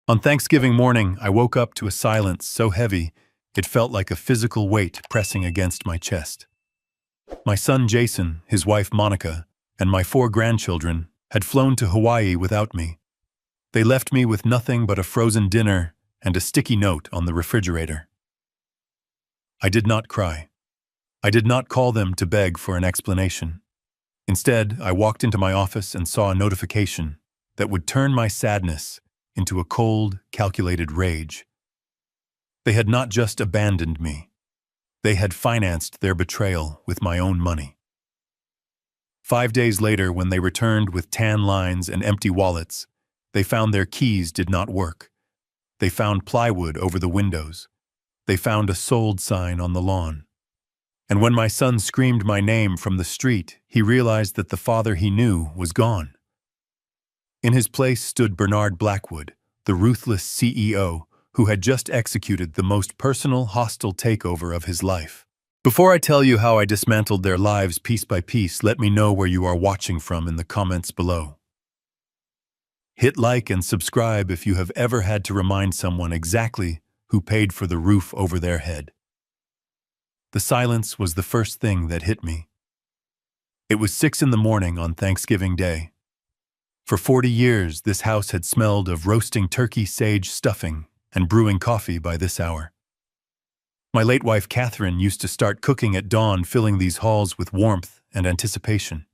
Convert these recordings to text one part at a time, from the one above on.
On Thanksgiving morning, I woke up to a silence so heavy it felt like a physical weight pressing against my chest. My son Jason, his wife Monica, and my 4 grandchildren had flown to Hawaii without me. They left me with nothing but a frozen dinner and a sticky note on the refrigerator. I did not cry. I did not call them to beg for an explanation. Instead, I walked into my office and saw a notification that would turn my sadness into a cold, calculated rage. They had not just abandoned me. They had financed their betrayal with my own money. 5 days later, when they returned with tan lines and empty wallets, they found their keys did not work. They found plywood over the windows. They found a sold sign on the lawn. And when my son screamed my name from the street, he realized that the father he knew was gone. In his place stood Bernard Blackwood, the ruthless CEO who had just executed the most personal, hostile takeover of his life. Before I tell you how I dismantled their lives piece by piece, let me know where you are watching from in the comments below. Hit like and subscribe if you have ever had to remind someone exactly who paid for the roof over their head. The silence was the first thing that hit me. It was 6 a.m. on Thanksgiving Day. For 40 years, this house had smelled of roasting turkey sage stuffing and brewing coffee by this hour. My late wife Catherine used to start cooking at dawn, filling these halls with warmth and anticipation.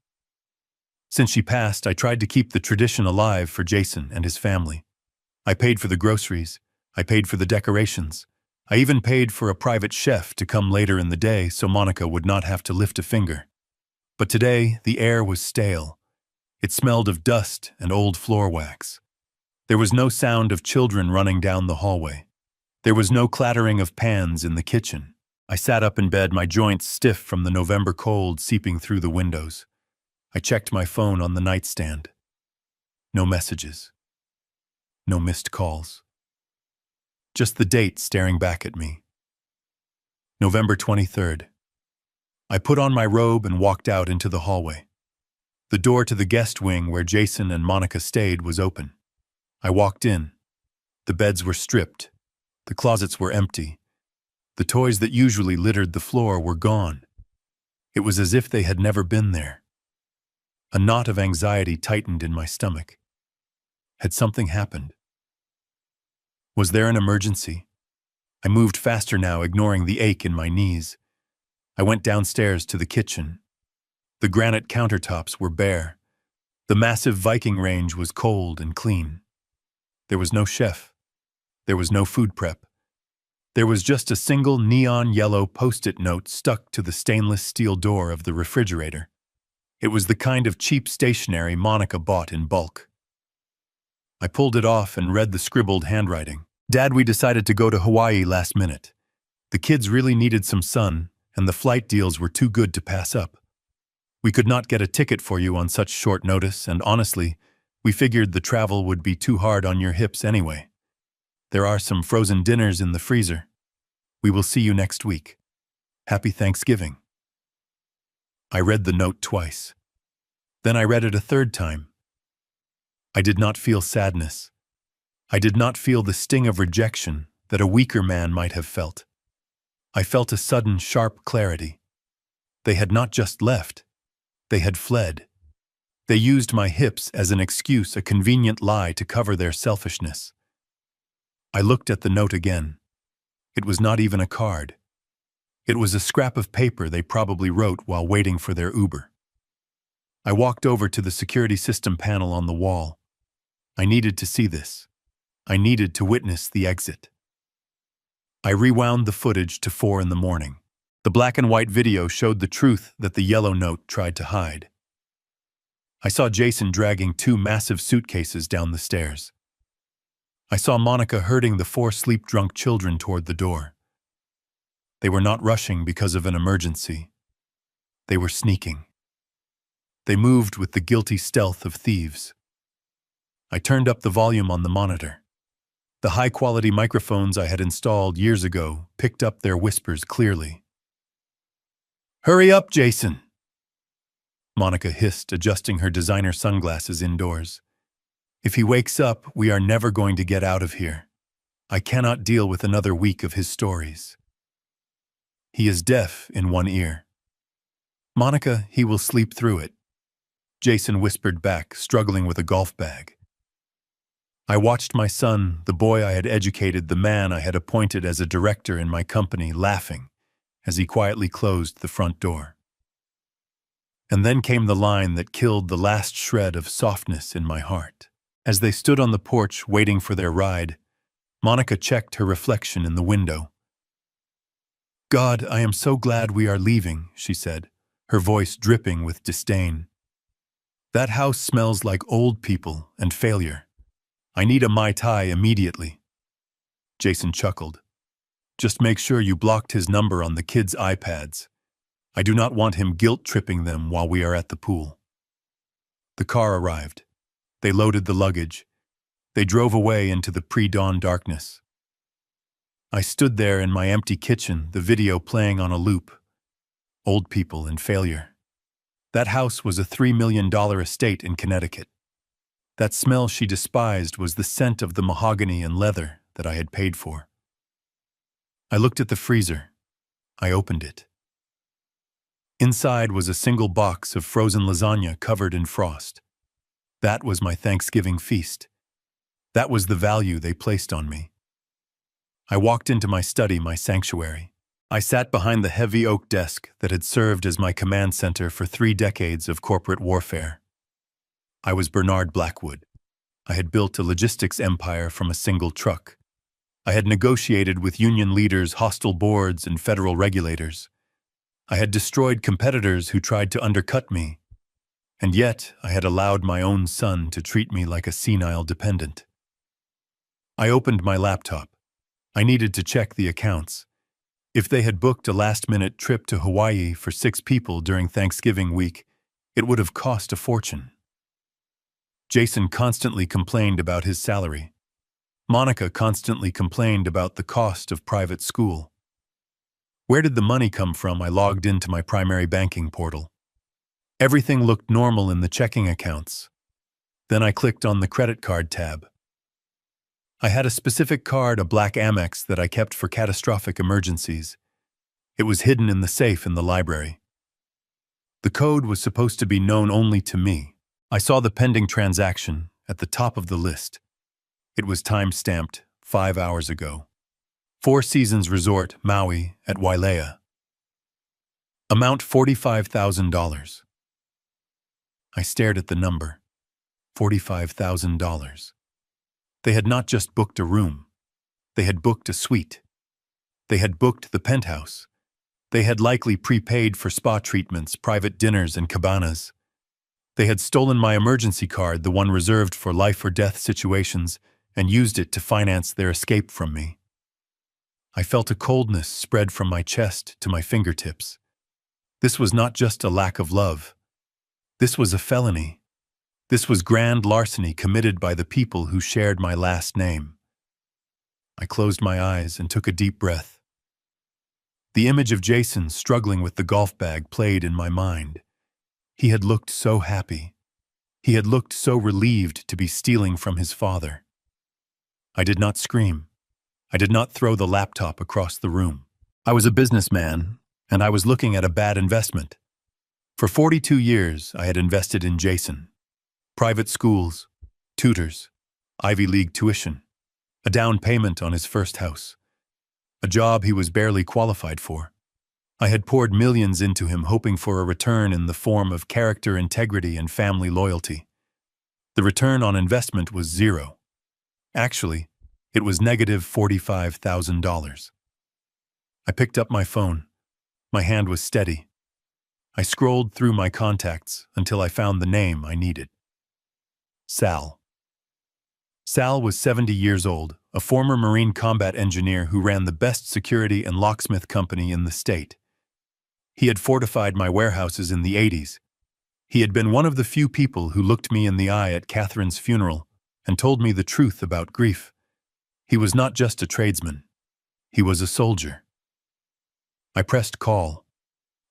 Since she passed, I tried to keep the tradition alive for Jason and his family. I paid for the groceries. I paid for the decorations. I even paid for a private chef to come later in the day so Monica would not have to lift a finger. But today, the air was stale. It smelled of dust and old floor wax. There was no sound of children running down the hallway. There was no clattering of pans in the kitchen. I sat up in bed, my joints stiff from the November cold seeping through the windows. I checked my phone on the nightstand. No messages. No missed calls. Just the date staring back at me. November 23rd. I put on my robe and walked out into the hallway. The door to the guest wing where Jason and Monica stayed was open. I walked in. The beds were stripped. The closets were empty. The toys that usually littered the floor were gone. It was as if they had never been there. A knot of anxiety tightened in my stomach. Had something happened? Was there an emergency? I moved faster now, ignoring the ache in my knees. I went downstairs to the kitchen. The granite countertops were bare. The massive Viking range was cold and clean. There was no chef. There was no food prep. There was just a single neon yellow post-it note stuck to the stainless steel door of the refrigerator. It was the kind of cheap stationery Monica bought in bulk. I pulled it off and read the scribbled handwriting. Dad, we decided to go to Hawaii last minute. The kids really needed some sun, and the flight deals were too good to pass up. We could not get a ticket for you on such short notice, and honestly, we figured the travel would be too hard on your hips anyway. There are some frozen dinners in the freezer. We will see you next week. Happy Thanksgiving. I read the note twice. Then I read it a third time. I did not feel sadness. I did not feel the sting of rejection that a weaker man might have felt. I felt a sudden, sharp clarity. They had not just left. They had fled. They used my hips as an excuse, a convenient lie to cover their selfishness. I looked at the note again. It was not even a card. It was a scrap of paper they probably wrote while waiting for their Uber. I walked over to the security system panel on the wall. I needed to see this. I needed to witness the exit. I rewound the footage to 4 a.m. The black and white video showed the truth that the yellow note tried to hide. I saw Jason dragging 2 massive suitcases down the stairs. I saw Monica herding the 4 sleep-drunk children toward the door. They were not rushing because of an emergency. They were sneaking. They moved with the guilty stealth of thieves. I turned up the volume on the monitor. The high-quality microphones I had installed years ago picked up their whispers clearly. "Hurry up, Jason!" Monica hissed, adjusting her designer sunglasses indoors. If he wakes up, we are never going to get out of here. I cannot deal with another week of his stories. He is deaf in one ear. Monica, he will sleep through it. Jason whispered back, struggling with a golf bag. I watched my son, the boy I had educated, the man I had appointed as a director in my company, laughing as he quietly closed the front door. And then came the line that killed the last shred of softness in my heart. As they stood on the porch waiting for their ride, Monica checked her reflection in the window. "God, I am so glad we are leaving," she said, her voice dripping with disdain. "That house smells like old people and failure. I need a Mai Tai immediately." Jason chuckled. "Just make sure you blocked his number on the kids' iPads. I do not want him guilt-tripping them while we are at the pool." The car arrived. They loaded the luggage. They drove away into the pre-dawn darkness. I stood there in my empty kitchen, the video playing on a loop. Old people and failure. That house was a $3 million estate in Connecticut. That smell she despised was the scent of the mahogany and leather that I had paid for. I looked at the freezer. I opened it. Inside was a single box of frozen lasagna covered in frost. That was my Thanksgiving feast. That was the value they placed on me. I walked into my study, my sanctuary. I sat behind the heavy oak desk that had served as my command center for 3 decades of corporate warfare. I was Bernard Blackwood. I had built a logistics empire from a single truck. I had negotiated with union leaders, hostile boards, and federal regulators. I had destroyed competitors who tried to undercut me. And yet, I had allowed my own son to treat me like a senile dependent. I opened my laptop. I needed to check the accounts. If they had booked a last-minute trip to Hawaii for 6 people during Thanksgiving week, it would have cost a fortune. Jason constantly complained about his salary. Monica constantly complained about the cost of private school. Where did the money come from? I logged into my primary banking portal. Everything looked normal in the checking accounts. Then I clicked on the credit card tab. I had a specific card, a black Amex, that I kept for catastrophic emergencies. It was hidden in the safe in the library. The code was supposed to be known only to me. I saw the pending transaction at the top of the list. It was time-stamped 5 hours ago. 4 Seasons Resort, Maui, at Wailea. Amount $45,000. I stared at the number. $45,000. They had not just booked a room. They had booked a suite. They had booked the penthouse. They had likely prepaid for spa treatments, private dinners, and cabanas. They had stolen my emergency card, the one reserved for life-or-death situations, and used it to finance their escape from me. I felt a coldness spread from my chest to my fingertips. This was not just a lack of love. This was a felony. This was grand larceny committed by the people who shared my last name. I closed my eyes and took a deep breath. The image of Jason struggling with the golf bag played in my mind. He had looked so happy. He had looked so relieved to be stealing from his father. I did not scream. I did not throw the laptop across the room. I was a businessman, and I was looking at a bad investment. For 42 years, I had invested in Jason. Private schools, tutors, Ivy League tuition, a down payment on his first house, a job he was barely qualified for. I had poured millions into him, hoping for a return in the form of character, integrity, and family loyalty. The return on investment was zero. Actually, it was negative $45,000. I picked up my phone. My hand was steady. I scrolled through my contacts until I found the name I needed. Sal. Sal was 70 years old, a former Marine combat engineer who ran the best security and locksmith company in the state. He had fortified my warehouses in the 80s. He had been one of the few people who looked me in the eye at Catherine's funeral and told me the truth about grief. He was not just a tradesman. He was a soldier. I pressed call.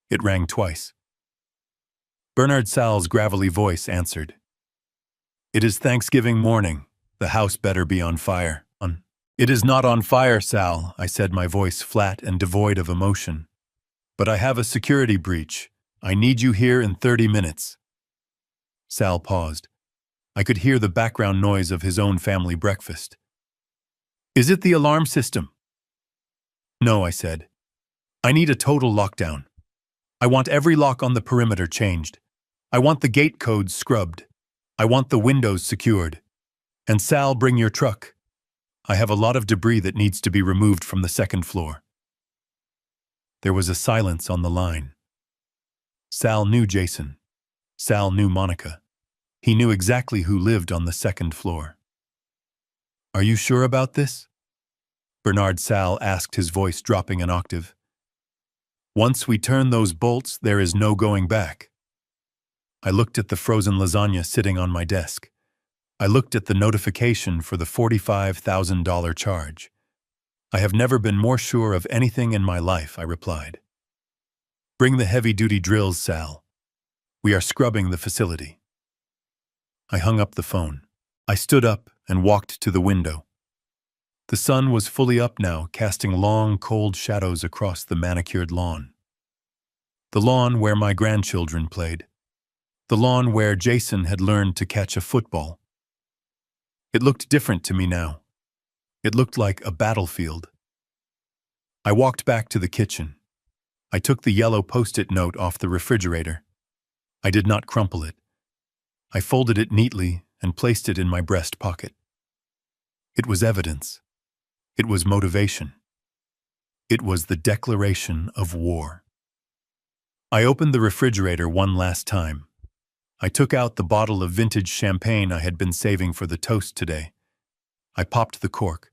It rang twice. Bernard Sal's gravelly voice answered. It is Thanksgiving morning. The house better be on fire. It is not on fire, Sal, I said, my voice flat and devoid of emotion. But I have a security breach. I need you here in 30 minutes. Sal paused. I could hear the background noise of his own family breakfast. Is it the alarm system? No, I said. I need a total lockdown. I want every lock on the perimeter changed. I want the gate codes scrubbed. I want the windows secured. And Sal, bring your truck. I have a lot of debris that needs to be removed from the second floor. There was a silence on the line. Sal knew Jason. Sal knew Monica. He knew exactly who lived on the second floor. Are you sure about this? Bernard Sal asked, his voice dropping an octave. Once we turn those bolts, there is no going back. I looked at the frozen lasagna sitting on my desk. I looked at the notification for the $45,000 charge. I have never been more sure of anything in my life, I replied. Bring the heavy-duty drills, Sal. We are scrubbing the facility. I hung up the phone. I stood up and walked to the window. The sun was fully up now, casting long, cold shadows across the manicured lawn. The lawn where my grandchildren played. The lawn where Jason had learned to catch a football. It looked different to me now. It looked like a battlefield. I walked back to the kitchen. I took the yellow Post-it note off the refrigerator. I did not crumple it. I folded it neatly and placed it in my breast pocket. It was evidence. It was motivation. It was the declaration of war. I opened the refrigerator one last time. I took out the bottle of vintage champagne I had been saving for the toast today. I popped the cork.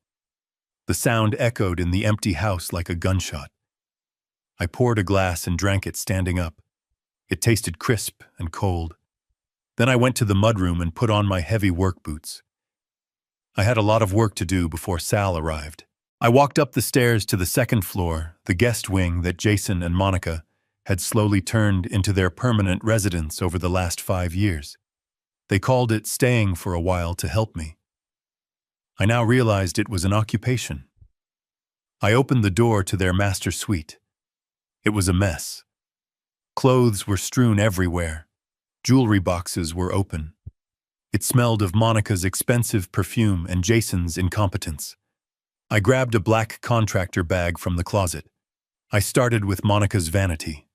The sound echoed in the empty house like a gunshot. I poured a glass and drank it standing up. It tasted crisp and cold. Then I went to the mudroom and put on my heavy work boots. I had a lot of work to do before Sal arrived. I walked up the stairs to the second floor, the guest wing that Jason and Monica had slowly turned into their permanent residence over the last 5 years. They called it staying for a while to help me. I now realized it was an occupation. I opened the door to their master suite. It was a mess. Clothes were strewn everywhere. Jewelry boxes were open. It smelled of Monica's expensive perfume and Jason's incompetence. I grabbed a black contractor bag from the closet. I started with Monica's vanity.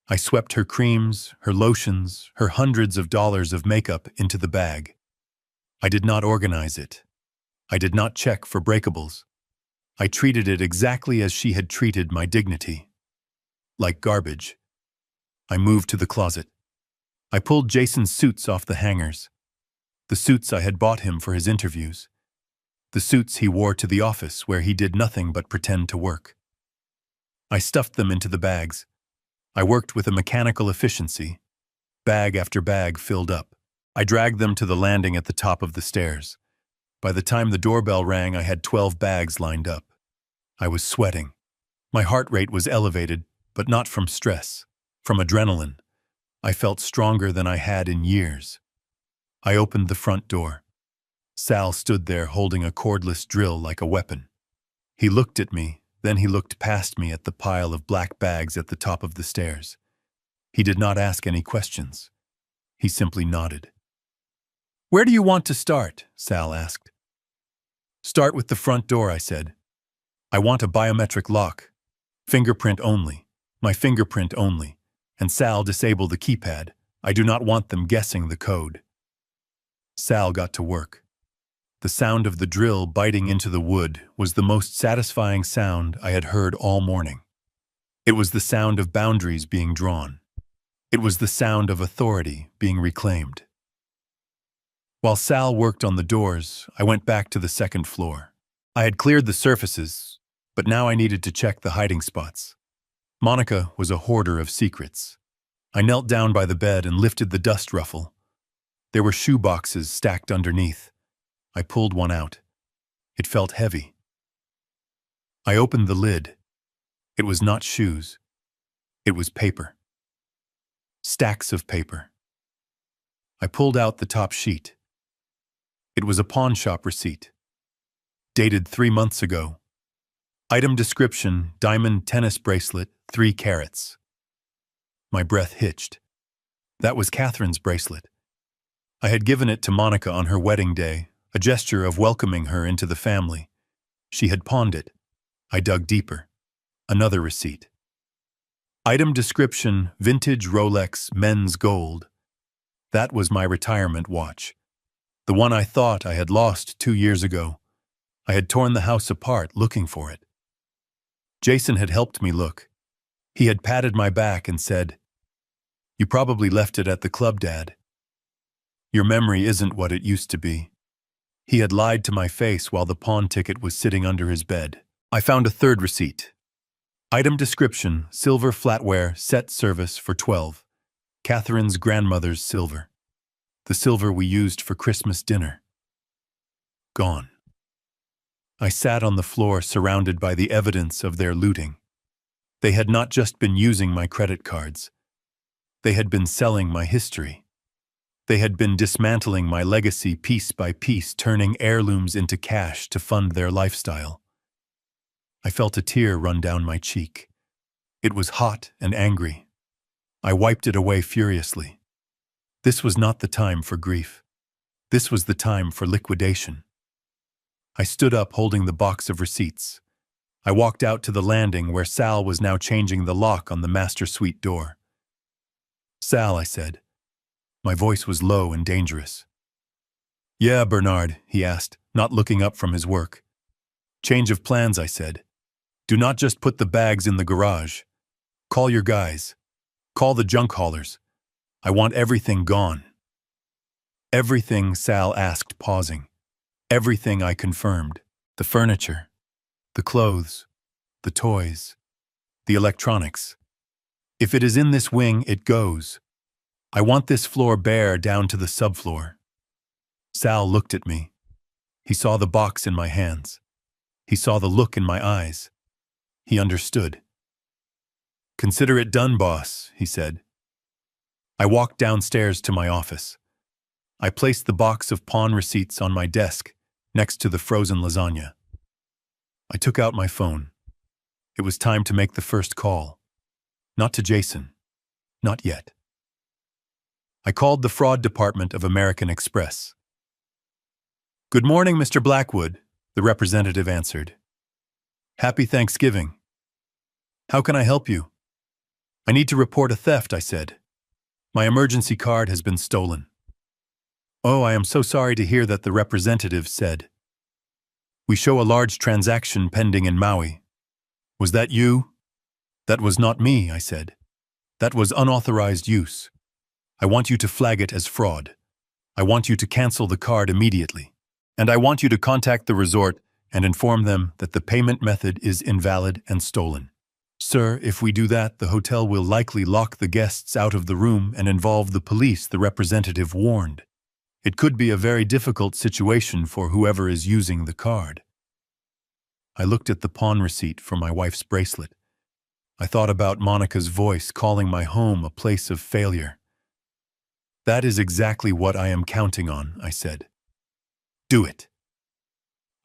I swept her creams, her lotions, her hundreds of dollars of makeup into the bag. I did not organize it. I did not check for breakables. I treated it exactly as she had treated my dignity. Like garbage. I moved to the closet. I pulled Jason's suits off the hangers. The suits I had bought him for his interviews. The suits he wore to the office where he did nothing but pretend to work. I stuffed them into the bags. I worked with a mechanical efficiency. Bag after bag filled up. I dragged them to the landing at the top of the stairs. By the time the doorbell rang, I had 12 bags lined up. I was sweating. My heart rate was elevated, but not from stress, from adrenaline. I felt stronger than I had in years. I opened the front door. Sal stood there holding a cordless drill like a weapon. He looked at me, then he looked past me at the pile of black bags at the top of the stairs. He did not ask any questions. He simply nodded. "Where do you want to start?" Sal asked. "Start with the front door," I said. "I want a biometric lock. Fingerprint only. My fingerprint only. And Sal, disable the keypad. I do not want them guessing the code." Sal got to work. The sound of the drill biting into the wood was the most satisfying sound I had heard all morning. It was the sound of boundaries being drawn. It was the sound of authority being reclaimed. While Sal worked on the doors, I went back to the second floor. I had cleared the surfaces, but now I needed to check the hiding spots. Monica was a hoarder of secrets. I knelt down by the bed and lifted the dust ruffle. There were shoe boxes stacked underneath. I pulled one out. It felt heavy. I opened the lid. It was not shoes. It was paper. Stacks of paper. I pulled out the top sheet. It was a pawn shop receipt. Dated 3 months ago. Item description: diamond tennis bracelet, 3 carats. My breath hitched. That was Catherine's bracelet. I had given it to Monica on her wedding day, a gesture of welcoming her into the family. She had pawned it. I dug deeper. Another receipt. Item description: vintage Rolex men's gold. That was my retirement watch. The one I thought I had lost 2 years ago. I had torn the house apart looking for it. Jason had helped me look. He had patted my back and said, "You probably left it at the club, Dad. Your memory isn't what it used to be." He had lied to my face while the pawn ticket was sitting under his bed. I found a third receipt. Item description: silver flatware set service for 12. Catherine's grandmother's silver. The silver we used for Christmas dinner. Gone. I sat on the floor surrounded by the evidence of their looting. They had not just been using my credit cards. They had been selling my history. They had been dismantling my legacy piece by piece, turning heirlooms into cash to fund their lifestyle. I felt a tear run down my cheek. It was hot and angry. I wiped it away furiously. This was not the time for grief. This was the time for liquidation. I stood up holding the box of receipts. I walked out to the landing where Sal was now changing the lock on the master suite door. "Sal," I said. My voice was low and dangerous. "Yeah, Bernard," he asked, not looking up from his work. "Change of plans," I said. "Do not just put the bags in the garage. Call your guys. Call the junk haulers. I want everything gone." "Everything?" Sal asked, pausing. "Everything," I confirmed. "The furniture, the clothes, the toys, the electronics. If it is in this wing, it goes. I want this floor bare down to the subfloor." Sal looked at me. He saw the box in my hands. He saw the look in my eyes. He understood. "Consider it done, boss," he said. I walked downstairs to my office. I placed the box of pawn receipts on my desk, next to the frozen lasagna. I took out my phone. It was time to make the first call. Not to Jason. Not yet. I called the fraud department of American Express. "Good morning, Mr. Blackwood," the representative answered. "Happy Thanksgiving. How can I help you?" "I need to report a theft," I said. "My emergency card has been stolen." "Oh, I am so sorry to hear that," the representative said. "We show a large transaction pending in Maui." "Was that you?" "That was not me," I said. "That was unauthorized use. I want you to flag it as fraud. I want you to cancel the card immediately. And I want you to contact the resort and inform them that the payment method is invalid and stolen." "Sir, if we do that, the hotel will likely lock the guests out of the room and involve the police," the representative warned. "It could be a very difficult situation for whoever is using the card." I looked at the pawn receipt for my wife's bracelet. I thought about Monica's voice calling my home a place of failure. "That is exactly what I am counting on," I said. "Do it."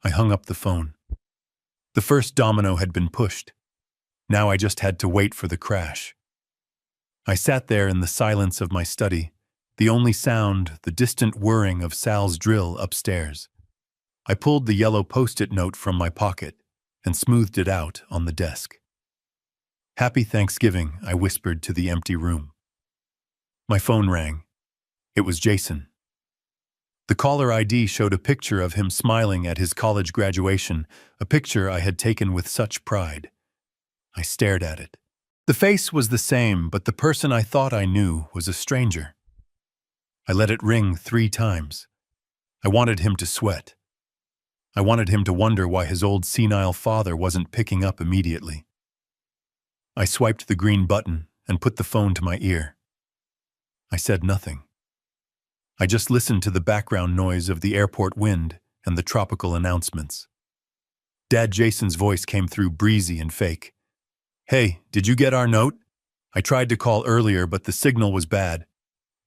I hung up the phone. The first domino had been pushed. Now I just had to wait for the crash. I sat there in the silence of my study, the only sound the distant whirring of Sal's drill upstairs. I pulled the yellow post-it note from my pocket and smoothed it out on the desk. "Happy Thanksgiving," I whispered to the empty room. My phone rang. It was Jason. The caller ID showed a picture of him smiling at his college graduation, a picture I had taken with such pride. I stared at it. The face was the same, but the person I thought I knew was a stranger. I let it ring 3 times. I wanted him to sweat. I wanted him to wonder why his old senile father wasn't picking up immediately. I swiped the green button and put the phone to my ear. I said nothing. I just listened to the background noise of the airport wind and the tropical announcements. Dad Jason's voice came through breezy and fake. "Hey, did you get our note? I tried to call earlier, but the signal was bad.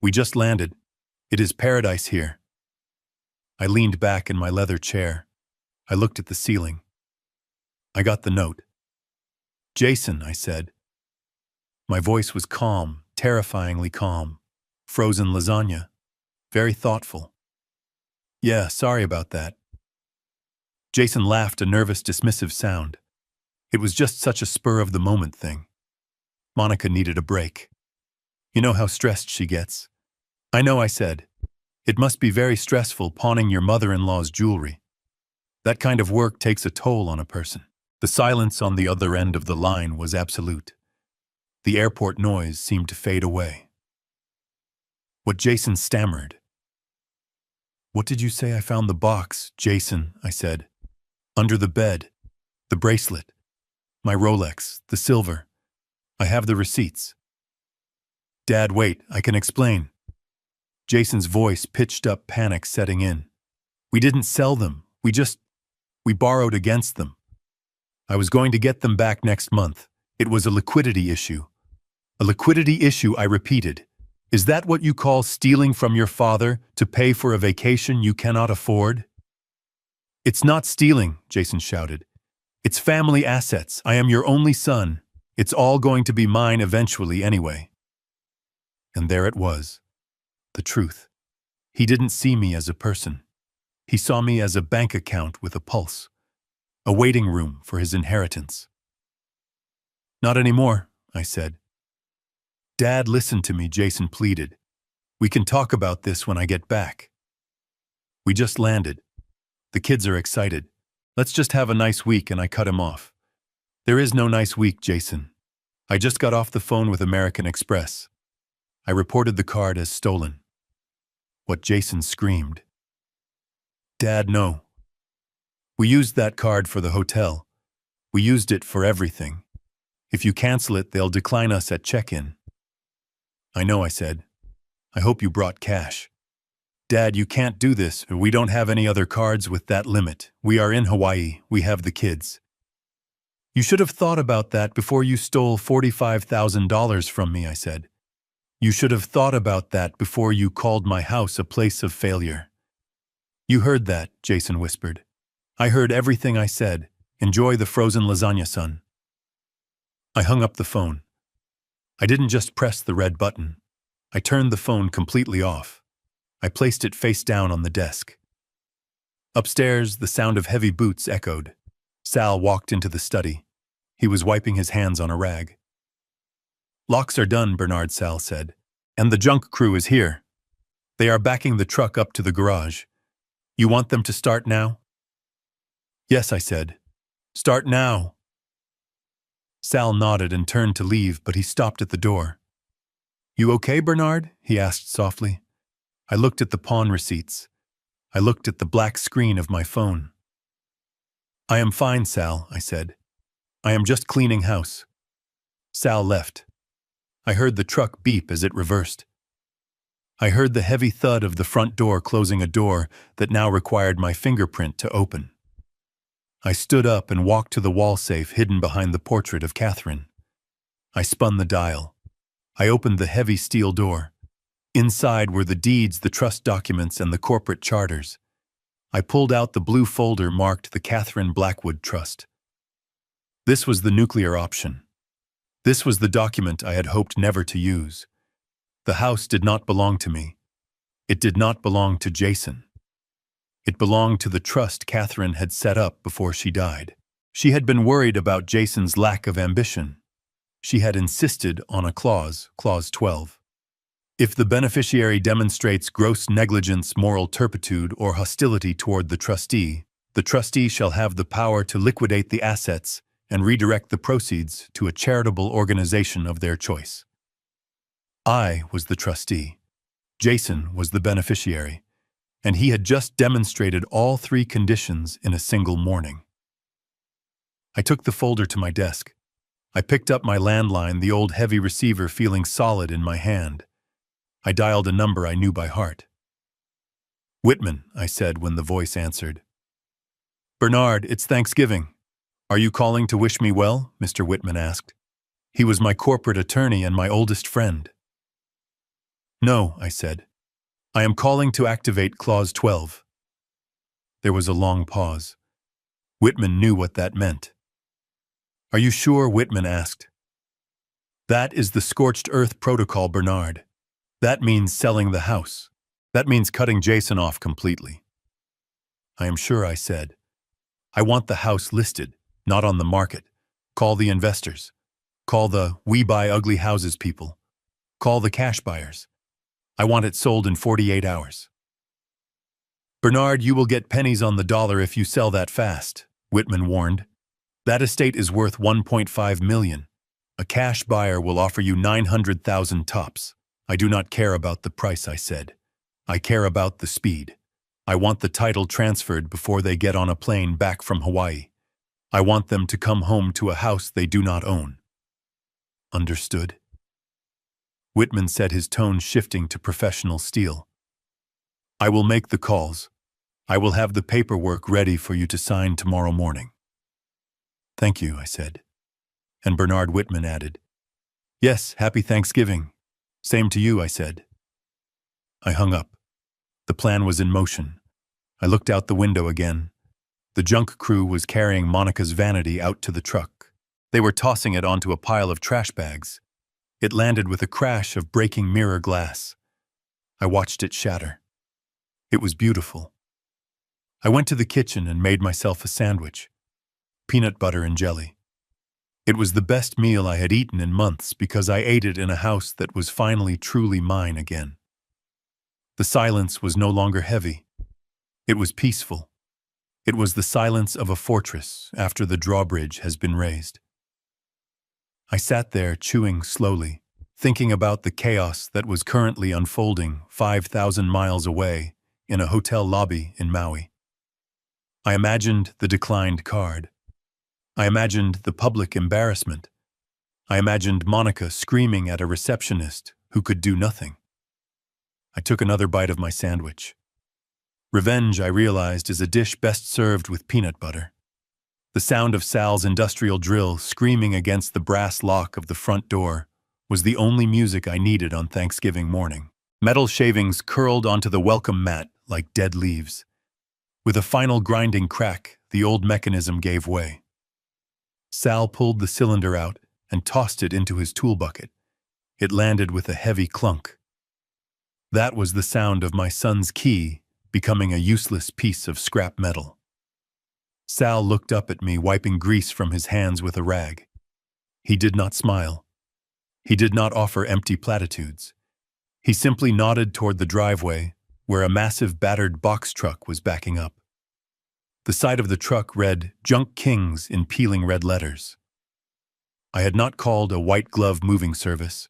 We just landed. It is paradise here." I leaned back in my leather chair. I looked at the ceiling. I got the note. "Jason," I said. My voice was calm, terrifyingly calm. Frozen lasagna. Very thoughtful. "Yeah, sorry about that." Jason laughed, a nervous, dismissive sound. It was just such a spur-of-the-moment thing. Monica needed a break. "You know how stressed she gets." "I know," I said. "It must be very stressful pawning your mother-in-law's jewelry. That kind of work takes a toll on a person." The silence on the other end of the line was absolute. The airport noise seemed to fade away. What Jason stammered. "What did you say? I found the box, Jason," I said. "Under the bed. The bracelet. My Rolex. The silver. I have the receipts." "Dad, wait, I can explain." Jason's voice pitched up, panic setting in. "We didn't sell them. We borrowed against them. I was going to get them back next month. It was a liquidity issue." "A liquidity issue," I repeated. "Is that what you call stealing from your father to pay for a vacation you cannot afford?" "It's not stealing," Jason shouted. "It's family assets. I am your only son. It's all going to be mine eventually anyway." And there it was. The truth. He didn't see me as a person. He saw me as a bank account with a pulse. A waiting room for his inheritance. "Not anymore," I said. "Dad, listen to me," Jason pleaded. "We can talk about this when I get back. We just landed. The kids are excited. Let's just have a nice week," and I cut him off. "There is no nice week, Jason. I just got off the phone with American Express. I reported the card as stolen." What Jason screamed. "Dad, no. We used that card for the hotel. We used it for everything. If you cancel it, they'll decline us at check-in." "I know," I said. "I hope you brought cash." "Dad, you can't do this. We don't have any other cards with that limit. We are in Hawaii. We have the kids." "You should have thought about that before you stole $45,000 from me," I said. "You should have thought about that before you called my house a place of failure." "You heard that," Jason whispered. "I heard everything I said. Enjoy the frozen lasagna, son." I hung up the phone. I didn't just press the red button. I turned the phone completely off. I placed it face down on the desk. Upstairs, the sound of heavy boots echoed. Sal walked into the study. He was wiping his hands on a rag. "Locks are done," Bernard, Sal said. "And the junk crew is here. They are backing the truck up to the garage. You want them to start now?" "Yes," I said. "Start now." Sal nodded and turned to leave, but he stopped at the door. "You okay, Bernard?" he asked softly. I looked at the pawn receipts. I looked at the black screen of my phone. "I am fine, Sal," I said. "I am just cleaning house." Sal left. I heard the truck beep as it reversed. I heard the heavy thud of the front door closing a door that now required my fingerprint to open. I stood up and walked to the wall safe hidden behind the portrait of Catherine. I spun the dial. I opened the heavy steel door. Inside were the deeds, the trust documents, and the corporate charters. I pulled out the blue folder marked the Catherine Blackwood Trust. This was the nuclear option. This was the document I had hoped never to use. The house did not belong to me. It did not belong to Jason. It belonged to the trust Catherine had set up before she died. She had been worried about Jason's lack of ambition. She had insisted on a clause, Clause 12. If the beneficiary demonstrates gross negligence, moral turpitude, or hostility toward the trustee shall have the power to liquidate the assets and redirect the proceeds to a charitable organization of their choice. I was the trustee. Jason was the beneficiary, and he had just demonstrated all three conditions in a single morning. I took the folder to my desk. I picked up my landline, the old heavy receiver feeling solid in my hand. I dialed a number I knew by heart. "Whitman," I said when the voice answered. "Bernard, it's Thanksgiving. Are you calling to wish me well?" Mr. Whitman asked. He was my corporate attorney and my oldest friend. "No," I said. "I am calling to activate Clause 12. There was a long pause. Whitman knew what that meant. "Are you sure?" Whitman asked. "That is the scorched earth protocol, Bernard. That means selling the house. That means cutting Jason off completely." "I am sure," I said. "I want the house listed, not on the market. Call the investors. Call the 'we buy ugly houses' people. Call the cash buyers. I want it sold in 48 hours." "Bernard, you will get pennies on the dollar if you sell that fast," Whitman warned. "That estate is worth $1.5 million. A cash buyer will offer you 900,000 tops. I do not care about the price," I said. "I care about the speed. I want the title transferred before they get on a plane back from Hawaii. I want them to come home to a house they do not own." "Understood?" Whitman said, his tone shifting to professional steel. "I will make the calls. I will have the paperwork ready for you to sign tomorrow morning." "Thank you," I said. And Bernard Whitman added, "Yes, happy Thanksgiving." "Same to you," I said. I hung up. The plan was in motion. I looked out the window again. The junk crew was carrying Monica's vanity out to the truck. They were tossing it onto a pile of trash bags. It landed with a crash of breaking mirror glass. I watched it shatter. It was beautiful. I went to the kitchen and made myself a sandwich. Peanut butter and jelly. It was the best meal I had eaten in months because I ate it in a house that was finally truly mine again. The silence was no longer heavy. It was peaceful. It was the silence of a fortress after the drawbridge has been raised. I sat there chewing slowly, thinking about the chaos that was currently unfolding 5,000 miles away in a hotel lobby in Maui. I imagined the declined card. I imagined the public embarrassment. I imagined Monica screaming at a receptionist who could do nothing. I took another bite of my sandwich. Revenge, I realized, is a dish best served with peanut butter. The sound of Sal's industrial drill screaming against the brass lock of the front door was the only music I needed on Thanksgiving morning. Metal shavings curled onto the welcome mat like dead leaves. With a final grinding crack, the old mechanism gave way. Sal pulled the cylinder out and tossed it into his tool bucket. It landed with a heavy clunk. That was the sound of my son's key becoming a useless piece of scrap metal. Sal looked up at me, wiping grease from his hands with a rag. He did not smile. He did not offer empty platitudes. He simply nodded toward the driveway, where a massive battered box truck was backing up. The side of the truck read "Junk Kings" in peeling red letters. I had not called a white glove moving service.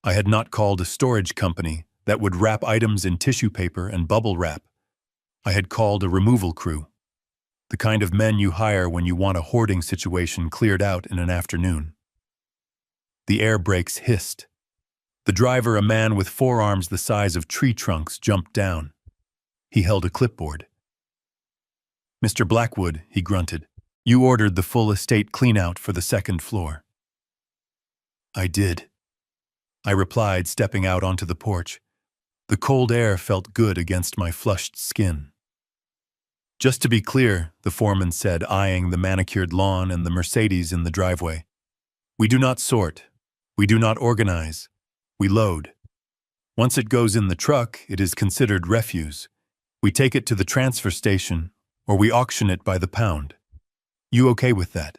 I had not called a storage company that would wrap items in tissue paper and bubble wrap. I had called a removal crew. The kind of men you hire when you want a hoarding situation cleared out in an afternoon. The air brakes hissed. The driver, a man with forearms the size of tree trunks, jumped down. He held a clipboard. "Mr. Blackwood," he grunted, "you ordered the full estate clean-out for the second floor." "I did," I replied, stepping out onto the porch. The cold air felt good against my flushed skin. "Just to be clear," the foreman said, eyeing the manicured lawn and the Mercedes in the driveway, "we do not sort. We do not organize. We load. Once it goes in the truck, it is considered refuse. We take it to the transfer station, or we auction it by the pound. You okay with that?"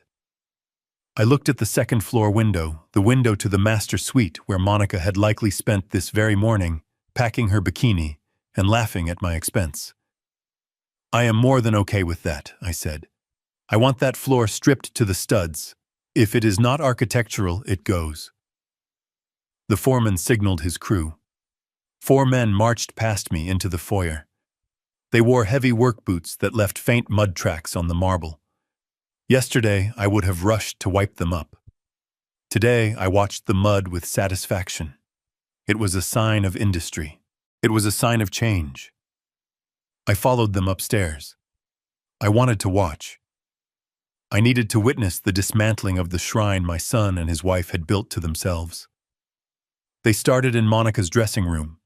I looked at the second-floor window, the window to the master suite where Monica had likely spent this very morning, packing her bikini and laughing at my expense. "I am more than okay with that," I said. "I want that floor stripped to the studs. If it is not architectural, it goes." The foreman signaled his crew. 4 men marched past me into the foyer. They wore heavy work boots that left faint mud tracks on the marble. Yesterday, I would have rushed to wipe them up. Today, I watched the mud with satisfaction. It was a sign of industry. It was a sign of change. I followed them upstairs. I wanted to watch. I needed to witness the dismantling of the shrine my son and his wife had built to themselves. They started in Monica's dressing room.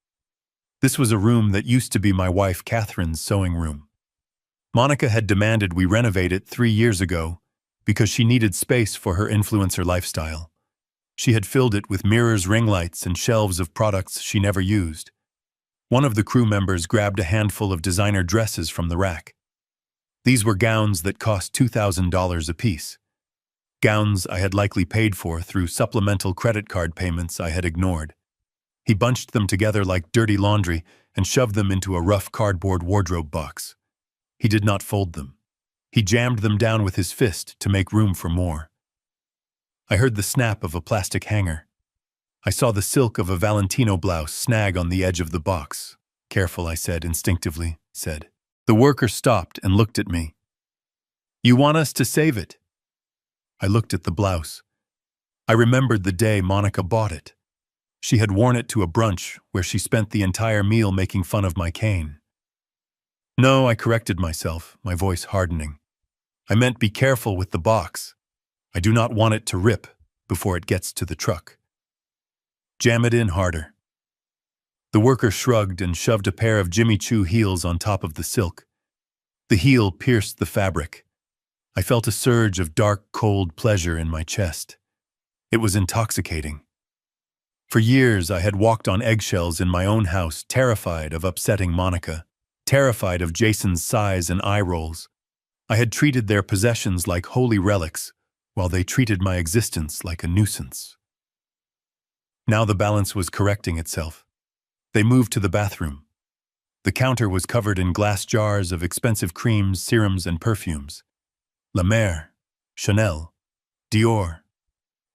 This was a room that used to be my wife Catherine's sewing room. Monica had demanded we renovate it 3 years ago because she needed space for her influencer lifestyle. She had filled it with mirrors, ring lights, and shelves of products she never used. One of the crew members grabbed a handful of designer dresses from the rack. These were gowns that cost $2,000 apiece. Gowns I had likely paid for through supplemental credit card payments I had ignored. He bunched them together like dirty laundry and shoved them into a rough cardboard wardrobe box. He did not fold them. He jammed them down with his fist to make room for more. I heard the snap of a plastic hanger. I saw the silk of a Valentino blouse snag on the edge of the box. Careful, I said, instinctively, said. The worker stopped and looked at me. You want us to save it? I looked at the blouse. I remembered the day Monica bought it. She had worn it to a brunch where she spent the entire meal making fun of my cane. No, I corrected myself, my voice hardening. I meant be careful with the box. I do not want it to rip before it gets to the truck. Jam it in harder. The worker shrugged and shoved a pair of Jimmy Choo heels on top of the silk. The heel pierced the fabric. I felt a surge of dark, cold pleasure in my chest. It was intoxicating. For years, I had walked on eggshells in my own house, terrified of upsetting Monica, terrified of Jason's sighs and eye rolls. I had treated their possessions like holy relics, while they treated my existence like a nuisance. Now the balance was correcting itself. They moved to the bathroom. The counter was covered in glass jars of expensive creams, serums, and perfumes. La Mer, Chanel, Dior.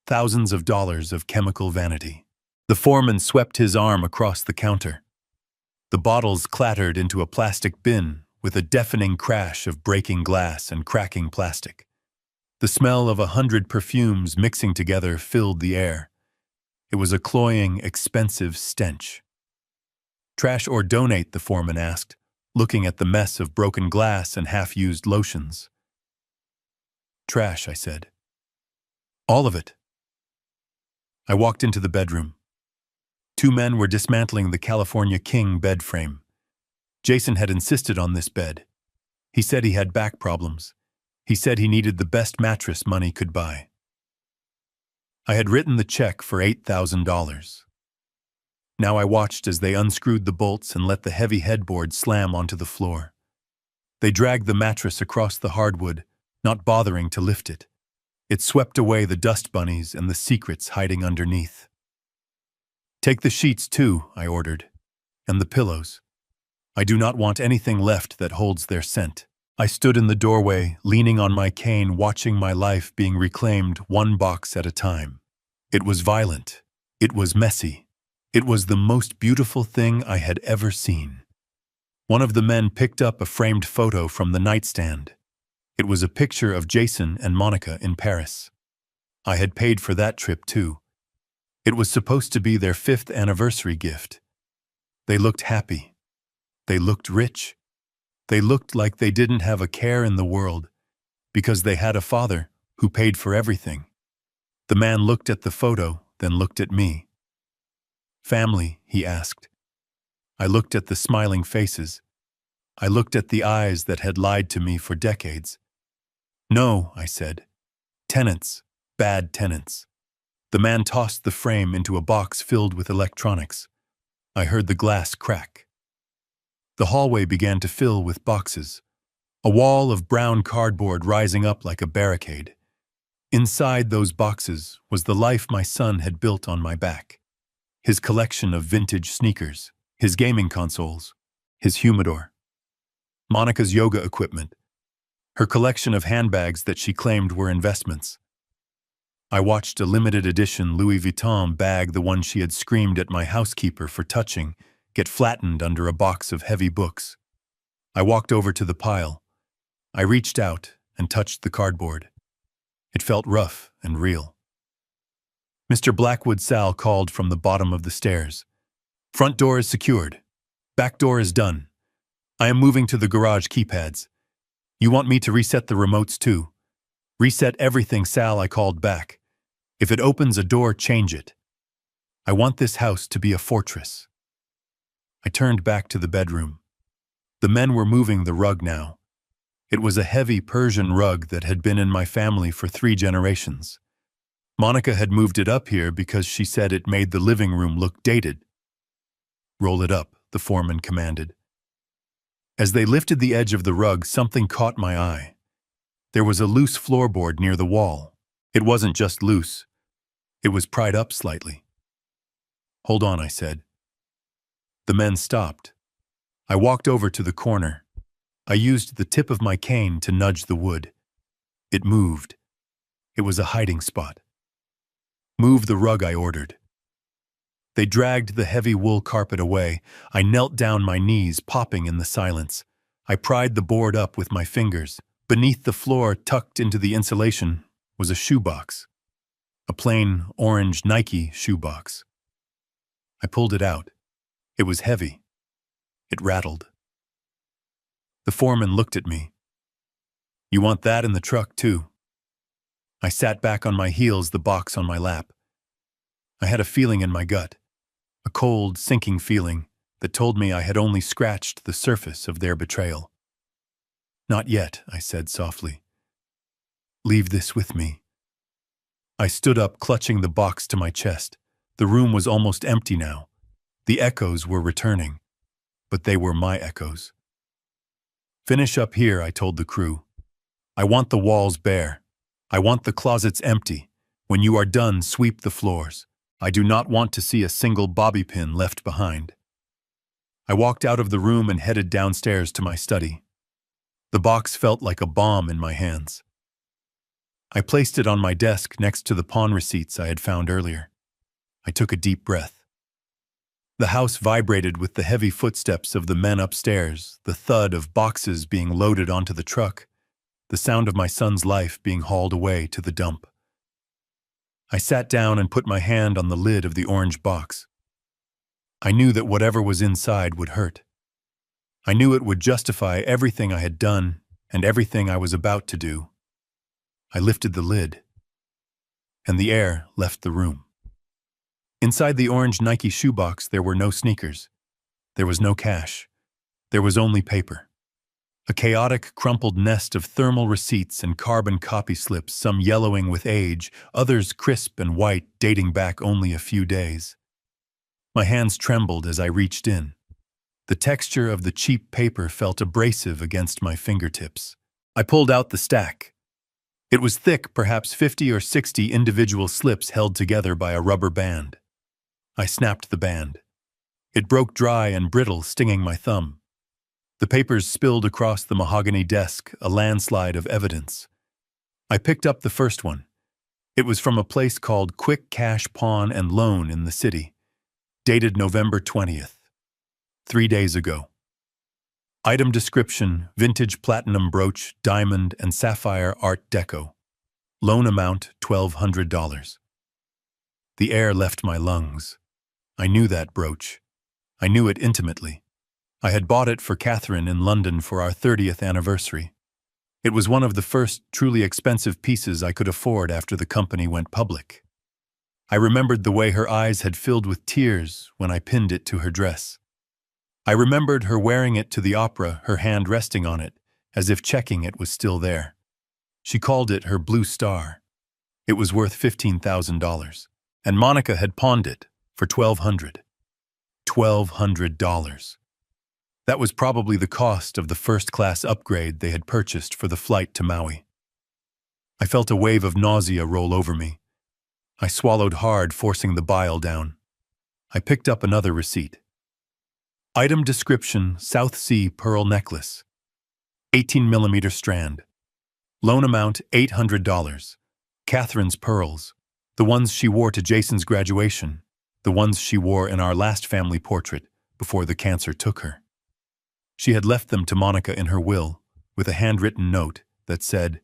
Thousands of dollars of chemical vanity. The foreman swept his arm across the counter. The bottles clattered into a plastic bin with a deafening crash of breaking glass and cracking plastic. The smell of 100 perfumes mixing together filled the air. It was a cloying, expensive stench. Trash or donate, the foreman asked, looking at the mess of broken glass and half-used lotions. Trash, I said. All of it. I walked into the bedroom. 2 men were dismantling the California King bed frame. Jason had insisted on this bed. He said he had back problems. He said he needed the best mattress money could buy. I had written the check for $8,000. Now I watched as they unscrewed the bolts and let the heavy headboard slam onto the floor. They dragged the mattress across the hardwood, not bothering to lift it. It swept away the dust bunnies and the secrets hiding underneath. Take the sheets too, I ordered, and the pillows. I do not want anything left that holds their scent. I stood in the doorway, leaning on my cane, watching my life being reclaimed one box at a time. It was violent. It was messy. It was the most beautiful thing I had ever seen. One of the men picked up a framed photo from the nightstand. It was a picture of Jason and Monica in Paris. I had paid for that trip too. It was supposed to be their 5th anniversary gift. They looked happy. They looked rich. They looked like they didn't have a care in the world because they had a father who paid for everything. The man looked at the photo, then looked at me. Family, he asked. I looked at the smiling faces. I looked at the eyes that had lied to me for decades. No, I said. Tenants, bad tenants. The man tossed the frame into a box filled with electronics. I heard the glass crack. The hallway began to fill with boxes, a wall of brown cardboard rising up like a barricade. Inside those boxes was the life my son had built on my back. His collection of vintage sneakers, his gaming consoles, his humidor, Monica's yoga equipment, her collection of handbags that she claimed were investments. I watched a limited edition Louis Vuitton bag, the one she had screamed at my housekeeper for touching, get flattened under a box of heavy books. I walked over to the pile. I reached out and touched the cardboard. It felt rough and real. Mr. Blackwood Sal called from the bottom of the stairs. Front door is secured. Back door is done. I am moving to the garage keypads. You want me to reset the remotes too? Reset everything, Sal, I called back. If it opens a door, change it. I want this house to be a fortress. I turned back to the bedroom. The men were moving the rug now. It was a heavy Persian rug that had been in my family for 3 generations. Monica had moved it up here because she said it made the living room look dated. "Roll it up," the foreman commanded. As they lifted the edge of the rug, something caught my eye. There was a loose floorboard near the wall. It wasn't just loose. It was pried up slightly. "Hold on," I said. The men stopped. I walked over to the corner. I used the tip of my cane to nudge the wood. It moved. It was a hiding spot. "Move the rug," I ordered. They dragged the heavy wool carpet away. I knelt down, my knees popping in the silence. I pried the board up with my fingers. Beneath the floor, tucked into the insulation, was a shoebox. A plain orange Nike shoebox. I pulled it out. It was heavy. It rattled. The foreman looked at me. "You want that in the truck, too?" I sat back on my heels, the box on my lap. I had a feeling in my gut. A cold, sinking feeling that told me I had only scratched the surface of their betrayal. "Not yet," I said softly. "Leave this with me." I stood up, clutching the box to my chest. The room was almost empty now. The echoes were returning, but they were my echoes. "Finish up here," I told the crew. "I want the walls bare. I want the closets empty. When you are done, sweep the floors. I do not want to see a single bobby pin left behind." I walked out of the room and headed downstairs to my study. The box felt like a bomb in my hands. I placed it on my desk next to the pawn receipts I had found earlier. I took a deep breath. The house vibrated with the heavy footsteps of the men upstairs, the thud of boxes being loaded onto the truck, the sound of my son's life being hauled away to the dump. I sat down and put my hand on the lid of the orange box. I knew that whatever was inside would hurt. I knew it would justify everything I had done and everything I was about to do. I lifted the lid, and the air left the room. Inside the orange Nike shoebox, there were no sneakers. There was no cash. There was only paper. A chaotic, crumpled nest of thermal receipts and carbon copy slips, some yellowing with age, others crisp and white, dating back only a few days. My hands trembled as I reached in. The texture of the cheap paper felt abrasive against my fingertips. I pulled out the stack. It was thick, perhaps 50 or 60 individual slips held together by a rubber band. I snapped the band. It broke dry and brittle, stinging my thumb. The papers spilled across the mahogany desk, a landslide of evidence. I picked up the first one. It was from a place called Quick Cash Pawn and Loan in the city, dated November 20th, 3 days ago. Item description: vintage platinum brooch, diamond and sapphire Art Deco. Loan amount $1,200. The air left my lungs. I knew that brooch. I knew it intimately. I had bought it for Catherine in London for our 30th anniversary. It was one of the first truly expensive pieces I could afford after the company went public. I remembered the way her eyes had filled with tears when I pinned it to her dress. I remembered her wearing it to the opera, her hand resting on it, as if checking it was still there. She called it her blue star. It was worth $15,000, and Monica had pawned it for $1,200. $1,200. That was probably the cost of the first-class upgrade they had purchased for the flight to Maui. I felt a wave of nausea roll over me. I swallowed hard, forcing the bile down. I picked up another receipt. Item description: South Sea pearl necklace. 18mm strand. Loan amount $800. Catherine's pearls. The ones she wore to Jason's graduation. The ones she wore in our last family portrait before the cancer took her. She had left them to Monica in her will, with a handwritten note that said,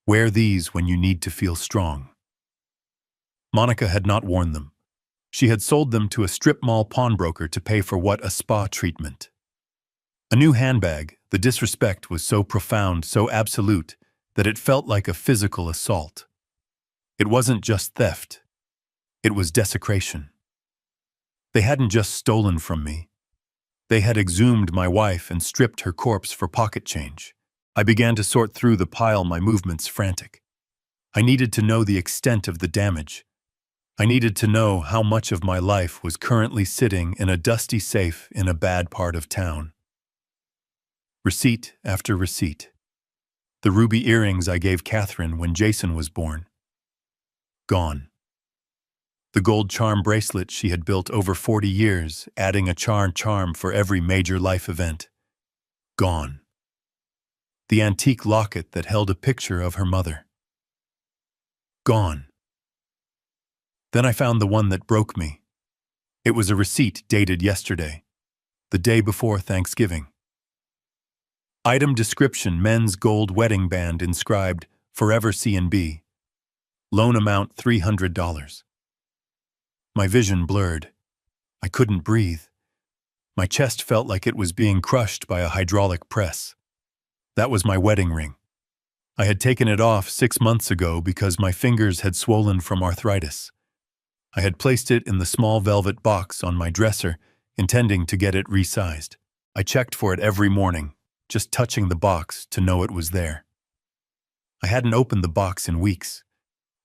"Wear these when you need to feel strong." Monica had not worn them. She had sold them to a strip mall pawnbroker to pay for what, a spa treatment. A new handbag. The disrespect was so profound, so absolute, that it felt like a physical assault. It wasn't just theft. It was desecration. They hadn't just stolen from me. They had exhumed my wife and stripped her corpse for pocket change. I began to sort through the pile, my movements frantic. I needed to know the extent of the damage. I needed to know how much of my life was currently sitting in a dusty safe in a bad part of town. Receipt after receipt. The ruby earrings I gave Catherine when Jason was born. Gone. The gold charm bracelet she had built over 40 years, adding a charm for every major life event. Gone. The antique locket that held a picture of her mother. Gone. Then I found the one that broke me. It was a receipt dated yesterday, the day before Thanksgiving. Item description: men's gold wedding band inscribed Forever C&B. Loan amount $300. My vision blurred. I couldn't breathe. My chest felt like it was being crushed by a hydraulic press. That was my wedding ring. I had taken it off 6 months ago because my fingers had swollen from arthritis. I had placed it in the small velvet box on my dresser, intending to get it resized. I checked for it every morning, just touching the box to know it was there. I hadn't opened the box in weeks.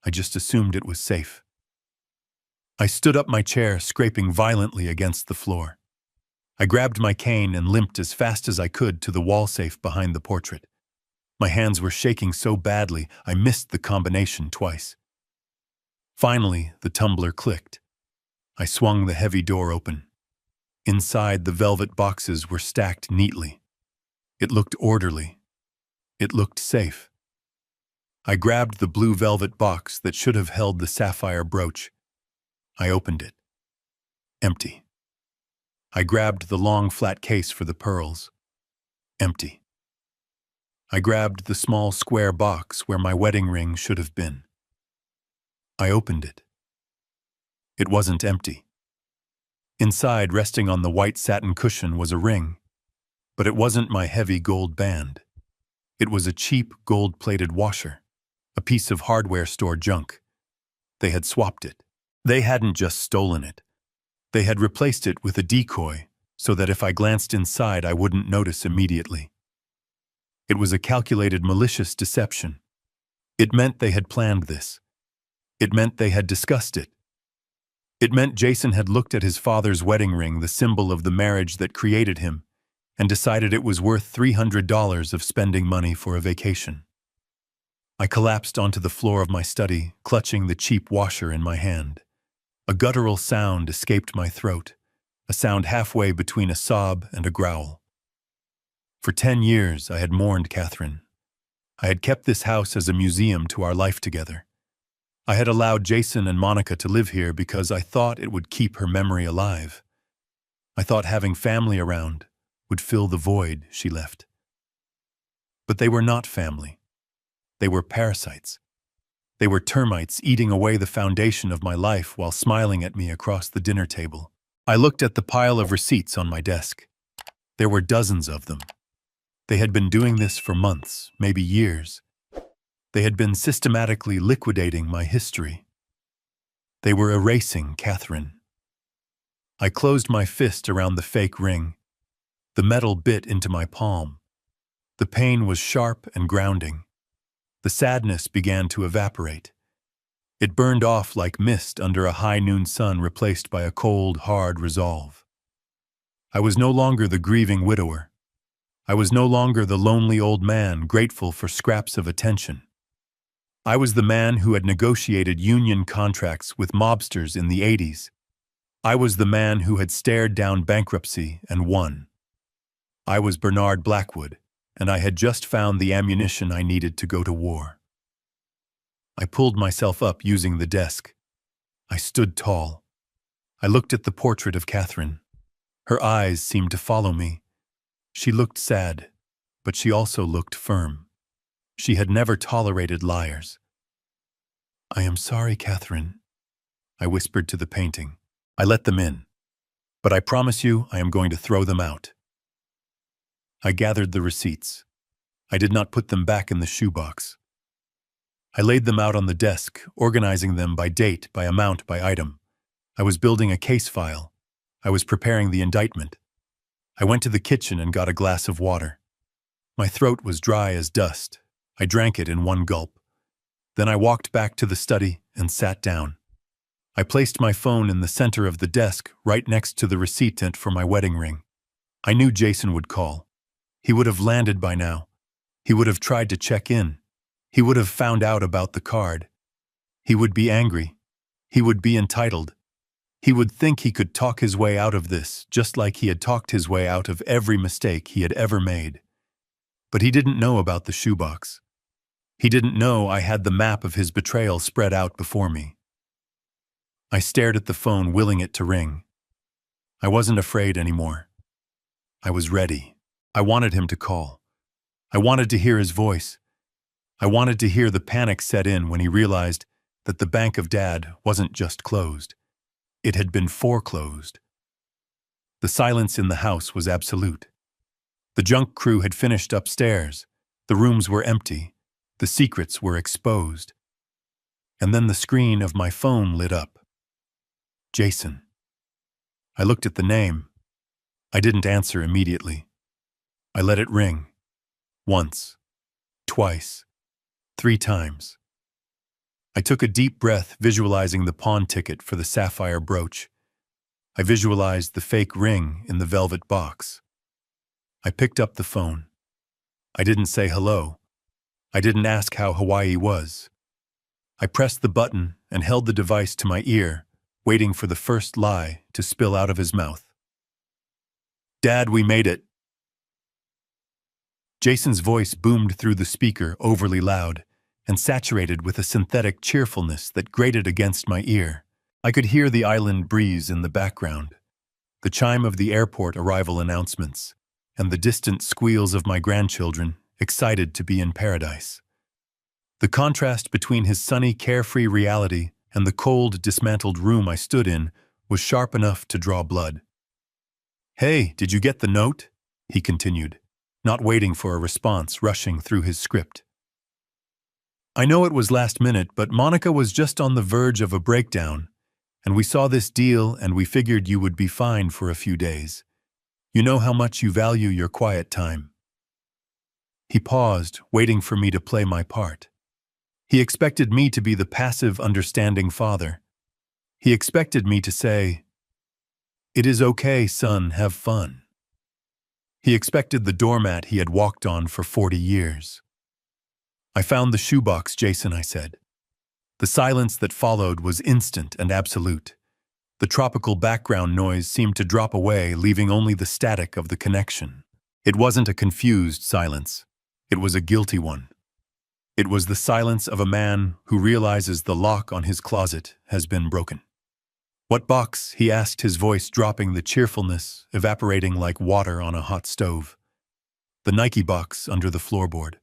I just assumed it was safe. I stood up my chair, scraping violently against the floor. I grabbed my cane and limped as fast as I could to the wall safe behind the portrait. My hands were shaking so badly I missed the combination twice. Finally, the tumbler clicked. I swung the heavy door open. Inside, the velvet boxes were stacked neatly. It looked orderly. It looked safe. I grabbed the blue velvet box that should have held the sapphire brooch. I opened it. Empty. I grabbed the long flat case for the pearls. Empty. I grabbed the small square box where my wedding ring should have been. I opened it. It wasn't empty. Inside, resting on the white satin cushion, was a ring, but it wasn't my heavy gold band. It was a cheap gold-plated washer, a piece of hardware store junk. They had swapped it. They hadn't just stolen it. They had replaced it with a decoy so that if I glanced inside, I wouldn't notice immediately. It was a calculated, malicious deception. It meant they had planned this. It meant they had discussed it. It meant Jason had looked at his father's wedding ring, the symbol of the marriage that created him, and decided it was worth $300 of spending money for a vacation. I collapsed onto the floor of my study, clutching the cheap washer in my hand. A guttural sound escaped my throat, a sound halfway between a sob and a growl. For 10 years, I had mourned Catherine. I had kept this house as a museum to our life together. I had allowed Jason and Monica to live here because I thought it would keep her memory alive. I thought having family around would fill the void she left. But they were not family. They were parasites. They were termites eating away the foundation of my life while smiling at me across the dinner table. I looked at the pile of receipts on my desk. There were dozens of them. They had been doing this for months, maybe years. They had been systematically liquidating my history. They were erasing Catherine. I closed my fist around the fake ring. The metal bit into my palm. The pain was sharp and grounding. The sadness began to evaporate. It burned off like mist under a high noon sun, replaced by a cold, hard resolve. I was no longer the grieving widower. I was no longer the lonely old man grateful for scraps of attention. I was the man who had negotiated union contracts with mobsters in the 80s. I was the man who had stared down bankruptcy and won. I was Bernard Blackwood, and I had just found the ammunition I needed to go to war. I pulled myself up using the desk. I stood tall. I looked at the portrait of Catherine. Her eyes seemed to follow me. She looked sad, but she also looked firm. She had never tolerated liars. "I am sorry, Catherine," I whispered to the painting. "I let them in, but I promise you I am going to throw them out." I gathered the receipts. I did not put them back in the shoebox. I laid them out on the desk, organizing them by date, by amount, by item. I was building a case file. I was preparing the indictment. I went to the kitchen and got a glass of water. My throat was dry as dust. I drank it in one gulp. Then I walked back to the study and sat down. I placed my phone in the center of the desk, right next to the receipt for my wedding ring. I knew Jason would call. He would have landed by now. He would have tried to check in. He would have found out about the card. He would be angry. He would be entitled. He would think he could talk his way out of this, just like he had talked his way out of every mistake he had ever made. But he didn't know about the shoebox. He didn't know I had the map of his betrayal spread out before me. I stared at the phone, willing it to ring. I wasn't afraid anymore. I was ready. I wanted him to call. I wanted to hear his voice. I wanted to hear the panic set in when he realized that the bank of Dad wasn't just closed. It had been foreclosed. The silence in the house was absolute. The junk crew had finished upstairs. The rooms were empty. The secrets were exposed. And then the screen of my phone lit up. Jason. I looked at the name. I didn't answer immediately. I let it ring. Once. Twice. 3 times. I took a deep breath, visualizing the pawn ticket for the sapphire brooch. I visualized the fake ring in the velvet box. I picked up the phone. I didn't say hello. I didn't ask how Hawaii was. I pressed the button and held the device to my ear, waiting for the first lie to spill out of his mouth. Dad, we made it. Jason's voice boomed through the speaker, overly loud, and saturated with a synthetic cheerfulness that grated against my ear. I could hear the island breeze in the background, the chime of the airport arrival announcements, and the distant squeals of my grandchildren, excited to be in paradise. The contrast between his sunny, carefree reality and the cold, dismantled room I stood in was sharp enough to draw blood. Hey, did you get the note? He continued, not waiting for a response, rushing through his script. I know it was last minute, but Monica was just on the verge of a breakdown, and we saw this deal and we figured you would be fine for a few days. You know how much you value your quiet time. He paused, waiting for me to play my part. He expected me to be the passive, understanding father. He expected me to say, "It is okay, son, have fun." He expected the doormat he had walked on for 40 years. I found the shoebox, Jason, I said. The silence that followed was instant and absolute. The tropical background noise seemed to drop away, leaving only the static of the connection. It wasn't a confused silence. It was a guilty one. It was the silence of a man who realizes the lock on his closet has been broken. What box? He asked, his voice dropping, the cheerfulness evaporating like water on a hot stove. The Nike box under the floorboard.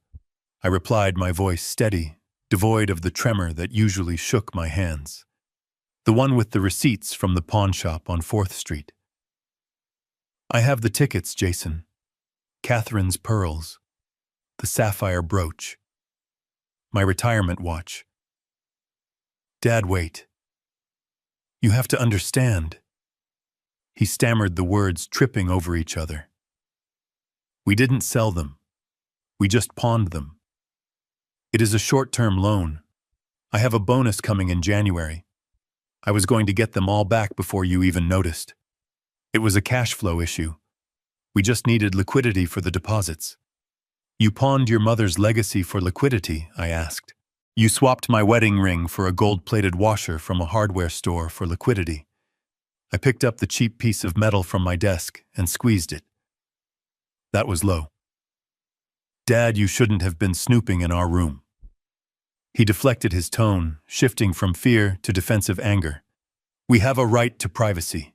I replied, my voice steady, devoid of the tremor that usually shook my hands. The one with the receipts from the pawn shop on 4th Street. I have the tickets, Jason. Catherine's pearls. The sapphire brooch. My retirement watch. Dad, wait. You have to understand. He stammered the words, tripping over each other. We didn't sell them. We just pawned them. It is a short-term loan. I have a bonus coming in January. I was going to get them all back before you even noticed. It was a cash flow issue. We just needed liquidity for the deposits. You pawned your mother's legacy for liquidity, I asked. You swapped my wedding ring for a gold-plated washer from a hardware store for liquidity. I picked up the cheap piece of metal from my desk and squeezed it. That was low. Dad, you shouldn't have been snooping in our room. He deflected his tone, shifting from fear to defensive anger. We have a right to privacy.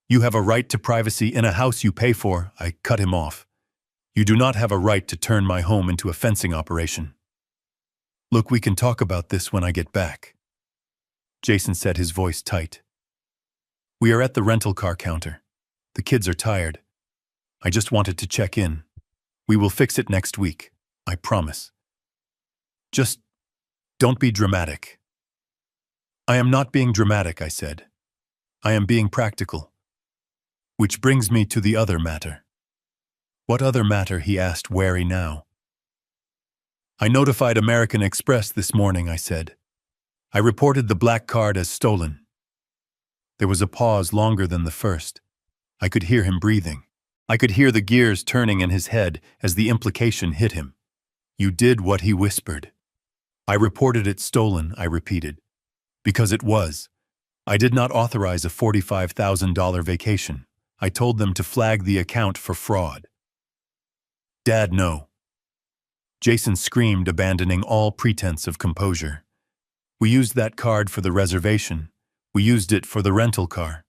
You have a right to privacy in a house you pay for. I cut him off. You do not have a right to turn my home into a fencing operation. Look, we can talk about this when I get back. Jason said, his voice tight. We are at the rental car counter. The kids are tired. I just wanted to check in. We will fix it next week, I promise. Just don't be dramatic. I am not being dramatic, I said. I am being practical. Which brings me to the other matter. What other matter? He asked, wary now. I notified American Express this morning, I said. I reported the black card as stolen. There was a pause longer than the first. I could hear him breathing. I could hear the gears turning in his head as the implication hit him. You did what he whispered. I reported it stolen, I repeated. Because it was. I did not authorize a $45,000 vacation. I told them to flag the account for fraud. Dad, no. Jason screamed, abandoning all pretense of composure. We used that card for the reservation. We used it for the rental car.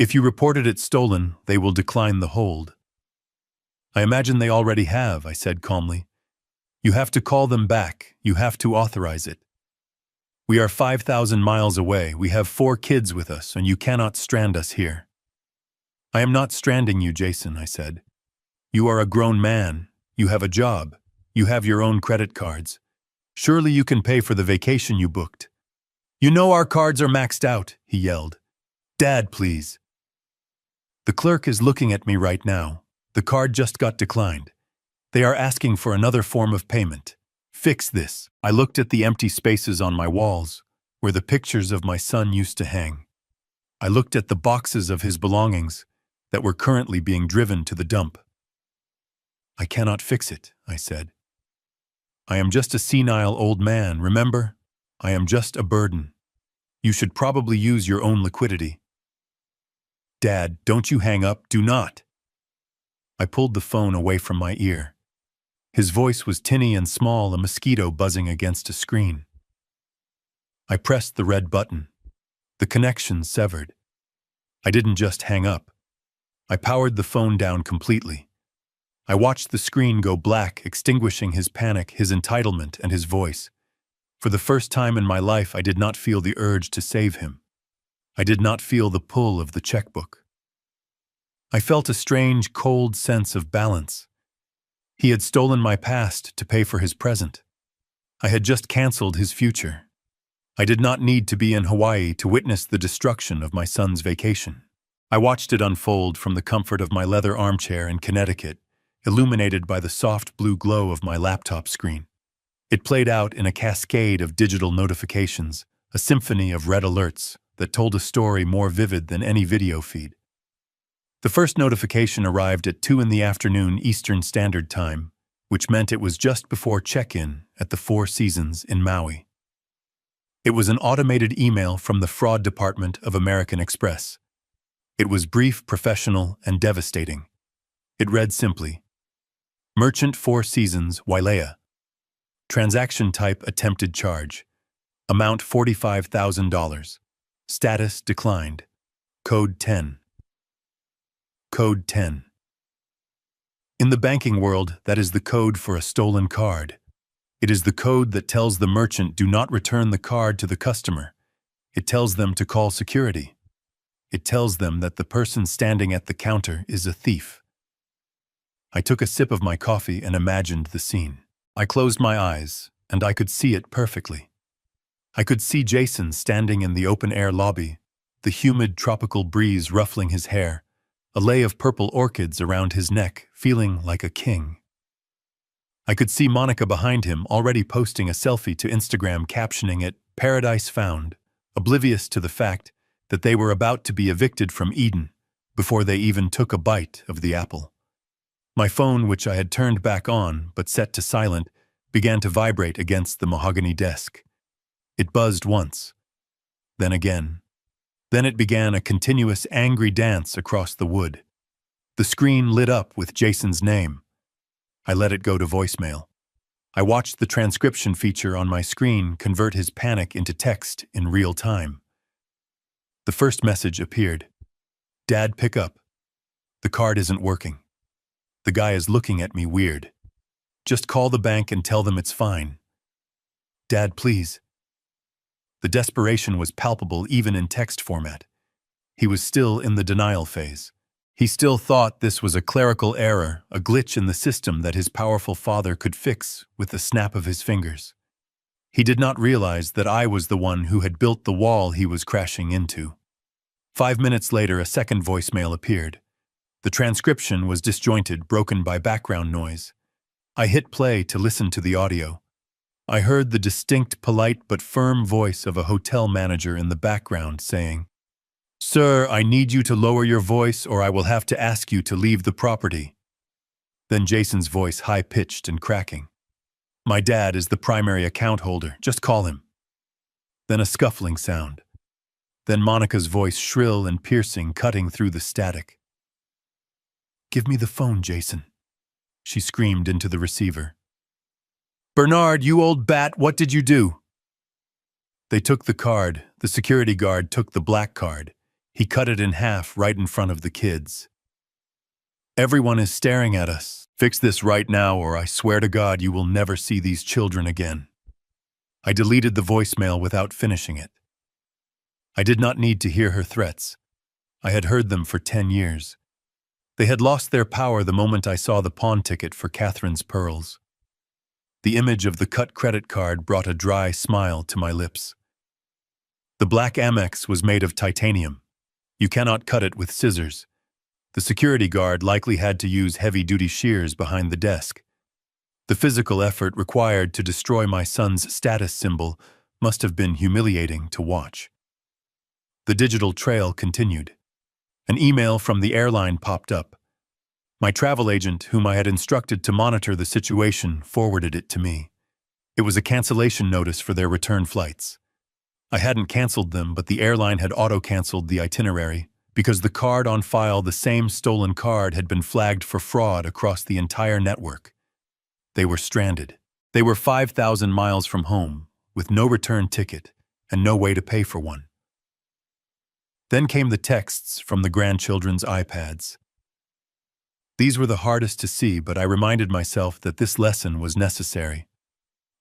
If you reported it stolen, they will decline the hold. I imagine they already have, I said calmly. You have to call them back. You have to authorize it. We are 5,000 miles away. We have 4 kids with us, and you cannot strand us here. I am not stranding you, Jason, I said. You are a grown man. You have a job. You have your own credit cards. Surely you can pay for the vacation you booked. You know our cards are maxed out, he yelled. Dad, please. The clerk is looking at me right now. The card just got declined. They are asking for another form of payment. Fix this. I looked at the empty spaces on my walls, where the pictures of my son used to hang. I looked at the boxes of his belongings that were currently being driven to the dump. I cannot fix it, I said. I am just a senile old man, remember? I am just a burden. You should probably use your own liquidity. Dad, don't you hang up, do not. I pulled the phone away from my ear. His voice was tinny and small, a mosquito buzzing against a screen. I pressed the red button. The connection severed. I didn't just hang up. I powered the phone down completely. I watched the screen go black, extinguishing his panic, his entitlement, and his voice. For the first time in my life, I did not feel the urge to save him. I did not feel the pull of the checkbook. I felt a strange, cold sense of balance. He had stolen my past to pay for his present. I had just canceled his future. I did not need to be in Hawaii to witness the destruction of my son's vacation. I watched it unfold from the comfort of my leather armchair in Connecticut, illuminated by the soft blue glow of my laptop screen. It played out in a cascade of digital notifications, a symphony of red alerts that told a story more vivid than any video feed. The first notification arrived at 2 p.m. Eastern Standard Time, which meant it was just before check-in at the Four Seasons in Maui. It was an automated email from the fraud department of American Express. It was brief, professional, and devastating. It read simply, Merchant Four Seasons, Wailea. Transaction type attempted charge. Amount $45,000. Status declined. Code 10. Code 10. In the banking world, that is the code for a stolen card. It is the code that tells the merchant do not return the card to the customer. It tells them to call security. It tells them that the person standing at the counter is a thief. I took a sip of my coffee and imagined the scene. I closed my eyes, and I could see it perfectly. I could see Jason standing in the open-air lobby, the humid tropical breeze ruffling his hair, a lei of purple orchids around his neck, feeling like a king. I could see Monica behind him, already posting a selfie to Instagram captioning it, Paradise Found, oblivious to the fact that they were about to be evicted from Eden before they even took a bite of the apple. My phone, which I had turned back on but set to silent, began to vibrate against the mahogany desk. It buzzed once, then again. Then it began a continuous angry dance across the wood. The screen lit up with Jason's name. I let it go to voicemail. I watched the transcription feature on my screen convert his panic into text in real time. The first message appeared. Dad, pick up. The card isn't working. The guy is looking at me weird. Just call the bank and tell them it's fine. Dad, please. The desperation was palpable even in text format. He was still in the denial phase. He still thought this was a clerical error, a glitch in the system that his powerful father could fix with the snap of his fingers. He did not realize that I was the one who had built the wall he was crashing into. 5 minutes later, a second voicemail appeared. The transcription was disjointed, broken by background noise. I hit play to listen to the audio. I heard the distinct, polite but firm voice of a hotel manager in the background saying, "Sir, I need you to lower your voice or I will have to ask you to leave the property." Then Jason's voice, high-pitched and cracking. "My dad is the primary account holder. Just call him." Then a scuffling sound. Then Monica's voice, shrill and piercing, cutting through the static. "Give me the phone, Jason," she screamed into the receiver. "Bernard, you old bat, what did you do?" They took the card. The security guard took the black card. He cut it in half right in front of the kids. "Everyone is staring at us. Fix this right now or I swear to God you will never see these children again." I deleted the voicemail without finishing it. I did not need to hear her threats. I had heard them for 10 years. They had lost their power the moment I saw the pawn ticket for Catherine's pearls. The image of the cut credit card brought a dry smile to my lips. The black Amex was made of titanium. You cannot cut it with scissors. The security guard likely had to use heavy-duty shears behind the desk. The physical effort required to destroy my son's status symbol must have been humiliating to watch. The digital trail continued. An email from the airline popped up. My travel agent, whom I had instructed to monitor the situation, forwarded it to me. It was a cancellation notice for their return flights. I hadn't canceled them, but the airline had auto-canceled the itinerary because the card on file, the same stolen card, had been flagged for fraud across the entire network. They were stranded. They were 5,000 miles from home, with no return ticket and no way to pay for one. Then came the texts from the grandchildren's iPads. These were the hardest to see, but I reminded myself that this lesson was necessary.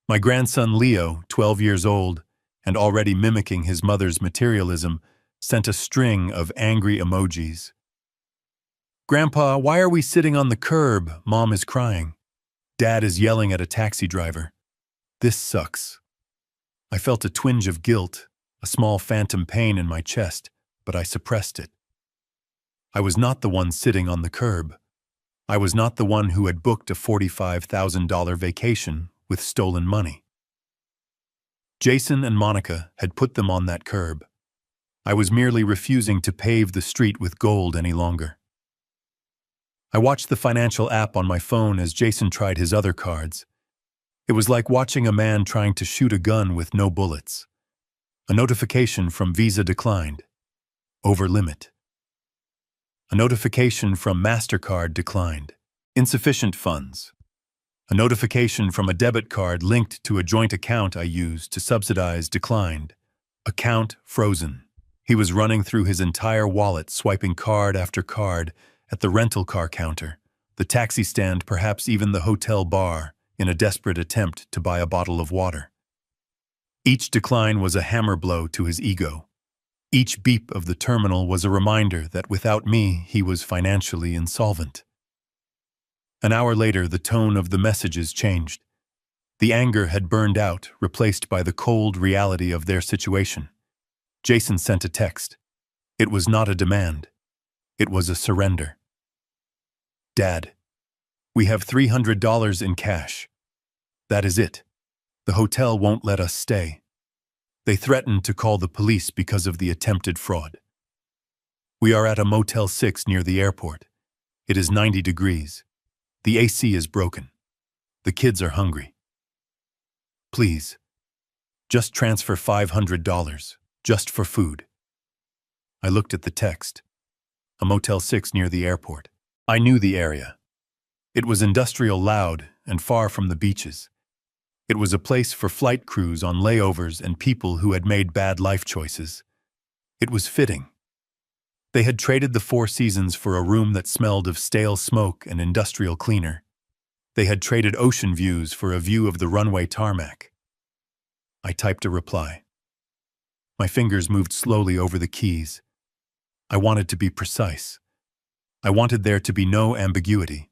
My grandson Leo, 12 years old, and already mimicking his mother's materialism, sent a string of angry emojis. "Grandpa, why are we sitting on the curb? Mom is crying. Dad is yelling at a taxi driver. This sucks." I felt a twinge of guilt, a small phantom pain in my chest, but I suppressed it. I was not the one sitting on the curb. I was not the one who had booked a $45,000 vacation with stolen money. Jason and Monica had put them on that curb. I was merely refusing to pave the street with gold any longer. I watched the financial app on my phone as Jason tried his other cards. It was like watching a man trying to shoot a gun with no bullets. A notification from Visa declined. Over limit. A notification from MasterCard declined. Insufficient funds. A notification from a debit card linked to a joint account I used to subsidize declined. Account frozen. He was running through his entire wallet, swiping card after card at the rental car counter, the taxi stand, perhaps even the hotel bar, in a desperate attempt to buy a bottle of water. Each decline was a hammer blow to his ego. Each beep of the terminal was a reminder that without me, he was financially insolvent. An hour later, the tone of the messages changed. The anger had burned out, replaced by the cold reality of their situation. Jason sent a text. It was not a demand. It was a surrender. "Dad, we have $300 in cash. That is it. The hotel won't let us stay. They threatened to call the police because of the attempted fraud. We are at a Motel 6 near the airport. It is 90 degrees. The AC is broken. The kids are hungry. Please, just transfer $500, just for food." I looked at the text. A Motel 6 near the airport. I knew the area. It was industrial, loud, and far from the beaches. It was a place for flight crews on layovers and people who had made bad life choices. It was fitting. They had traded the Four Seasons for a room that smelled of stale smoke and industrial cleaner. They had traded ocean views for a view of the runway tarmac. I typed a reply. My fingers moved slowly over the keys. I wanted to be precise. I wanted there to be no ambiguity.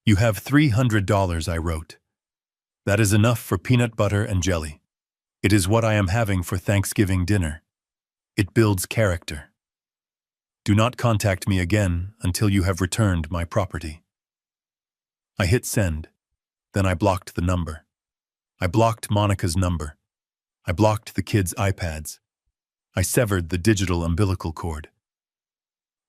"You have $300, I wrote. That is enough for peanut butter and jelly. It is what I am having for Thanksgiving dinner. It builds character." Do not contact me again until you have returned my property. I hit send. Then I blocked the number. I blocked Monica's number. I blocked the kids' iPads. I severed the digital umbilical cord.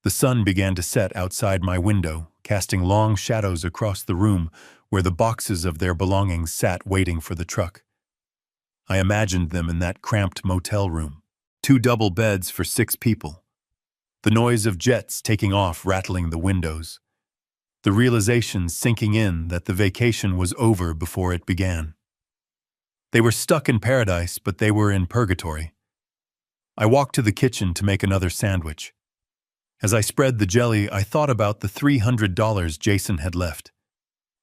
The sun began to set outside my window, casting long shadows across the room where the boxes of their belongings sat waiting for the truck. I imagined them in that cramped motel room, 2 double beds for 6 people. The noise of jets taking off rattling the windows. The realization sinking in that the vacation was over before it began. They were stuck in paradise, but they were in purgatory. I walked to the kitchen to make another sandwich. As I spread the jelly, I thought about the $300 Jason had left.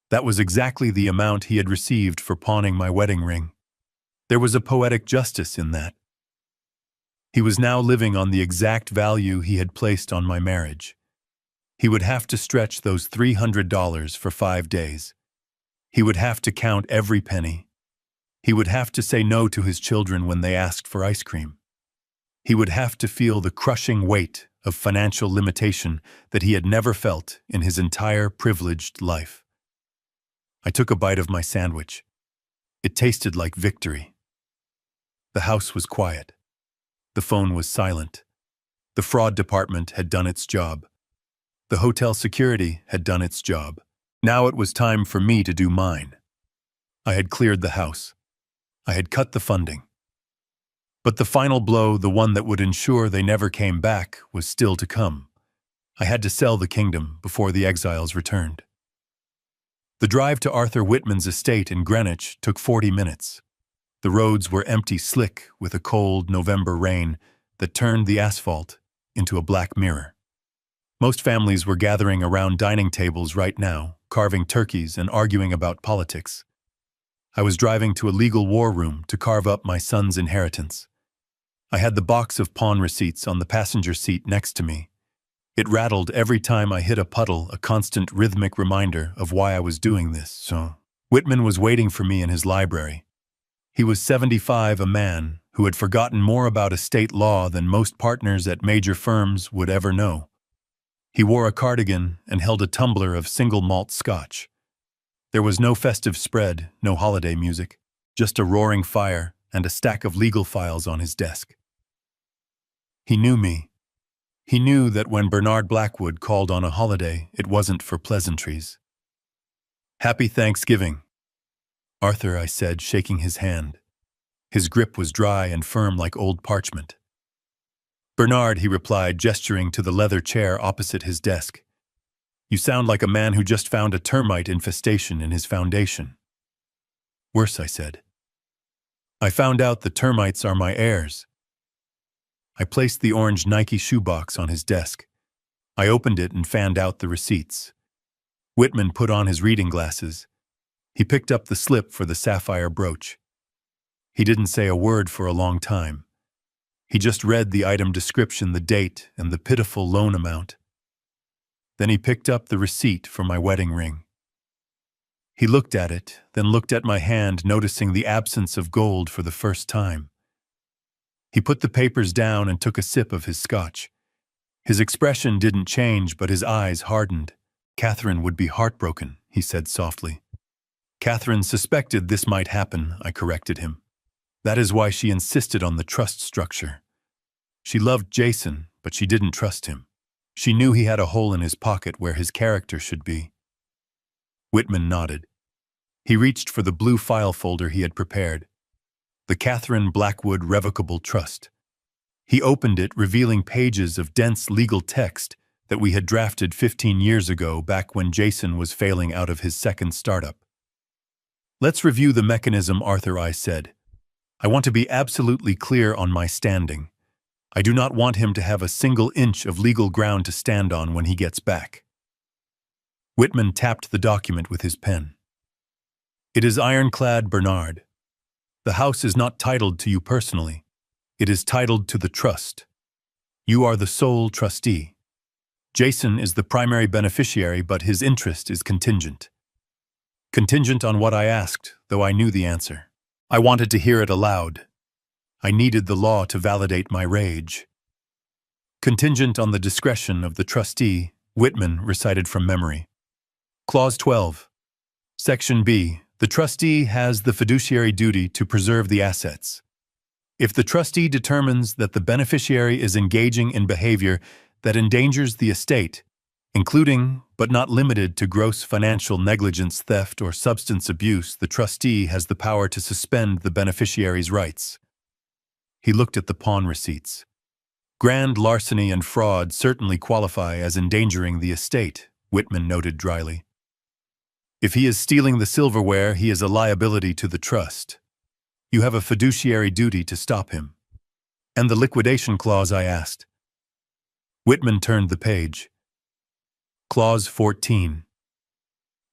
That was exactly the amount he had received for pawning my wedding ring. There was a poetic justice in that. He was now living on the exact value he had placed on my marriage. He would have to stretch those $300 for 5 days. He would have to count every penny. He would have to say no to his children when they asked for ice cream. He would have to feel the crushing weight of financial limitation that he had never felt in his entire privileged life. I took a bite of my sandwich. It tasted like victory. The house was quiet. The phone was silent. The fraud department had done its job. The hotel security had done its job. Now it was time for me to do mine. I had cleared the house. I had cut the funding. But the final blow, the one that would ensure they never came back, was still to come. I had to sell the kingdom before the exiles returned. The drive to Arthur Whitman's estate in Greenwich took 40 minutes. The roads were empty, slick with a cold November rain that turned the asphalt into a black mirror. Most families were gathering around dining tables right now, carving turkeys and arguing about politics. I was driving to a legal war room to carve up my son's inheritance. I had the box of pawn receipts on the passenger seat next to me. It rattled every time I hit a puddle, a constant rhythmic reminder of why I was doing this. So Whitman was waiting for me in his library. He was 75, a man who had forgotten more about estate law than most partners at major firms would ever know. He wore a cardigan and held a tumbler of single malt scotch. There was no festive spread, no holiday music, just a roaring fire and a stack of legal files on his desk. He knew me. He knew that when Bernard Blackwood called on a holiday, it wasn't for pleasantries. "Happy Thanksgiving." "Arthur," I said, shaking his hand. His grip was dry and firm like old parchment. "Bernard," he replied, gesturing to the leather chair opposite his desk. "You sound like a man who just found a termite infestation in his foundation." "Worse," I said. "I found out the termites are my heirs." I placed the orange Nike shoebox on his desk. I opened it and fanned out the receipts. Whitman put on his reading glasses. He picked up the slip for the sapphire brooch. He didn't say a word for a long time. He just read the item description, the date, and the pitiful loan amount. Then he picked up the receipt for my wedding ring. He looked at it, then looked at my hand, noticing the absence of gold for the first time. He put the papers down and took a sip of his scotch. His expression didn't change, but his eyes hardened. "Catherine would be heartbroken," he said softly. "Catherine suspected this might happen," I corrected him. "That is why she insisted on the trust structure. She loved Jason, but she didn't trust him. She knew he had a hole in his pocket where his character should be." Whitman nodded. He reached for the blue file folder he had prepared. The Catherine Blackwood Revocable Trust. He opened it, revealing pages of dense legal text that we had drafted 15 years ago, back when Jason was failing out of his second startup. "Let's review the mechanism," Arthur, I said. "I want to be absolutely clear on my standing. I do not want him to have a single inch of legal ground to stand on when he gets back." Whitman tapped the document with his pen. "It is ironclad, Bernard. The house is not titled to you personally. It is titled to the trust. You are the sole trustee. Jason is the primary beneficiary, but his interest is contingent. Contingent on what I asked, though I knew the answer. I wanted to hear it aloud. I needed the law to validate my rage. Contingent on the discretion of the trustee, Whitman recited from memory. Clause 12. Section B. The trustee has the fiduciary duty to preserve the assets. If the trustee determines that the beneficiary is engaging in behavior that endangers the estate, including, but not limited to gross financial negligence, theft, or substance abuse, the trustee has the power to suspend the beneficiary's rights. He looked at the pawn receipts. Grand larceny and fraud certainly qualify as endangering the estate, Whitman noted dryly. If he is stealing the silverware, he is a liability to the trust. You have a fiduciary duty to stop him. And the liquidation clause, I asked. Whitman turned the page. Clause 14.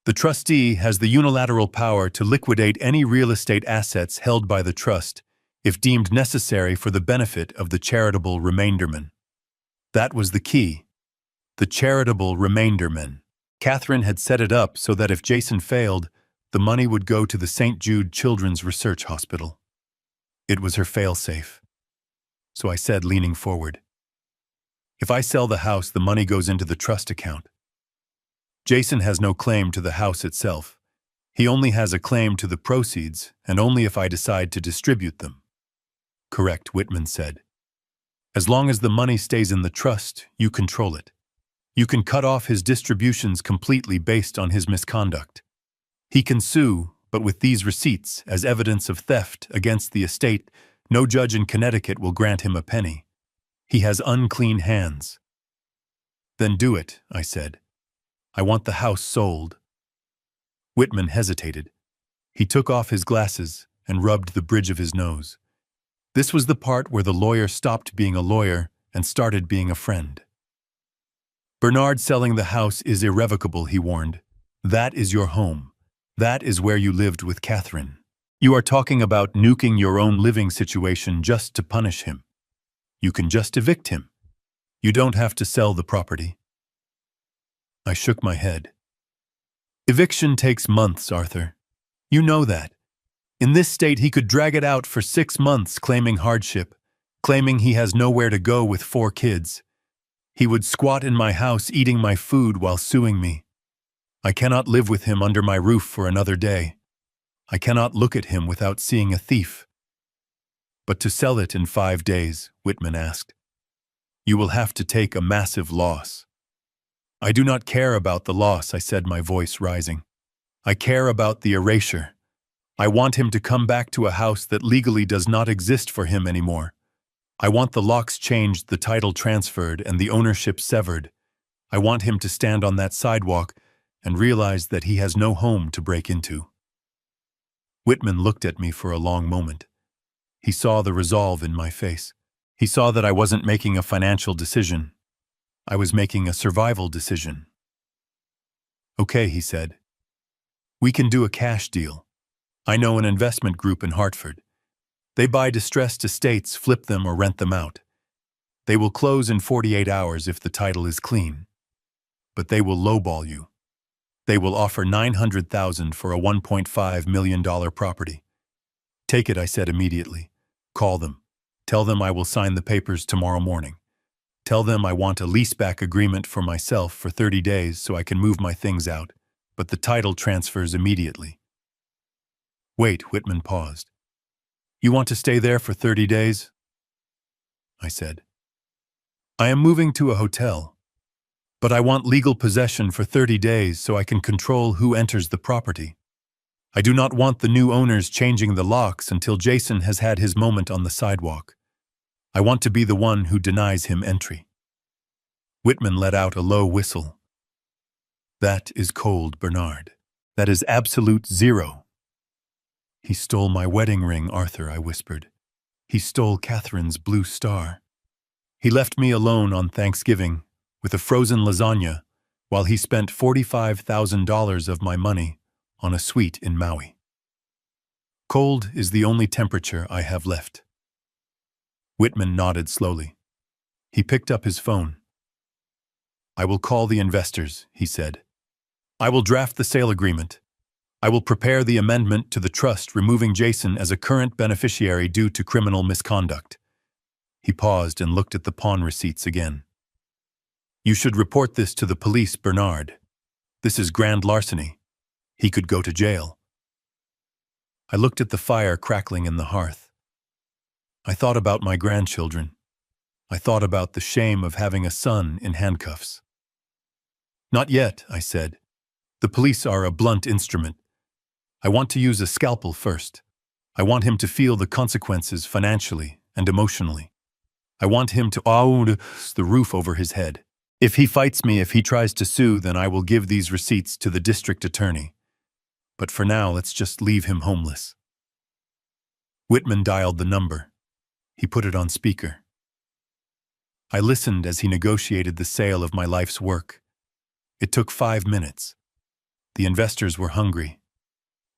The trustee has the unilateral power to liquidate any real estate assets held by the trust if deemed necessary for the benefit of the charitable remainderman. That was the key. The charitable remainderman. Catherine had set it up so that if Jason failed, the money would go to the St. Jude Children's Research Hospital. It was her fail-safe. So I said, leaning forward, if I sell the house, the money goes into the trust account. Jason has no claim to the house itself. He only has a claim to the proceeds, and only if I decide to distribute them. Correct, Whitman said. As long as the money stays in the trust, you control it. You can cut off his distributions completely based on his misconduct. He can sue, but with these receipts as evidence of theft against the estate, no judge in Connecticut will grant him a penny. He has unclean hands. Then do it, I said. I want the house sold. Whitman hesitated. He took off his glasses and rubbed the bridge of his nose. This was the part where the lawyer stopped being a lawyer and started being a friend. Bernard, selling the house is irrevocable, he warned. That is your home. That is where you lived with Catherine. You are talking about nuking your own living situation just to punish him. You can just evict him. You don't have to sell the property. I shook my head. Eviction takes months, Arthur. You know that. In this state, he could drag it out for 6 months claiming hardship, claiming he has nowhere to go with 4 kids. He would squat in my house eating my food while suing me. I cannot live with him under my roof for another day. I cannot look at him without seeing a thief. But to sell it in 5 days, Whitman asked, you will have to take a massive loss. I do not care about the loss, I said, my voice rising. I care about the erasure. I want him to come back to a house that legally does not exist for him anymore. I want the locks changed, the title transferred, and the ownership severed. I want him to stand on that sidewalk and realize that he has no home to break into. Whitman looked at me for a long moment. He saw the resolve in my face. He saw that I wasn't making a financial decision. I was making a survival decision. Okay, he said. We can do a cash deal. I know an investment group in Hartford. They buy distressed estates, flip them, or rent them out. They will close in 48 hours if the title is clean. But they will lowball you. They will offer $900,000 for a $1.5 million property. Take it, I said immediately. Call them. Tell them I will sign the papers tomorrow morning. Tell them I want a leaseback agreement for myself for 30 days so I can move my things out, but the title transfers immediately. Wait, Whitman paused. You want to stay there for 30 days? I said. I am moving to a hotel, but I want legal possession for 30 days so I can control who enters the property. I do not want the new owners changing the locks until Jason has had his moment on the sidewalk. I want to be the one who denies him entry. Whitman let out a low whistle. That is cold, Bernard. That is absolute zero. He stole my wedding ring, Arthur, I whispered. He stole Catherine's blue star. He left me alone on Thanksgiving with a frozen lasagna while he spent $45,000 of my money on a suite in Maui. Cold is the only temperature I have left. Whitman nodded slowly. He picked up his phone. I will call the investors, he said. I will draft the sale agreement. I will prepare the amendment to the trust removing Jason as a current beneficiary due to criminal misconduct. He paused and looked at the pawn receipts again. You should report this to the police, Bernard. This is grand larceny. He could go to jail. I looked at the fire crackling in the hearth. I thought about my grandchildren. I thought about the shame of having a son in handcuffs. Not yet, I said. The police are a blunt instrument. I want to use a scalpel first. I want him to feel the consequences financially and emotionally. I want him to own the roof over his head. If he fights me, if he tries to sue, then I will give these receipts to the district attorney. But for now, let's just leave him homeless. Whitman dialed the number. He put it on speaker. I listened as he negotiated the sale of my life's work. It took 5 minutes. The investors were hungry.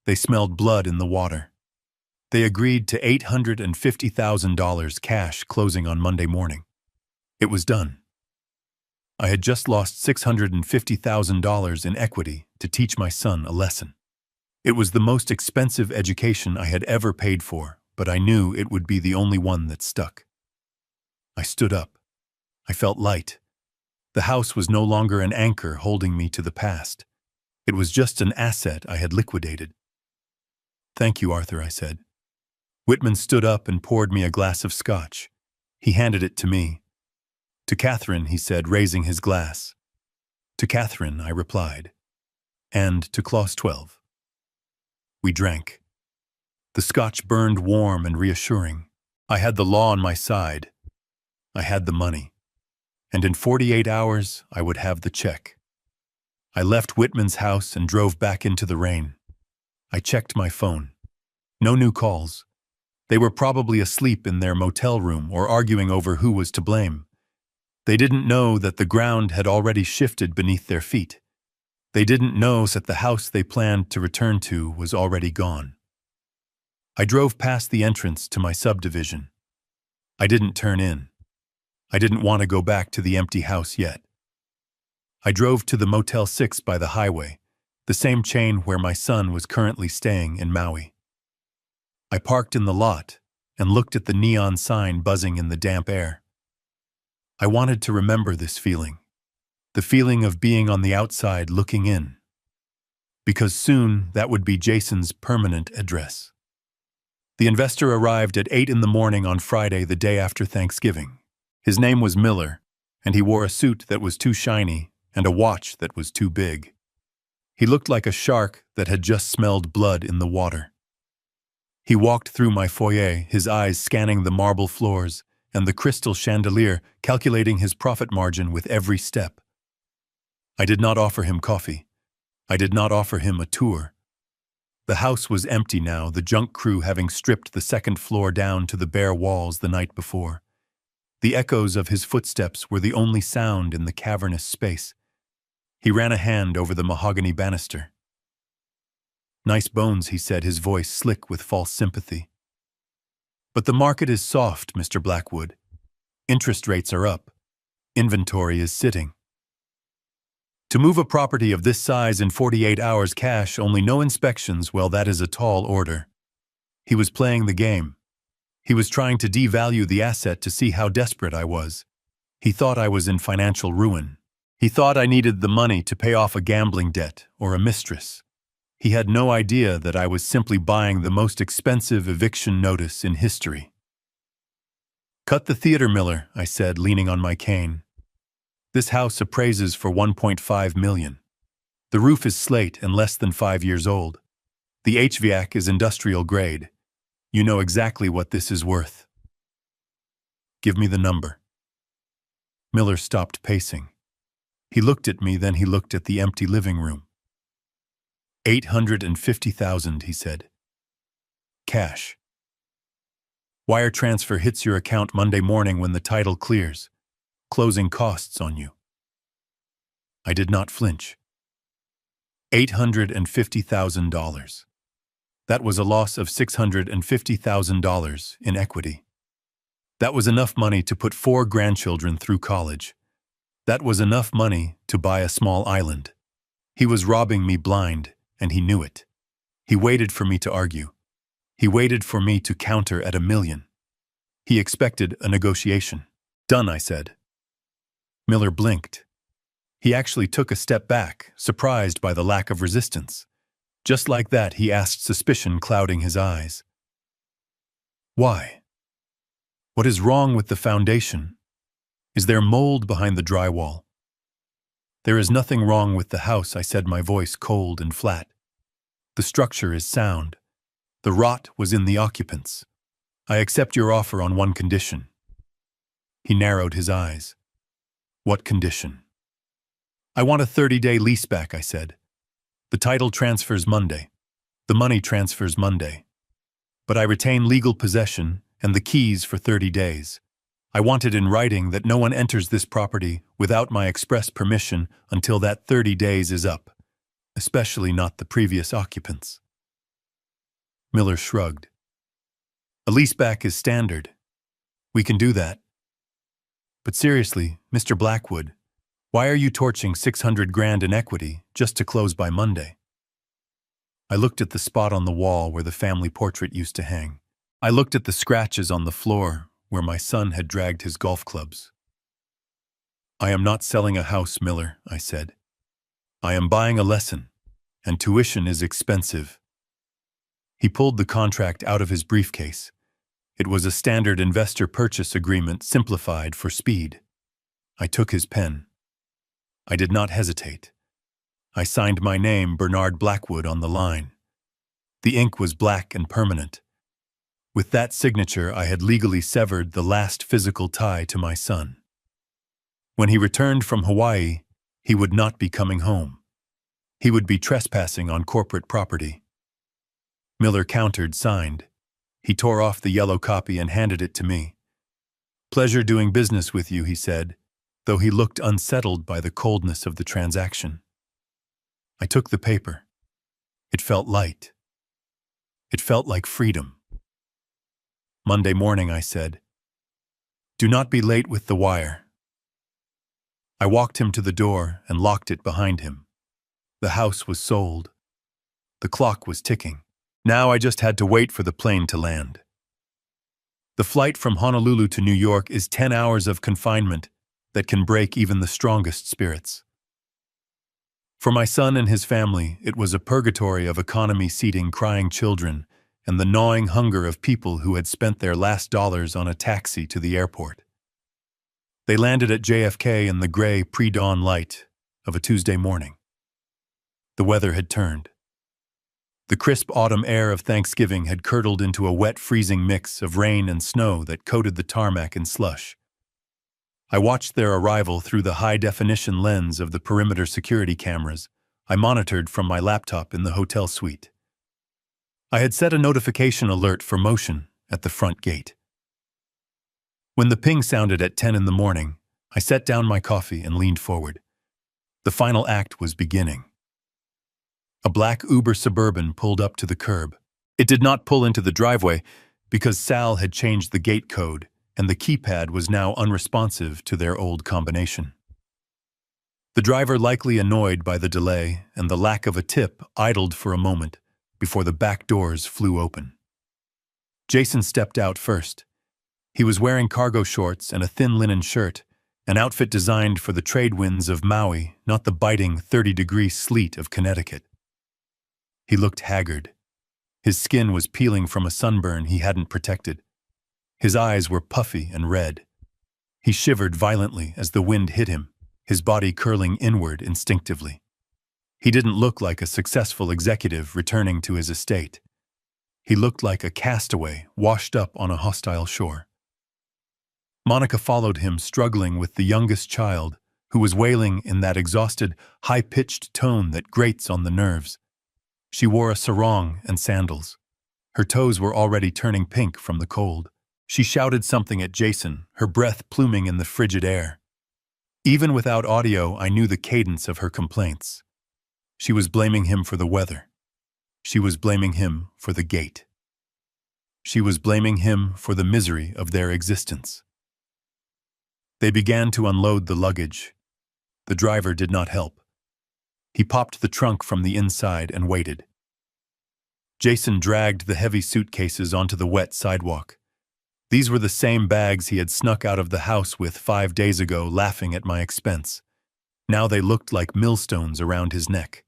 They smelled blood in the water. They agreed to $850,000 cash closing on Monday morning. It was done. I had just lost $650,000 in equity to teach my son a lesson. It was the most expensive education I had ever paid for, but I knew it would be the only one that stuck. I stood up. I felt light. The house was no longer an anchor holding me to the past. It was just an asset I had liquidated. Thank you, Arthur, I said. Whitman stood up and poured me a glass of scotch. He handed it to me. To Catherine, he said, raising his glass. To Catherine, I replied. And to Clause 12. We drank. The scotch burned warm and reassuring. I had the law on my side. I had the money. And in 48 hours, I would have the check. I left Whitman's house and drove back into the rain. I checked my phone. No new calls. They were probably asleep in their motel room or arguing over who was to blame. They didn't know that the ground had already shifted beneath their feet. They didn't know that the house they planned to return to was already gone. I drove past the entrance to my subdivision. I didn't turn in. I didn't want to go back to the empty house yet. I drove to the Motel 6 by the highway, the same chain where my son was currently staying in Maui. I parked in the lot and looked at the neon sign buzzing in the damp air. I wanted to remember this feeling, the feeling of being on the outside looking in, because soon that would be Jason's permanent address. The investor arrived at 8 in the morning on Friday, the day after Thanksgiving. His name was Miller, and he wore a suit that was too shiny and a watch that was too big. He looked like a shark that had just smelled blood in the water. He walked through my foyer, his eyes scanning the marble floors and the crystal chandelier, calculating his profit margin with every step. I did not offer him coffee. I did not offer him a tour. The house was empty now, the junk crew having stripped the second floor down to the bare walls the night before. The echoes of his footsteps were the only sound in the cavernous space. He ran a hand over the mahogany banister. Nice bones, he said, his voice slick with false sympathy. But the market is soft, Mr. Blackwood. Interest rates are up. Inventory is sitting. To move a property of this size in 48 hours cash, only no inspections, well, that is a tall order. He was playing the game. He was trying to devalue the asset to see how desperate I was. He thought I was in financial ruin. He thought I needed the money to pay off a gambling debt or a mistress. He had no idea that I was simply buying the most expensive eviction notice in history. Cut the theater, Miller, I said, leaning on my cane. This house appraises for $1.5 million. The roof is slate and less than 5 years old. The HVAC is industrial grade. You know exactly what this is worth. Give me the number. Miller stopped pacing. He looked at me, then he looked at the empty living room. $850,000, he said. Cash. Wire transfer hits your account Monday morning when the title clears. Closing costs on you. I did not flinch. $850,000. That was a loss of $650,000 in equity. That was enough money to put 4 grandchildren through college. That was enough money to buy a small island. He was robbing me blind, and he knew it. He waited for me to argue. He waited for me to counter at $1 million. He expected a negotiation. Done, I said. Miller blinked. He actually took a step back, surprised by the lack of resistance. Just like that, he asked, suspicion clouding his eyes. Why? What is wrong with the foundation? Is there mold behind the drywall? There is nothing wrong with the house, I said, my voice cold and flat. The structure is sound. The rot was in the occupants. I accept your offer on one condition. He narrowed his eyes. What condition? I want a 30-day lease back, I said. The title transfers Monday. The money transfers Monday. But I retain legal possession and the keys for 30 days. I want it in writing that no one enters this property without my express permission until that 30 days is up, especially not the previous occupants. Miller shrugged. A leaseback is standard. We can do that. But seriously, Mr. Blackwood, why are you torching $600,000 in equity just to close by Monday? I looked at the spot on the wall where the family portrait used to hang. I looked at the scratches on the floor where my son had dragged his golf clubs. I am not selling a house, Miller, I said. I am buying a lesson, and tuition is expensive. He pulled the contract out of his briefcase. It was a standard investor purchase agreement simplified for speed. I took his pen. I did not hesitate. I signed my name, Bernard Blackwood, on the line. The ink was black and permanent. With that signature, I had legally severed the last physical tie to my son. When he returned from Hawaii, he would not be coming home. He would be trespassing on corporate property. Miller countered, signed. He tore off the yellow copy and handed it to me. Pleasure doing business with you, he said, though he looked unsettled by the coldness of the transaction. I took the paper. It felt light. It felt like freedom. Monday morning, I said, do not be late with the wire. I walked him to the door and locked it behind him. The house was sold. The clock was ticking. Now I just had to wait for the plane to land. The flight from Honolulu to New York is 10 hours of confinement that can break even the strongest spirits. For my son and his family, it was a purgatory of economy seating crying children and the gnawing hunger of people who had spent their last dollars on a taxi to the airport. They landed at JFK in the gray pre-dawn light of a Tuesday morning. The weather had turned. The crisp autumn air of Thanksgiving had curdled into a wet, freezing mix of rain and snow that coated the tarmac in slush. I watched their arrival through the high-definition lens of the perimeter security cameras I monitored from my laptop in the hotel suite. I had set a notification alert for motion at the front gate. When the ping sounded at 10 in the morning, I set down my coffee and leaned forward. The final act was beginning. A black Uber Suburban pulled up to the curb. It did not pull into the driveway because Sal had changed the gate code and the keypad was now unresponsive to their old combination. The driver, likely annoyed by the delay and the lack of a tip, idled for a moment before the back doors flew open. Jason stepped out first. He was wearing cargo shorts and a thin linen shirt, an outfit designed for the trade winds of Maui, not the biting 30-degree sleet of Connecticut. He looked haggard. His skin was peeling from a sunburn he hadn't protected. His eyes were puffy and red. He shivered violently as the wind hit him, his body curling inward instinctively. He didn't look like a successful executive returning to his estate. He looked like a castaway washed up on a hostile shore. Monica followed him, struggling with the youngest child, who was wailing in that exhausted, high-pitched tone that grates on the nerves. She wore a sarong and sandals. Her toes were already turning pink from the cold. She shouted something at Jason, her breath pluming in the frigid air. Even without audio, I knew the cadence of her complaints. She was blaming him for the weather. She was blaming him for the gate. She was blaming him for the misery of their existence. They began to unload the luggage. The driver did not help. He popped the trunk from the inside and waited. Jason dragged the heavy suitcases onto the wet sidewalk. These were the same bags he had snuck out of the house with 5 days ago, laughing at my expense. Now they looked like millstones around his neck.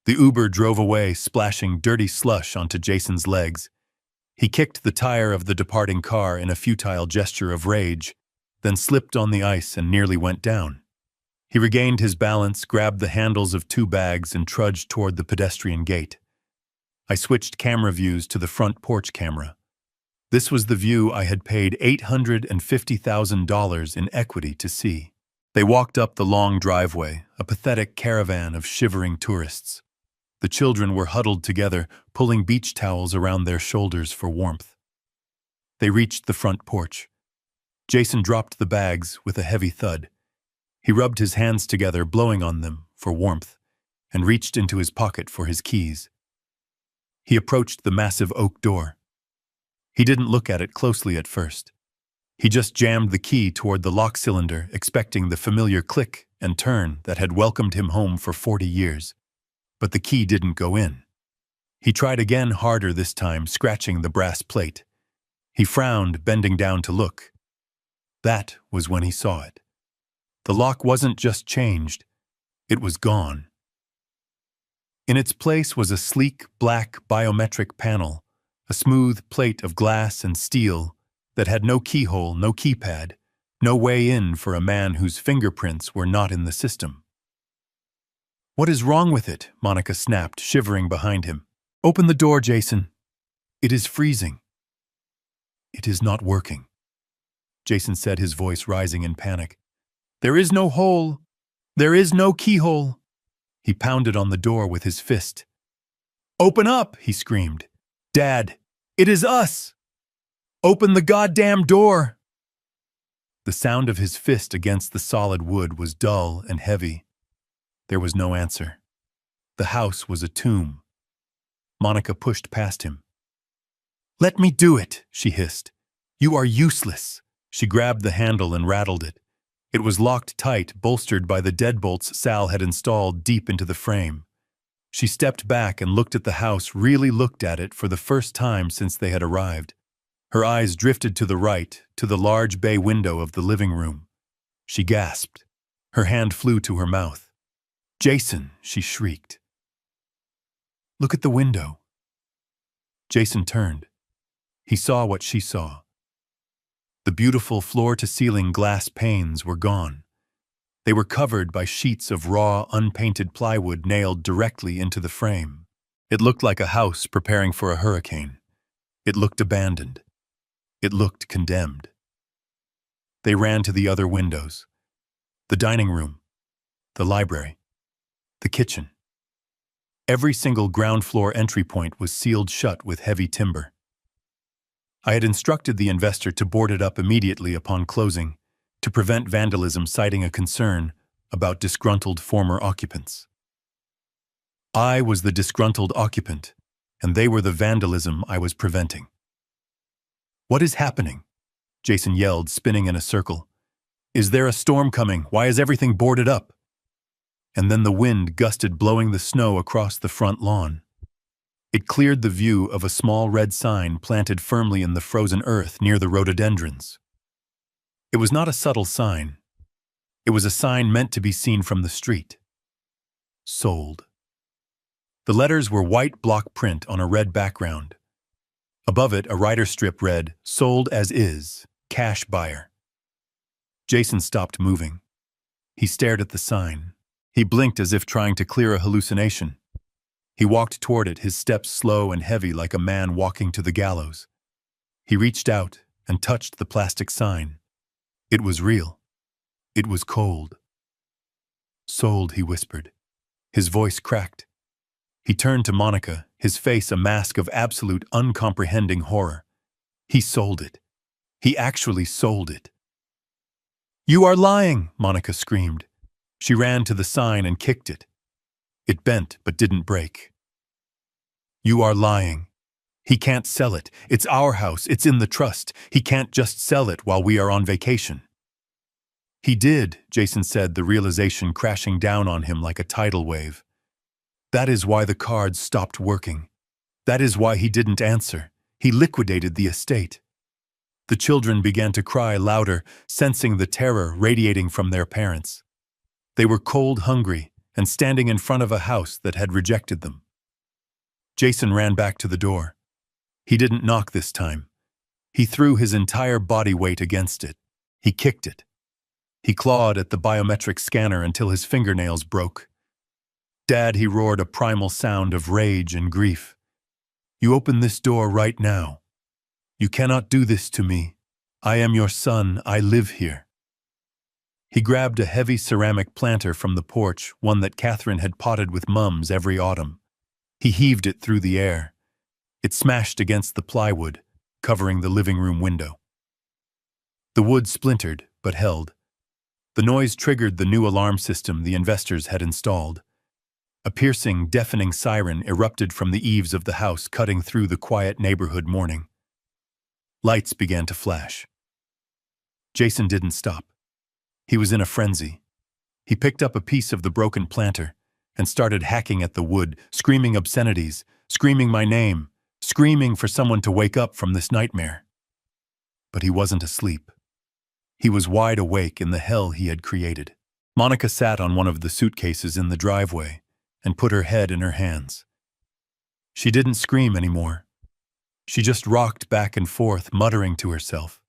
The Uber drove away, splashing dirty slush onto Jason's legs. He kicked the tire of the departing car in a futile gesture of rage, then slipped on the ice and nearly went down. He regained his balance, grabbed the handles of 2 bags, and trudged toward the pedestrian gate. I switched camera views to the front porch camera. This was the view I had paid $850,000 in equity to see. They walked up the long driveway, a pathetic caravan of shivering tourists. The children were huddled together, pulling beach towels around their shoulders for warmth. They reached the front porch. Jason dropped the bags with a heavy thud. He rubbed his hands together, blowing on them for warmth, and reached into his pocket for his keys. He approached the massive oak door. He didn't look at it closely at first. He just jammed the key toward the lock cylinder, expecting the familiar click and turn that had welcomed him home for 40 years. But the key didn't go in. He tried again, harder this time, scratching the brass plate. He frowned, bending down to look. That was when he saw it. The lock wasn't just changed, it was gone. In its place was a sleek, black biometric panel, a smooth plate of glass and steel that had no keyhole, no keypad, no way in for a man whose fingerprints were not in the system. "What is wrong with it?" Monica snapped, shivering behind him. "Open the door, Jason. It is freezing." "It is not working," Jason said, his voice rising in panic. "There is no hole. There is no keyhole." He pounded on the door with his fist. "Open up," he screamed. "Dad, it is us! Open the goddamn door!" The sound of his fist against the solid wood was dull and heavy. There was no answer. The house was a tomb. Monica pushed past him. "Let me do it," she hissed. "You are useless." She grabbed the handle and rattled it. It was locked tight, bolstered by the deadbolts Sal had installed deep into the frame. She stepped back and looked at the house, really looked at it for the first time since they had arrived. Her eyes drifted to the right, to the large bay window of the living room. She gasped. Her hand flew to her mouth. "Jason," she shrieked. "Look at the window." Jason turned. He saw what she saw. The beautiful floor-to-ceiling glass panes were gone. They were covered by sheets of raw, unpainted plywood nailed directly into the frame. It looked like a house preparing for a hurricane. It looked abandoned. It looked condemned. They ran to the other windows. The dining room. The library. The kitchen. Every single ground-floor entry point was sealed shut with heavy timber. I had instructed the investor to board it up immediately upon closing, to prevent vandalism, citing a concern about disgruntled former occupants. I was the disgruntled occupant, and they were the vandalism I was preventing. "What is happening?" Jason yelled, spinning in a circle. "Is there a storm coming? Why is everything boarded up?" And then the wind gusted, blowing the snow across the front lawn. It cleared the view of a small red sign planted firmly in the frozen earth near the rhododendrons. It was not a subtle sign. It was a sign meant to be seen from the street. Sold. The letters were white block print on a red background. Above it, a writer strip read, "Sold as is, cash buyer." Jason stopped moving. He stared at the sign. He blinked as if trying to clear a hallucination. He walked toward it, his steps slow and heavy like a man walking to the gallows. He reached out and touched the plastic sign. It was real. It was cold. "Sold," he whispered. His voice cracked. He turned to Monica, his face a mask of absolute uncomprehending horror. He sold it. He actually sold it. "You are lying," Monica screamed. She ran to the sign and kicked it. It bent but didn't break. "You are lying. He can't sell it. It's our house. It's in the trust. He can't just sell it while we are on vacation." "He did," Jason said, the realization crashing down on him like a tidal wave. "That is why the cards stopped working. That is why he didn't answer. He liquidated the estate." The children began to cry louder, sensing the terror radiating from their parents. They were cold, hungry, and standing in front of a house that had rejected them. Jason ran back to the door. He didn't knock this time. He threw his entire body weight against it. He kicked it. He clawed at the biometric scanner until his fingernails broke. "Dad," he roared, a primal sound of rage and grief. "You open this door right now. You cannot do this to me. I am your son. I live here." He grabbed a heavy ceramic planter from the porch, one that Catherine had potted with mums every autumn. He heaved it through the air. It smashed against the plywood, covering the living room window. The wood splintered, but held. The noise triggered the new alarm system the investors had installed. A piercing, deafening siren erupted from the eaves of the house, cutting through the quiet neighborhood morning. Lights began to flash. Jason didn't stop. He was in a frenzy. He picked up a piece of the broken planter and started hacking at the wood, screaming obscenities, screaming my name, screaming for someone to wake up from this nightmare. But he wasn't asleep. He was wide awake in the hell he had created. Monica sat on one of the suitcases in the driveway and put her head in her hands. She didn't scream anymore. She just rocked back and forth, muttering to herself,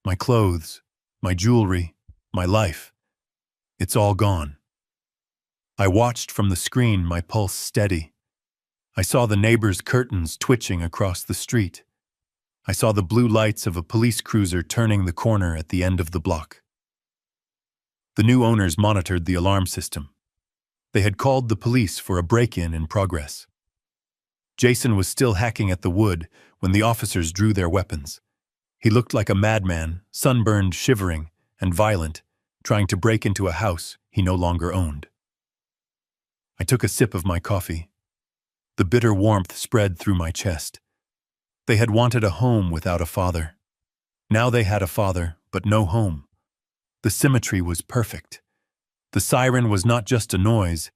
"My clothes, my jewelry, my life. It's all gone." I watched from the screen, my pulse steady. I saw the neighbor's curtains twitching across the street. I saw the blue lights of a police cruiser turning the corner at the end of the block. The new owners monitored the alarm system. They had called the police for a break-in in progress. Jason was still hacking at the wood when the officers drew their weapons. He looked like a madman, sunburned, shivering, and violent, trying to break into a house he no longer owned. I took a sip of my coffee. The bitter warmth spread through my chest. They had wanted a home without a father. Now they had a father, but no home. The symmetry was perfect. The siren was not just a noise,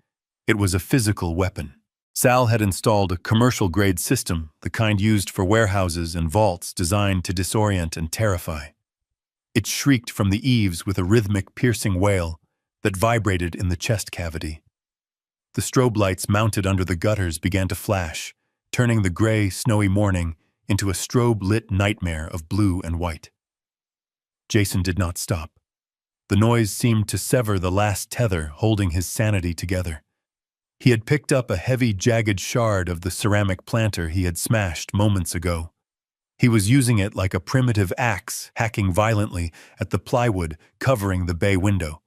it was a physical weapon. Sal had installed a commercial-grade system, the kind used for warehouses and vaults, designed to disorient and terrify. It shrieked from the eaves with a rhythmic, piercing wail that vibrated in the chest cavity. The strobe lights mounted under the gutters began to flash, turning the gray, snowy morning into a strobe-lit nightmare of blue and white. Jason did not stop. The noise seemed to sever the last tether holding his sanity together. He had picked up a heavy, jagged shard of the ceramic planter he had smashed moments ago. He was using it like a primitive axe, hacking violently at the plywood covering the bay window.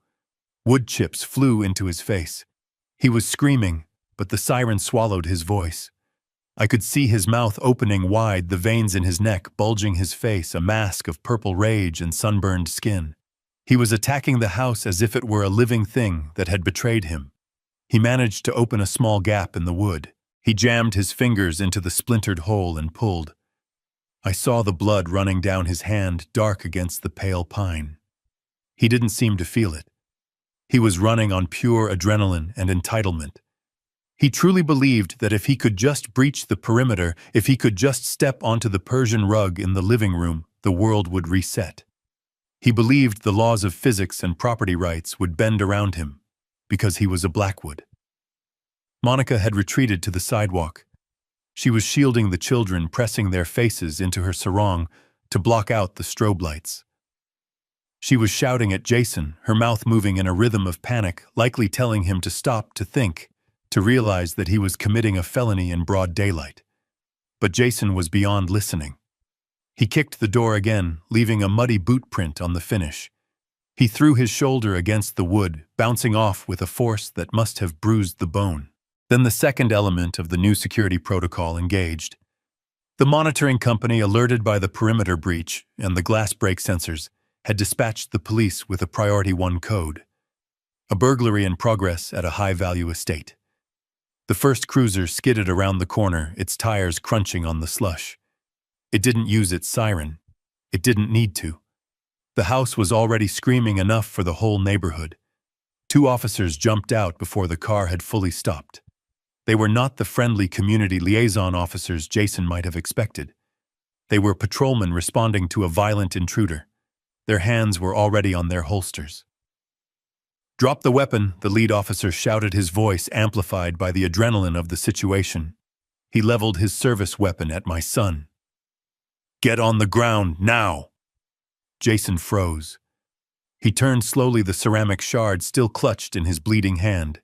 Wood chips flew into his face. He was screaming, but the siren swallowed his voice. I could see his mouth opening wide, the veins in his neck bulging his face, a mask of purple rage and sunburned skin. He was attacking the house as if it were a living thing that had betrayed him. He managed to open a small gap in the wood. He jammed his fingers into the splintered hole and pulled. I saw the blood running down his hand, dark against the pale pine. He didn't seem to feel it. He was running on pure adrenaline and entitlement. He truly believed that if he could just breach the perimeter, if he could just step onto the Persian rug in the living room, the world would reset. He believed the laws of physics and property rights would bend around him, because he was a Blackwood. Monica had retreated to the sidewalk. She was shielding the children, pressing their faces into her sarong to block out the strobe lights. She was shouting at Jason, her mouth moving in a rhythm of panic, likely telling him to stop, to think, to realize that he was committing a felony in broad daylight. But Jason was beyond listening. He kicked the door again, leaving a muddy boot print on the finish. He threw his shoulder against the wood, bouncing off with a force that must have bruised the bone. Then the second element of the new security protocol engaged. The monitoring company, alerted by the perimeter breach and the glass break sensors, had dispatched the police with a Priority 1 code. A burglary in progress at a high-value estate. The first cruiser skidded around the corner, its tires crunching on the slush. It didn't use its siren. It didn't need to. The house was already screaming enough for the whole neighborhood. 2 officers jumped out before the car had fully stopped. They were not the friendly community liaison officers Jason might have expected. They were patrolmen responding to a violent intruder. Their hands were already on their holsters. "Drop the weapon," the lead officer shouted, his voice amplified by the adrenaline of the situation. He leveled his service weapon at my son. "Get on the ground, now!" Jason froze. He turned slowly, the ceramic shard still clutched in his bleeding hand.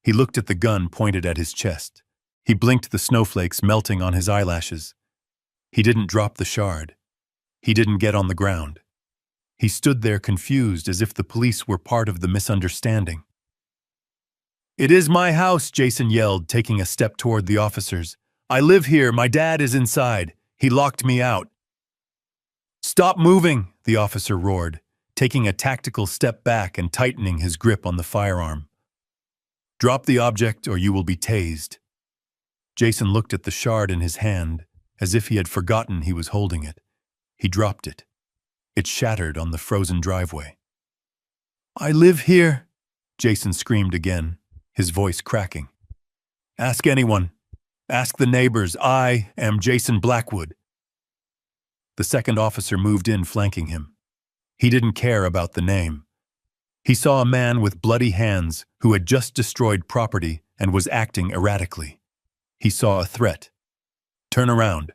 He looked at the gun pointed at his chest. He blinked, the snowflakes melting on his eyelashes. He didn't drop the shard. He didn't get on the ground. He stood there confused, as if the police were part of the misunderstanding. "It is my house," Jason yelled, taking a step toward the officers. "I live here. My dad is inside. He locked me out." "Stop moving," the officer roared, taking a tactical step back and tightening his grip on the firearm. "Drop the object or you will be tased." Jason looked at the shard in his hand, as if he had forgotten he was holding it. He dropped it. It shattered on the frozen driveway. "I live here," Jason screamed again, his voice cracking. "Ask anyone. Ask the neighbors. I am Jason Blackwood." The second officer moved in, flanking him. He didn't care about the name. He saw a man with bloody hands who had just destroyed property and was acting erratically. He saw a threat. "Turn around."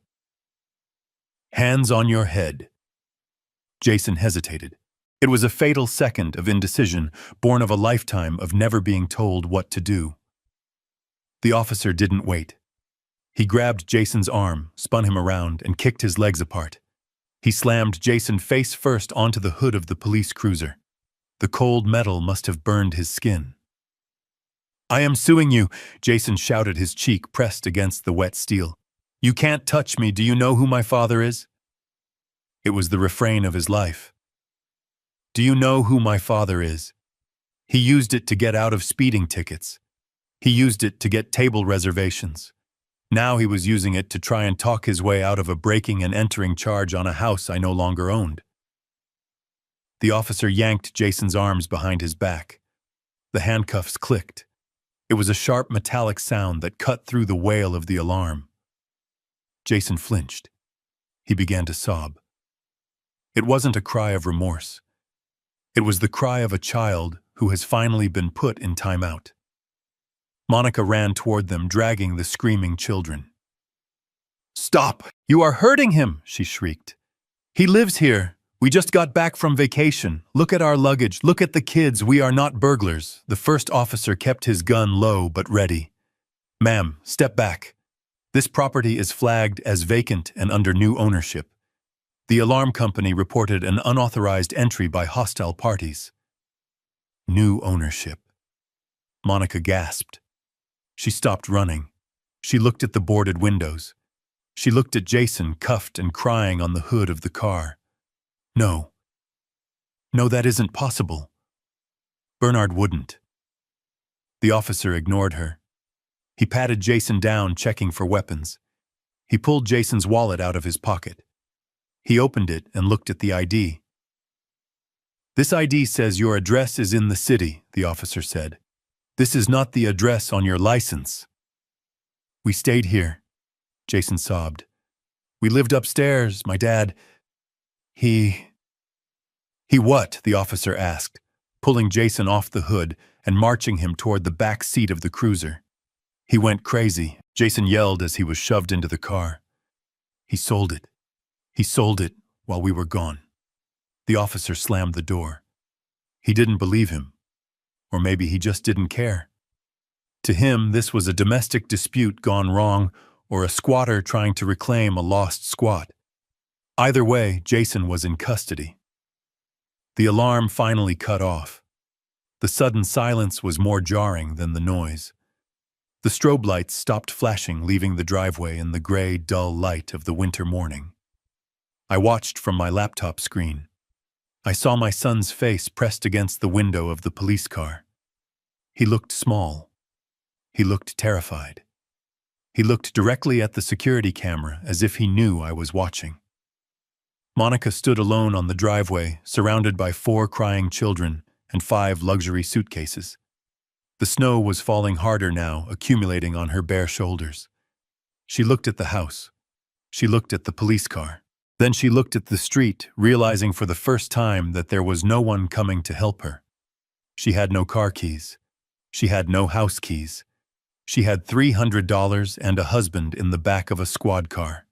"Hands on your head." Jason hesitated. It was a fatal second of indecision, born of a lifetime of never being told what to do. The officer didn't wait. He grabbed Jason's arm, spun him around, and kicked his legs apart. He slammed Jason face first onto the hood of the police cruiser. The cold metal must have burned his skin. "I am suing you," Jason shouted, his cheek pressed against the wet steel. "You can't touch me. Do you know who my father is?" It was the refrain of his life. "Do you know who my father is?" He used it to get out of speeding tickets. He used it to get table reservations. Now he was using it to try and talk his way out of a breaking and entering charge on a house I no longer owned. The officer yanked Jason's arms behind his back. The handcuffs clicked. It was a sharp metallic sound that cut through the wail of the alarm. Jason flinched. He began to sob. It wasn't a cry of remorse. It was the cry of a child who has finally been put in timeout. Monica ran toward them, dragging the screaming children. "Stop! You are hurting him!" she shrieked. "He lives here. We just got back from vacation. Look at our luggage. Look at the kids. We are not burglars." The first officer kept his gun low but ready. "Ma'am, step back. This property is flagged as vacant and under new ownership. The alarm company reported an unauthorized entry by hostile parties." New ownership. Monica gasped. She stopped running. She looked at the boarded windows. She looked at Jason, cuffed and crying on the hood of the car. No. No, that isn't possible. Bernard wouldn't. The officer ignored her. He patted Jason down, checking for weapons. He pulled Jason's wallet out of his pocket. He opened it and looked at the ID. "This ID says your address is in the city," the officer said. "This is not the address on your license." "We stayed here," Jason sobbed. "We lived upstairs. My dad, He what?" the officer asked, pulling Jason off the hood and marching him toward the back seat of the cruiser. "He went crazy," Jason yelled as he was shoved into the car. "He sold it. He sold it while we were gone." The officer slammed the door. He didn't believe him. Or maybe he just didn't care. To him, this was a domestic dispute gone wrong, or a squatter trying to reclaim a lost squat. Either way, Jason was in custody. The alarm finally cut off. The sudden silence was more jarring than the noise. The strobe lights stopped flashing, leaving the driveway in the gray, dull light of the winter morning. I watched from my laptop screen. I saw my son's face pressed against the window of the police car. He looked small. He looked terrified. He looked directly at the security camera as if he knew I was watching. Monica stood alone on the driveway, surrounded by 4 crying children and 5 luxury suitcases. The snow was falling harder now, accumulating on her bare shoulders. She looked at the house. She looked at the police car. Then she looked at the street, realizing for the first time that there was no one coming to help her. She had no car keys. She had no house keys. She had $300 and a husband in the back of a squad car.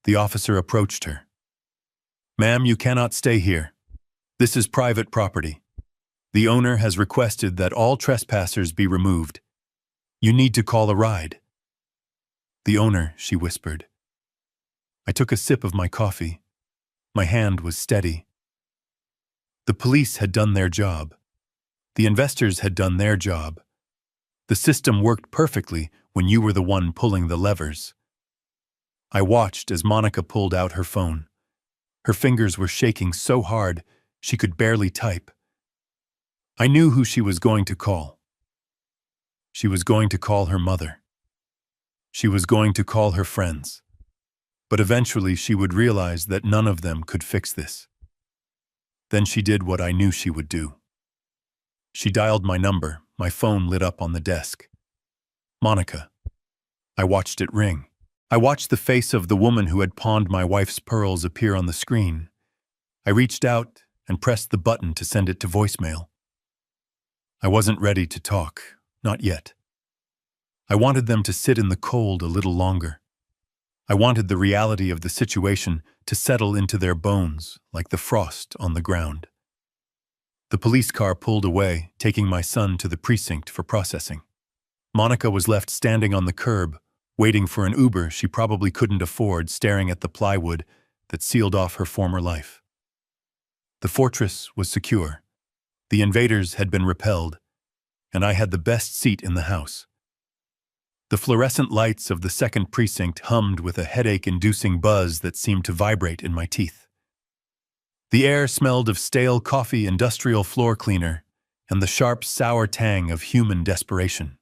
The officer approached her. "Ma'am, you cannot stay here. This is private property. The owner has requested that all trespassers be removed. You need to call a ride." "The owner," she whispered. I took a sip of my coffee. My hand was steady. The police had done their job. The investors had done their job. The system worked perfectly when you were the one pulling the levers. I watched as Monica pulled out her phone. Her fingers were shaking so hard she could barely type. I knew who she was going to call. She was going to call her mother. She was going to call her friends. But eventually she would realize that none of them could fix this. Then she did what I knew she would do. She dialed my number. My phone lit up on the desk. Monica. I watched it ring. I watched the face of the woman who had pawned my wife's pearls appear on the screen. I reached out and pressed the button to send it to voicemail. I wasn't ready to talk, not yet. I wanted them to sit in the cold a little longer. I wanted the reality of the situation to settle into their bones like the frost on the ground. The police car pulled away, taking my son to the precinct for processing. Monica was left standing on the curb, waiting for an Uber she probably couldn't afford, staring at the plywood that sealed off her former life. The fortress was secure. The invaders had been repelled, and I had the best seat in the house. The fluorescent lights of the second precinct hummed with a headache-inducing buzz that seemed to vibrate in my teeth. The air smelled of stale coffee, industrial floor cleaner, and the sharp, sour tang of human desperation.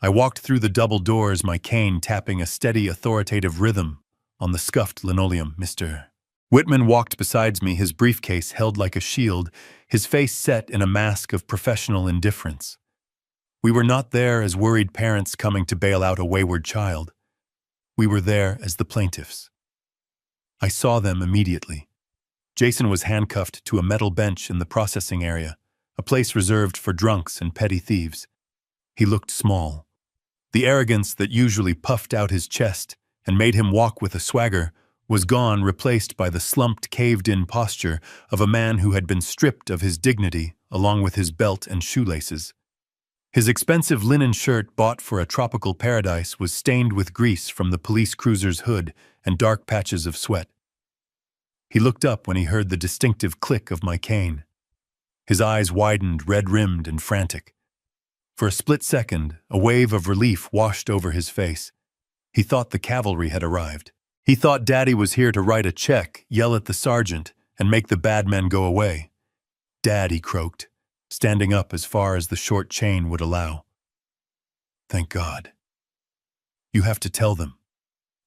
I walked through the double doors, my cane tapping a steady, authoritative rhythm on the scuffed linoleum. Mr. Whitman walked beside me, his briefcase held like a shield, his face set in a mask of professional indifference. We were not there as worried parents coming to bail out a wayward child. We were there as the plaintiffs. I saw them immediately. Jason was handcuffed to a metal bench in the processing area, a place reserved for drunks and petty thieves. He looked small. The arrogance that usually puffed out his chest and made him walk with a swagger was gone, replaced by the slumped, caved-in posture of a man who had been stripped of his dignity along with his belt and shoelaces. His expensive linen shirt, bought for a tropical paradise, was stained with grease from the police cruiser's hood and dark patches of sweat. He looked up when he heard the distinctive click of my cane. His eyes widened, red-rimmed and frantic. For a split second, a wave of relief washed over his face. He thought the cavalry had arrived. He thought Daddy was here to write a check, yell at the sergeant, and make the bad men go away. "Dad," he croaked, standing up as far as the short chain would allow. "Thank God." "You have to tell them.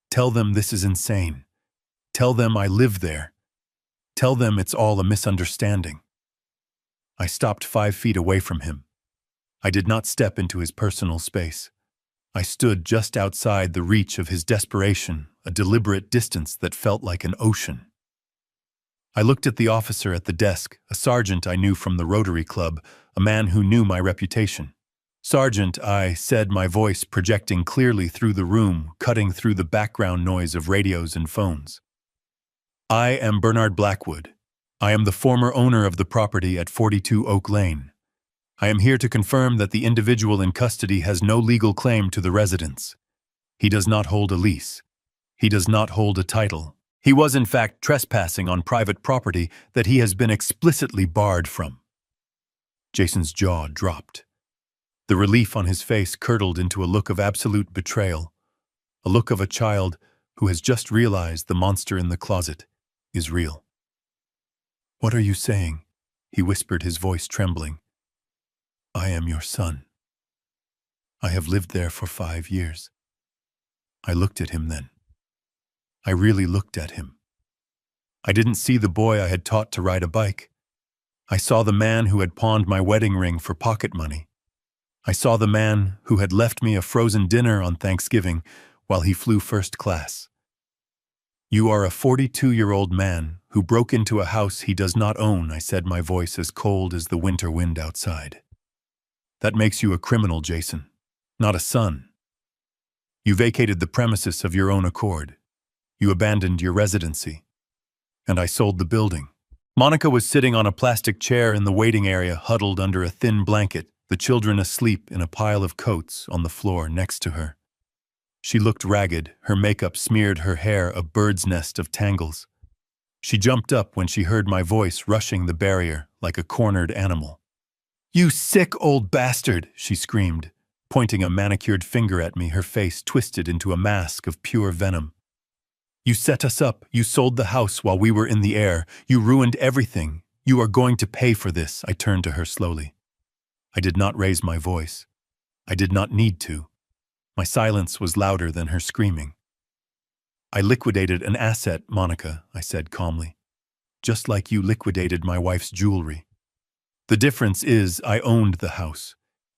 Tell them this is insane. Tell them I live there. Tell them it's all a misunderstanding." I stopped 5 feet away from him. I did not step into his personal space. I stood just outside the reach of his desperation, a deliberate distance that felt like an ocean. I looked at the officer at the desk, a sergeant I knew from the Rotary Club, a man who knew my reputation. "Sergeant," I said, my voice projecting clearly through the room, cutting through the background noise of radios and phones. "I am Bernard Blackwood. I am the former owner of the property at 42 Oak Lane. I am here to confirm that the individual in custody has no legal claim to the residence. He does not hold a lease. He does not hold a title. He was in fact trespassing on private property that he has been explicitly barred from." Jason's jaw dropped. The relief on his face curdled into a look of absolute betrayal, a look of a child who has just realized the monster in the closet is real. "What are you saying?" he whispered, his voice trembling. "I am your son. I have lived there for 5 years." I looked at him then. I really looked at him. I didn't see the boy I had taught to ride a bike. I saw the man who had pawned my wedding ring for pocket money. I saw the man who had left me a frozen dinner on Thanksgiving while he flew first class. You are a 42-year-old man who broke into a house he does not own, I said, my voice as cold as the winter wind outside. That makes you a criminal, Jason, not a son. You vacated the premises of your own accord. You abandoned your residency. And I sold the building. Monica was sitting on a plastic chair in the waiting area, huddled under a thin blanket, the children asleep in a pile of coats on the floor next to her. She looked ragged, her makeup smeared her hair a bird's nest of tangles. She jumped up when she heard my voice rushing the barrier like a cornered animal. "You sick old bastard!" she screamed, pointing a manicured finger at me, her face twisted into a mask of pure venom. "You set us up, you sold the house while we were in the air, you ruined everything. You are going to pay for this." I turned to her slowly. I did not raise my voice. I did not need to. My silence was louder than her screaming. "I liquidated an asset, Monica," I said calmly. "Just like you liquidated my wife's jewelry. The difference is I owned the house.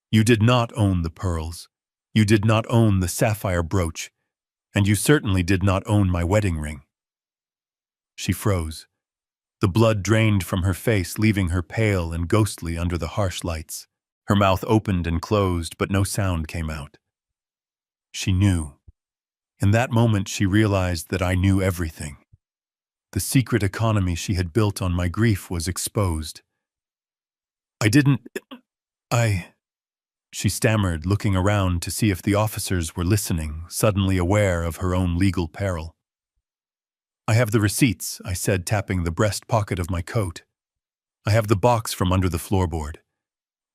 You did not own the pearls. You did not own the sapphire brooch. And you certainly did not own my wedding ring." She froze. The blood drained from her face, leaving her pale and ghostly under the harsh lights. Her mouth opened and closed, but no sound came out. She knew. In that moment, she realized that I knew everything. The secret economy she had built on my grief was exposed. She stammered, looking around to see if the officers were listening, suddenly aware of her own legal peril. "I have the receipts," I said, tapping the breast pocket of my coat. "I have the box from under the floorboard.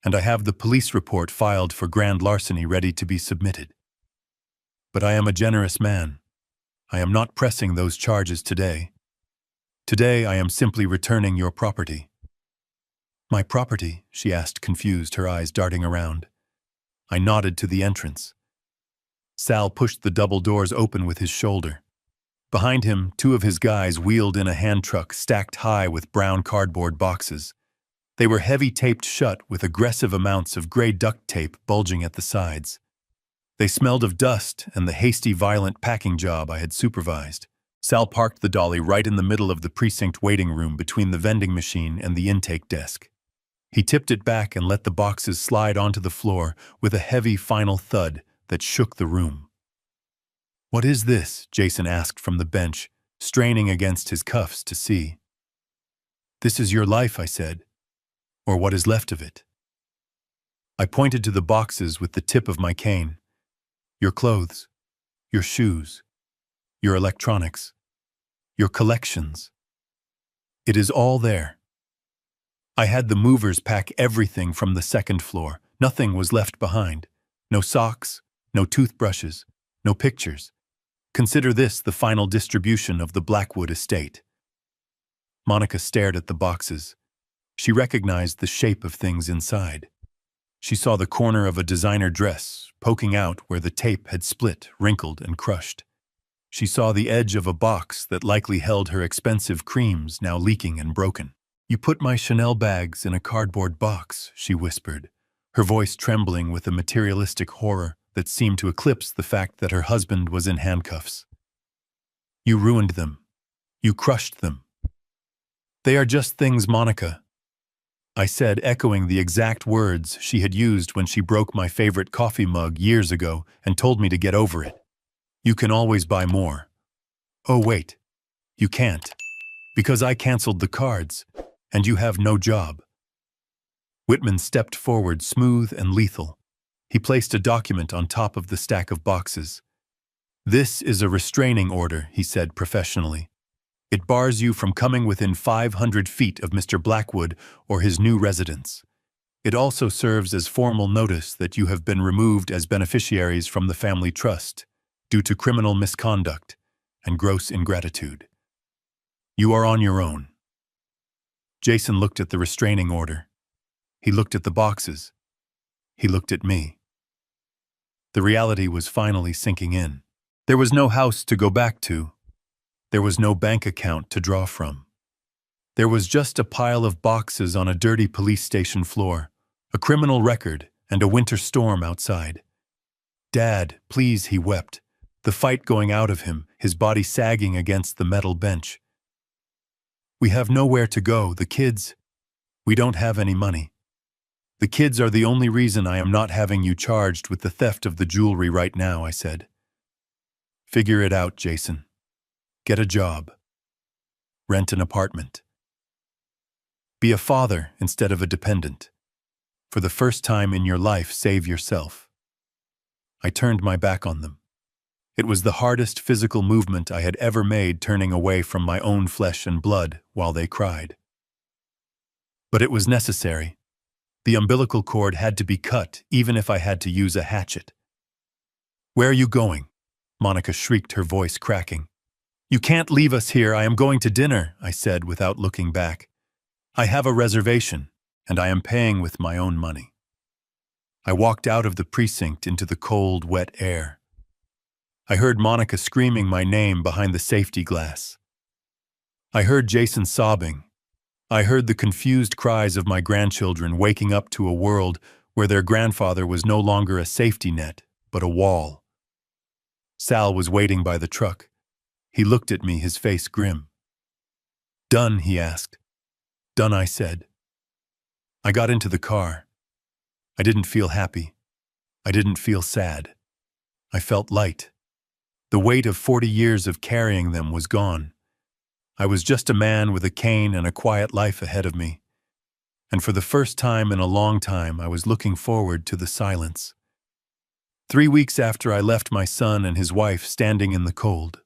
And I have the police report filed for grand larceny ready to be submitted. But I am a generous man. I am not pressing those charges today. Today I am simply returning your property." "My property?" she asked, confused, her eyes darting around. I nodded to the entrance. Sal pushed the double doors open with his shoulder. Behind him, two of his guys wheeled in a hand truck stacked high with brown cardboard boxes. They were heavy taped shut with aggressive amounts of gray duct tape bulging at the sides. They smelled of dust and the hasty, violent packing job I had supervised. Sal parked the dolly right in the middle of the precinct waiting room between the vending machine and the intake desk. He tipped it back and let the boxes slide onto the floor with a heavy final thud that shook the room. "What is this?" Jason asked from the bench, straining against his cuffs to see. "This is your life," I said, "or what is left of it." I pointed to the boxes with the tip of my cane. "Your clothes, your shoes, your electronics, your collections. It is all there." I had the movers pack everything from the second floor. Nothing was left behind. No socks, no toothbrushes, no pictures. Consider this the final distribution of the Blackwood estate. Monica stared at the boxes. She recognized the shape of things inside. She saw the corner of a designer dress poking out where the tape had split, wrinkled, and crushed. She saw the edge of a box that likely held her expensive creams, now leaking and broken. "You put my Chanel bags in a cardboard box," she whispered, her voice trembling with a materialistic horror that seemed to eclipse the fact that her husband was in handcuffs. "You ruined them. You crushed them." "They are just things, Monica," I said, echoing the exact words she had used when she broke my favorite coffee mug years ago and told me to get over it. "You can always buy more." "Oh, wait. You can't. Because I canceled the cards, and you have no job." Whitman stepped forward, smooth and lethal. He placed a document on top of the stack of boxes. "This is a restraining order," he said professionally. "It bars you from coming within 500 feet of Mr. Blackwood or his new residence. It also serves as formal notice that you have been removed as beneficiaries from the family trust due to criminal misconduct and gross ingratitude. You are on your own." Jason looked at the restraining order. He looked at the boxes. He looked at me. The reality was finally sinking in. There was no house to go back to. There was no bank account to draw from. There was just a pile of boxes on a dirty police station floor, a criminal record, and a winter storm outside. "Dad, please," he wept. the fight going out of him, his body sagging against the metal bench. "We have nowhere to go, the kids. We don't have any money. The kids are the only reason I am not having you charged with the theft of the jewelry right now," I said. "Figure it out, Jason. Get a job. Rent an apartment. Be a father instead of a dependent. For the first time in your life, save yourself." I turned my back on them. It was the hardest physical movement I had ever made, turning away from my own flesh and blood while they cried. But it was necessary. The umbilical cord had to be cut, even if I had to use a hatchet. "Where are you going?" Monica shrieked, her voice cracking. "You can't leave us here. I am going to dinner," I said without looking back. "I have a reservation, and I am paying with my own money." I walked out of the precinct into the cold, wet air. I heard Monica screaming my name behind the safety glass. I heard Jason sobbing. I heard the confused cries of my grandchildren waking up to a world where their grandfather was no longer a safety net, but a wall. Sal was waiting by the truck. He looked at me, his face grim. "Done?" he asked. "Done," I said. I got into the car. I didn't feel happy. I didn't feel sad. I felt light. The weight of 40 years of carrying them was gone. I was just a man with a cane and a quiet life ahead of me. And for the first time in a long time, I was looking forward to the silence. 3 weeks after I left my son and his wife standing in the cold.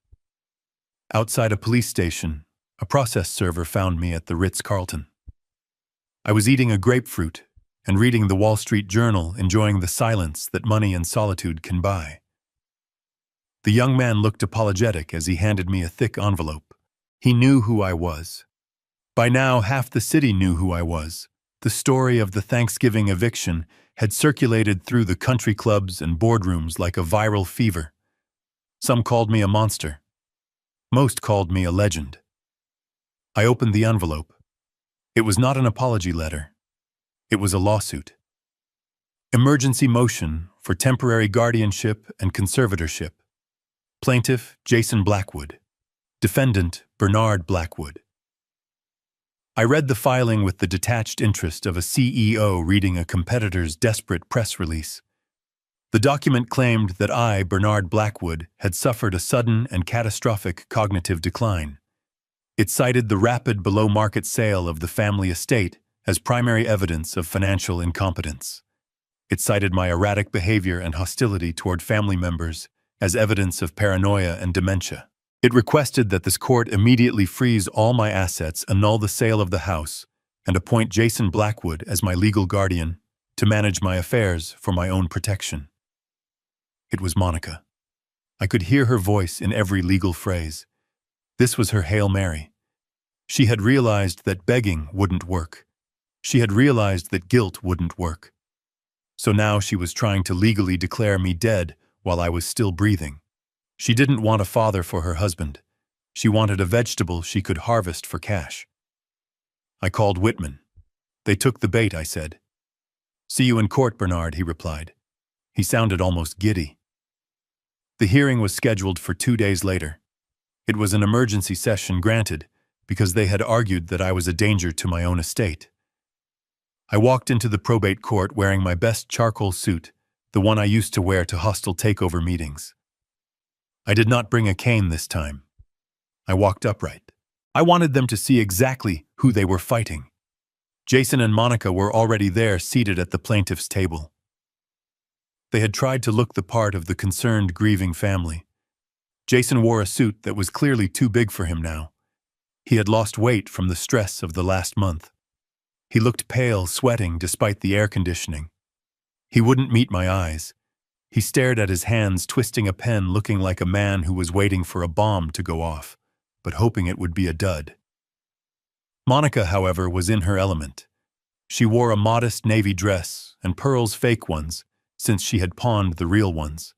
Outside a police station, a process server found me at the Ritz-Carlton. I was eating a grapefruit and reading the Wall Street Journal, enjoying the silence that money and solitude can buy. The young man looked apologetic as he handed me a thick envelope. He knew who I was. By now, half the city knew who I was. The story of the Thanksgiving eviction had circulated through the country clubs and boardrooms like a viral fever. Some called me a monster. Most called me a legend. I opened the envelope. It was not an apology letter. It was a lawsuit. Emergency motion for temporary guardianship and conservatorship. Plaintiff, Jason Blackwood. Defendant, Bernard Blackwood. I read the filing with the detached interest of a CEO reading a competitor's desperate press release. The document claimed that I, Bernard Blackwood, had suffered a sudden and catastrophic cognitive decline. It cited the rapid below-market sale of the family estate as primary evidence of financial incompetence. It cited my erratic behavior and hostility toward family members as evidence of paranoia and dementia. It requested that this court immediately freeze all my assets, annul the sale of the house, and appoint Jason Blackwood as my legal guardian to manage my affairs for my own protection. It was Monica. I could hear her voice in every legal phrase. This was her Hail Mary. She had realized that begging wouldn't work. She had realized that guilt wouldn't work. So now she was trying to legally declare me dead while I was still breathing. She didn't want a father for her husband. She wanted a vegetable she could harvest for cash. I called Whitman. "They took the bait," I said. "See you in court, Bernard," he replied. He sounded almost giddy. The hearing was scheduled for 2 days later. It was an emergency session granted because they had argued that I was a danger to my own estate. I walked into the probate court wearing my best charcoal suit, the one I used to wear to hostile takeover meetings. I did not bring a cane this time. I walked upright. I wanted them to see exactly who they were fighting. Jason and Monica were already there, seated at the plaintiff's table. They had tried to look the part of the concerned, grieving family. Jason wore a suit that was clearly too big for him now. He had lost weight from the stress of the last month. He looked pale, sweating despite the air conditioning. He wouldn't meet my eyes. He stared at his hands, twisting a pen, looking like a man who was waiting for a bomb to go off, but hoping it would be a dud. Monica, however, was in her element. She wore a modest navy dress and pearls, fake ones, since she had pawned the real ones.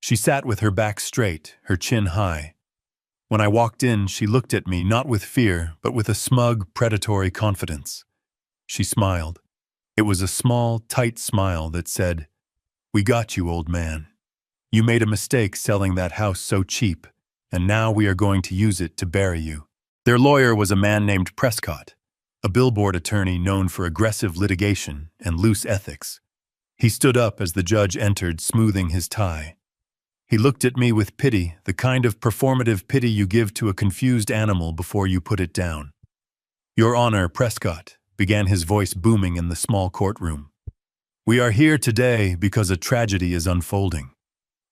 She sat with her back straight, her chin high. When I walked in, she looked at me not with fear, but with a smug, predatory confidence. She smiled. It was a small, tight smile that said, "We got you, old man. You made a mistake selling that house so cheap, and now we are going to use it to bury you. Their lawyer was a man named Prescott, a billboard attorney known for aggressive litigation and loose ethics. He stood up as the judge entered, smoothing his tie. He looked at me with pity, the kind of performative pity you give to a confused animal before you put it down. "Your Honor, Prescott," began his voice booming in the small courtroom. "We are here today because a tragedy is unfolding.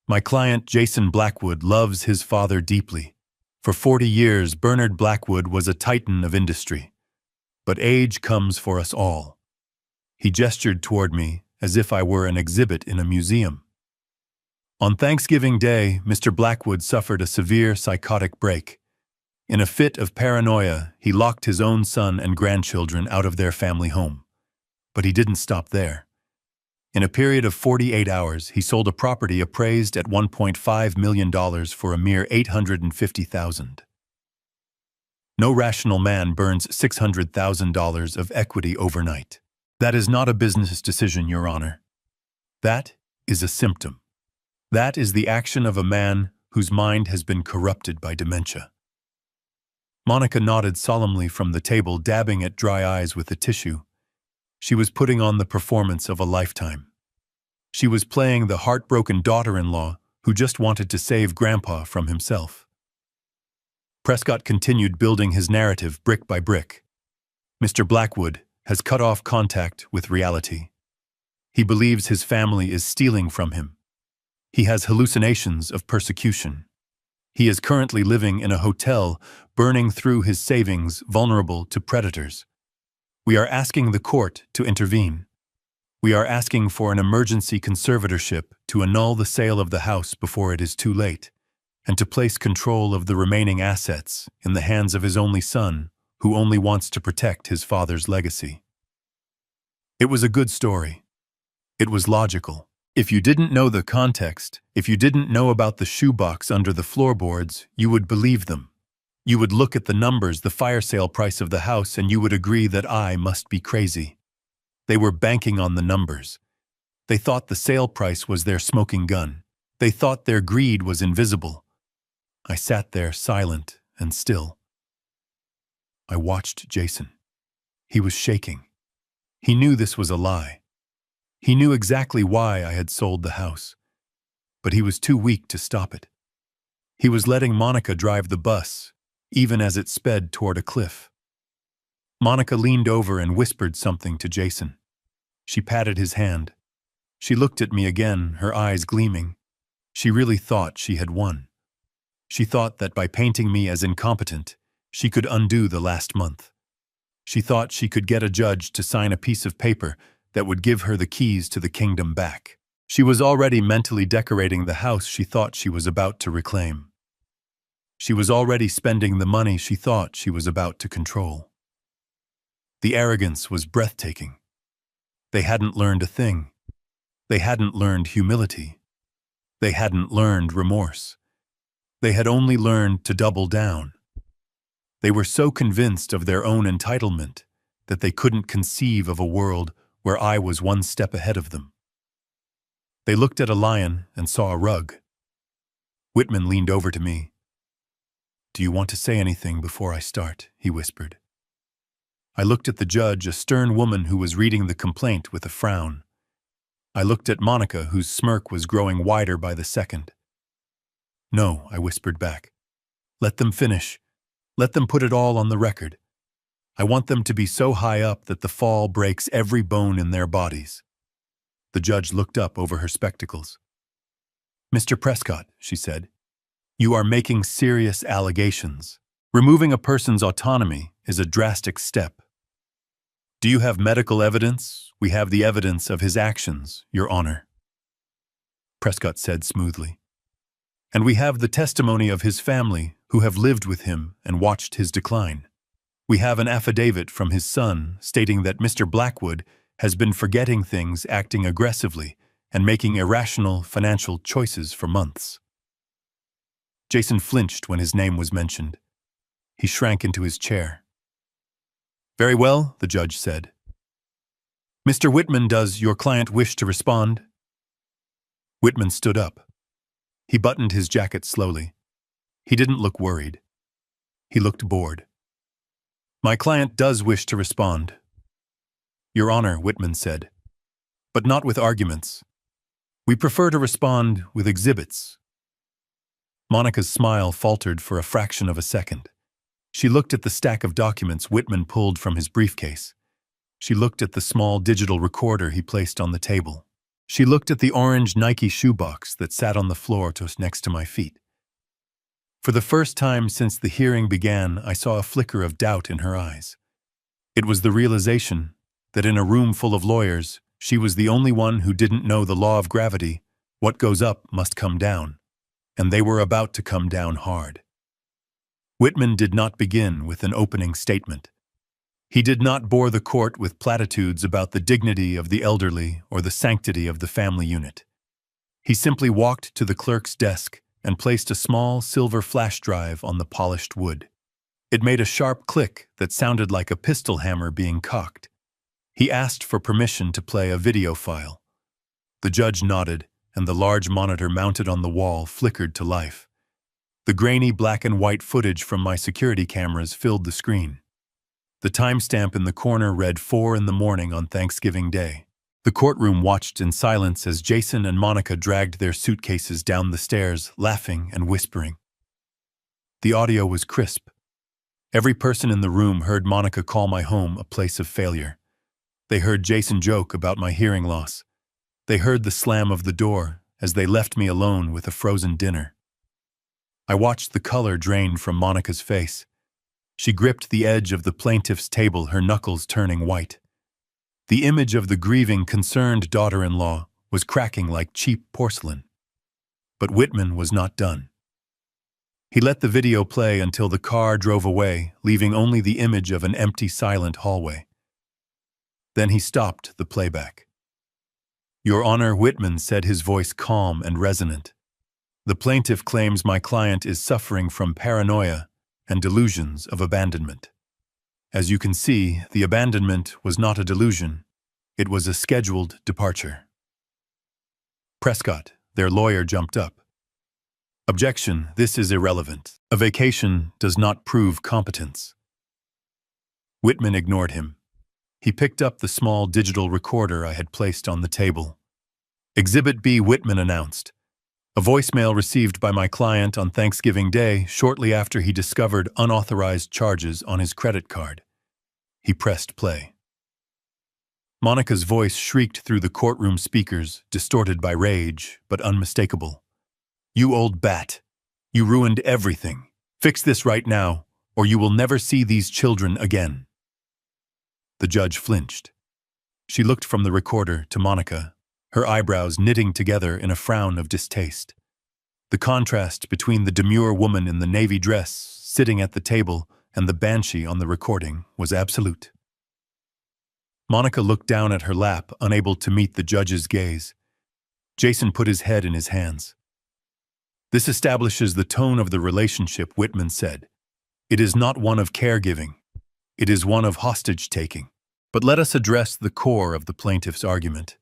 My client, Jason Blackwood, loves his father deeply. For 40 years, Bernard Blackwood was a titan of industry. But age comes for us all." He gestured toward me as if I were an exhibit in a museum. "On Thanksgiving Day, Mr. Blackwood suffered a severe psychotic break. In a fit of paranoia, he locked his own son and grandchildren out of their family home. But he didn't stop there. In a period of 48 hours, he sold a property appraised at $1.5 million for a mere $850,000. No rational man burns $600,000 of equity overnight. That is not a business decision, Your Honor. That is a symptom. That is the action of a man whose mind has been corrupted by dementia." Monica nodded solemnly from the table, dabbing at dry eyes with a tissue. She was putting on the performance of a lifetime. She was playing the heartbroken daughter-in-law who just wanted to save Grandpa from himself. Prescott continued building his narrative brick by brick. Mr. Blackwood has cut off contact with reality. He believes his family is stealing from him. He has hallucinations of persecution. He is currently living in a hotel, burning through his savings, vulnerable to predators. We are asking the court to intervene. We are asking for an emergency conservatorship to annul the sale of the house before it is too late, and to place control of the remaining assets in the hands of his only son, who only wants to protect his father's legacy. It was a good story. It was logical. If you didn't know the context, if you didn't know about the shoebox under the floorboards, you would believe them. You would look at the numbers, the fire sale price of the house, and you would agree that I must be crazy. They were banking on the numbers. They thought the sale price was their smoking gun. They thought their greed was invisible. I sat there silent and still. I watched Jason. He was shaking. He knew this was a lie. He knew exactly why I had sold the house. But he was too weak to stop it. He was letting Monica drive the bus, even as it sped toward a cliff. Monica leaned over and whispered something to Jason. She patted his hand. She looked at me again, her eyes gleaming. She really thought she had won. She thought that by painting me as incompetent, she could undo the last month. She thought she could get a judge to sign a piece of paper that would give her the keys to the kingdom back. She was already mentally decorating the house she thought she was about to reclaim. She was already spending the money she thought she was about to control. The arrogance was breathtaking. They hadn't learned a thing. They hadn't learned humility. They hadn't learned remorse. They had only learned to double down. They were so convinced of their own entitlement that they couldn't conceive of a world where I was one step ahead of them. They looked at a lion and saw a rug. Whitman leaned over to me. "Do you want to say anything before I start?" he whispered. I looked at the judge, a stern woman who was reading the complaint with a frown. I looked at Monica, whose smirk was growing wider by the second. "No," I whispered back. "Let them finish. Let them put it all on the record. I want them to be so high up that the fall breaks every bone in their bodies." The judge looked up over her spectacles. "Mr. Prescott," she said, "you are making serious allegations. Removing a person's autonomy is a drastic step. Do you have medical evidence? We have the evidence of his actions, Your Honor," Prescott said smoothly. "And we have the testimony of his family who have lived with him and watched his decline. We have an affidavit from his son stating that Mr. Blackwood has been forgetting things, acting aggressively, and making irrational financial choices for months." Jason flinched when his name was mentioned. He shrank into his chair. "Very well," the judge said. "Mr. Whitman, does your client wish to respond?" Whitman stood up. He buttoned his jacket slowly. He didn't look worried. He looked bored. "My client does wish to respond." "Your Honor," Whitman said, "but not with arguments. We prefer to respond with exhibits." Monica's smile faltered for a fraction of a second. She looked at the stack of documents Whitman pulled from his briefcase. She looked at the small digital recorder he placed on the table. She looked at the orange Nike shoebox that sat on the floor just next to my feet. For the first time since the hearing began, I saw a flicker of doubt in her eyes. It was the realization that in a room full of lawyers, she was the only one who didn't know the law of gravity. What goes up must come down. And they were about to come down hard. Whitman did not begin with an opening statement. He did not bore the court with platitudes about the dignity of the elderly or the sanctity of the family unit. He simply walked to the clerk's desk and placed a small silver flash drive on the polished wood. It made a sharp click that sounded like a pistol hammer being cocked. He asked for permission to play a video file. The judge nodded, and the large monitor mounted on the wall flickered to life. The grainy black and white footage from my security cameras filled the screen. The timestamp in the corner read 4 a.m. on Thanksgiving Day. The courtroom watched in silence as Jason and Monica dragged their suitcases down the stairs, laughing and whispering. The audio was crisp. Every person in the room heard Monica call my home a place of failure. They heard Jason joke about my hearing loss. They heard the slam of the door as they left me alone with a frozen dinner. I watched the color drain from Monica's face. She gripped the edge of the plaintiff's table, her knuckles turning white. The image of the grieving, concerned daughter-in-law was cracking like cheap porcelain. But Whitman was not done. He let the video play until the car drove away, leaving only the image of an empty, silent hallway. Then he stopped the playback. "Your Honor," Whitman said, his voice calm and resonant. "The plaintiff claims my client is suffering from paranoia and delusions of abandonment. As you can see, the abandonment was not a delusion. It was a scheduled departure." Prescott, their lawyer, jumped up. "Objection, this is irrelevant. A vacation does not prove competence." Whitman ignored him. He picked up the small digital recorder I had placed on the table. "Exhibit B," Whitman announced. "A voicemail received by my client on Thanksgiving Day shortly after he discovered unauthorized charges on his credit card." He pressed play. Monica's voice shrieked through the courtroom speakers, distorted by rage, but unmistakable. "You old bat! You ruined everything. Fix this right now, or you will never see these children again." The judge flinched. She looked from the recorder to Monica, her eyebrows knitting together in a frown of distaste. The contrast between the demure woman in the navy dress sitting at the table and the banshee on the recording was absolute. Monica looked down at her lap, unable to meet the judge's gaze. Jason put his head in his hands. "This establishes the tone of the relationship," Whitman said. "It is not one of caregiving. It is one of hostage-taking. But let us address the core of the plaintiff's argument.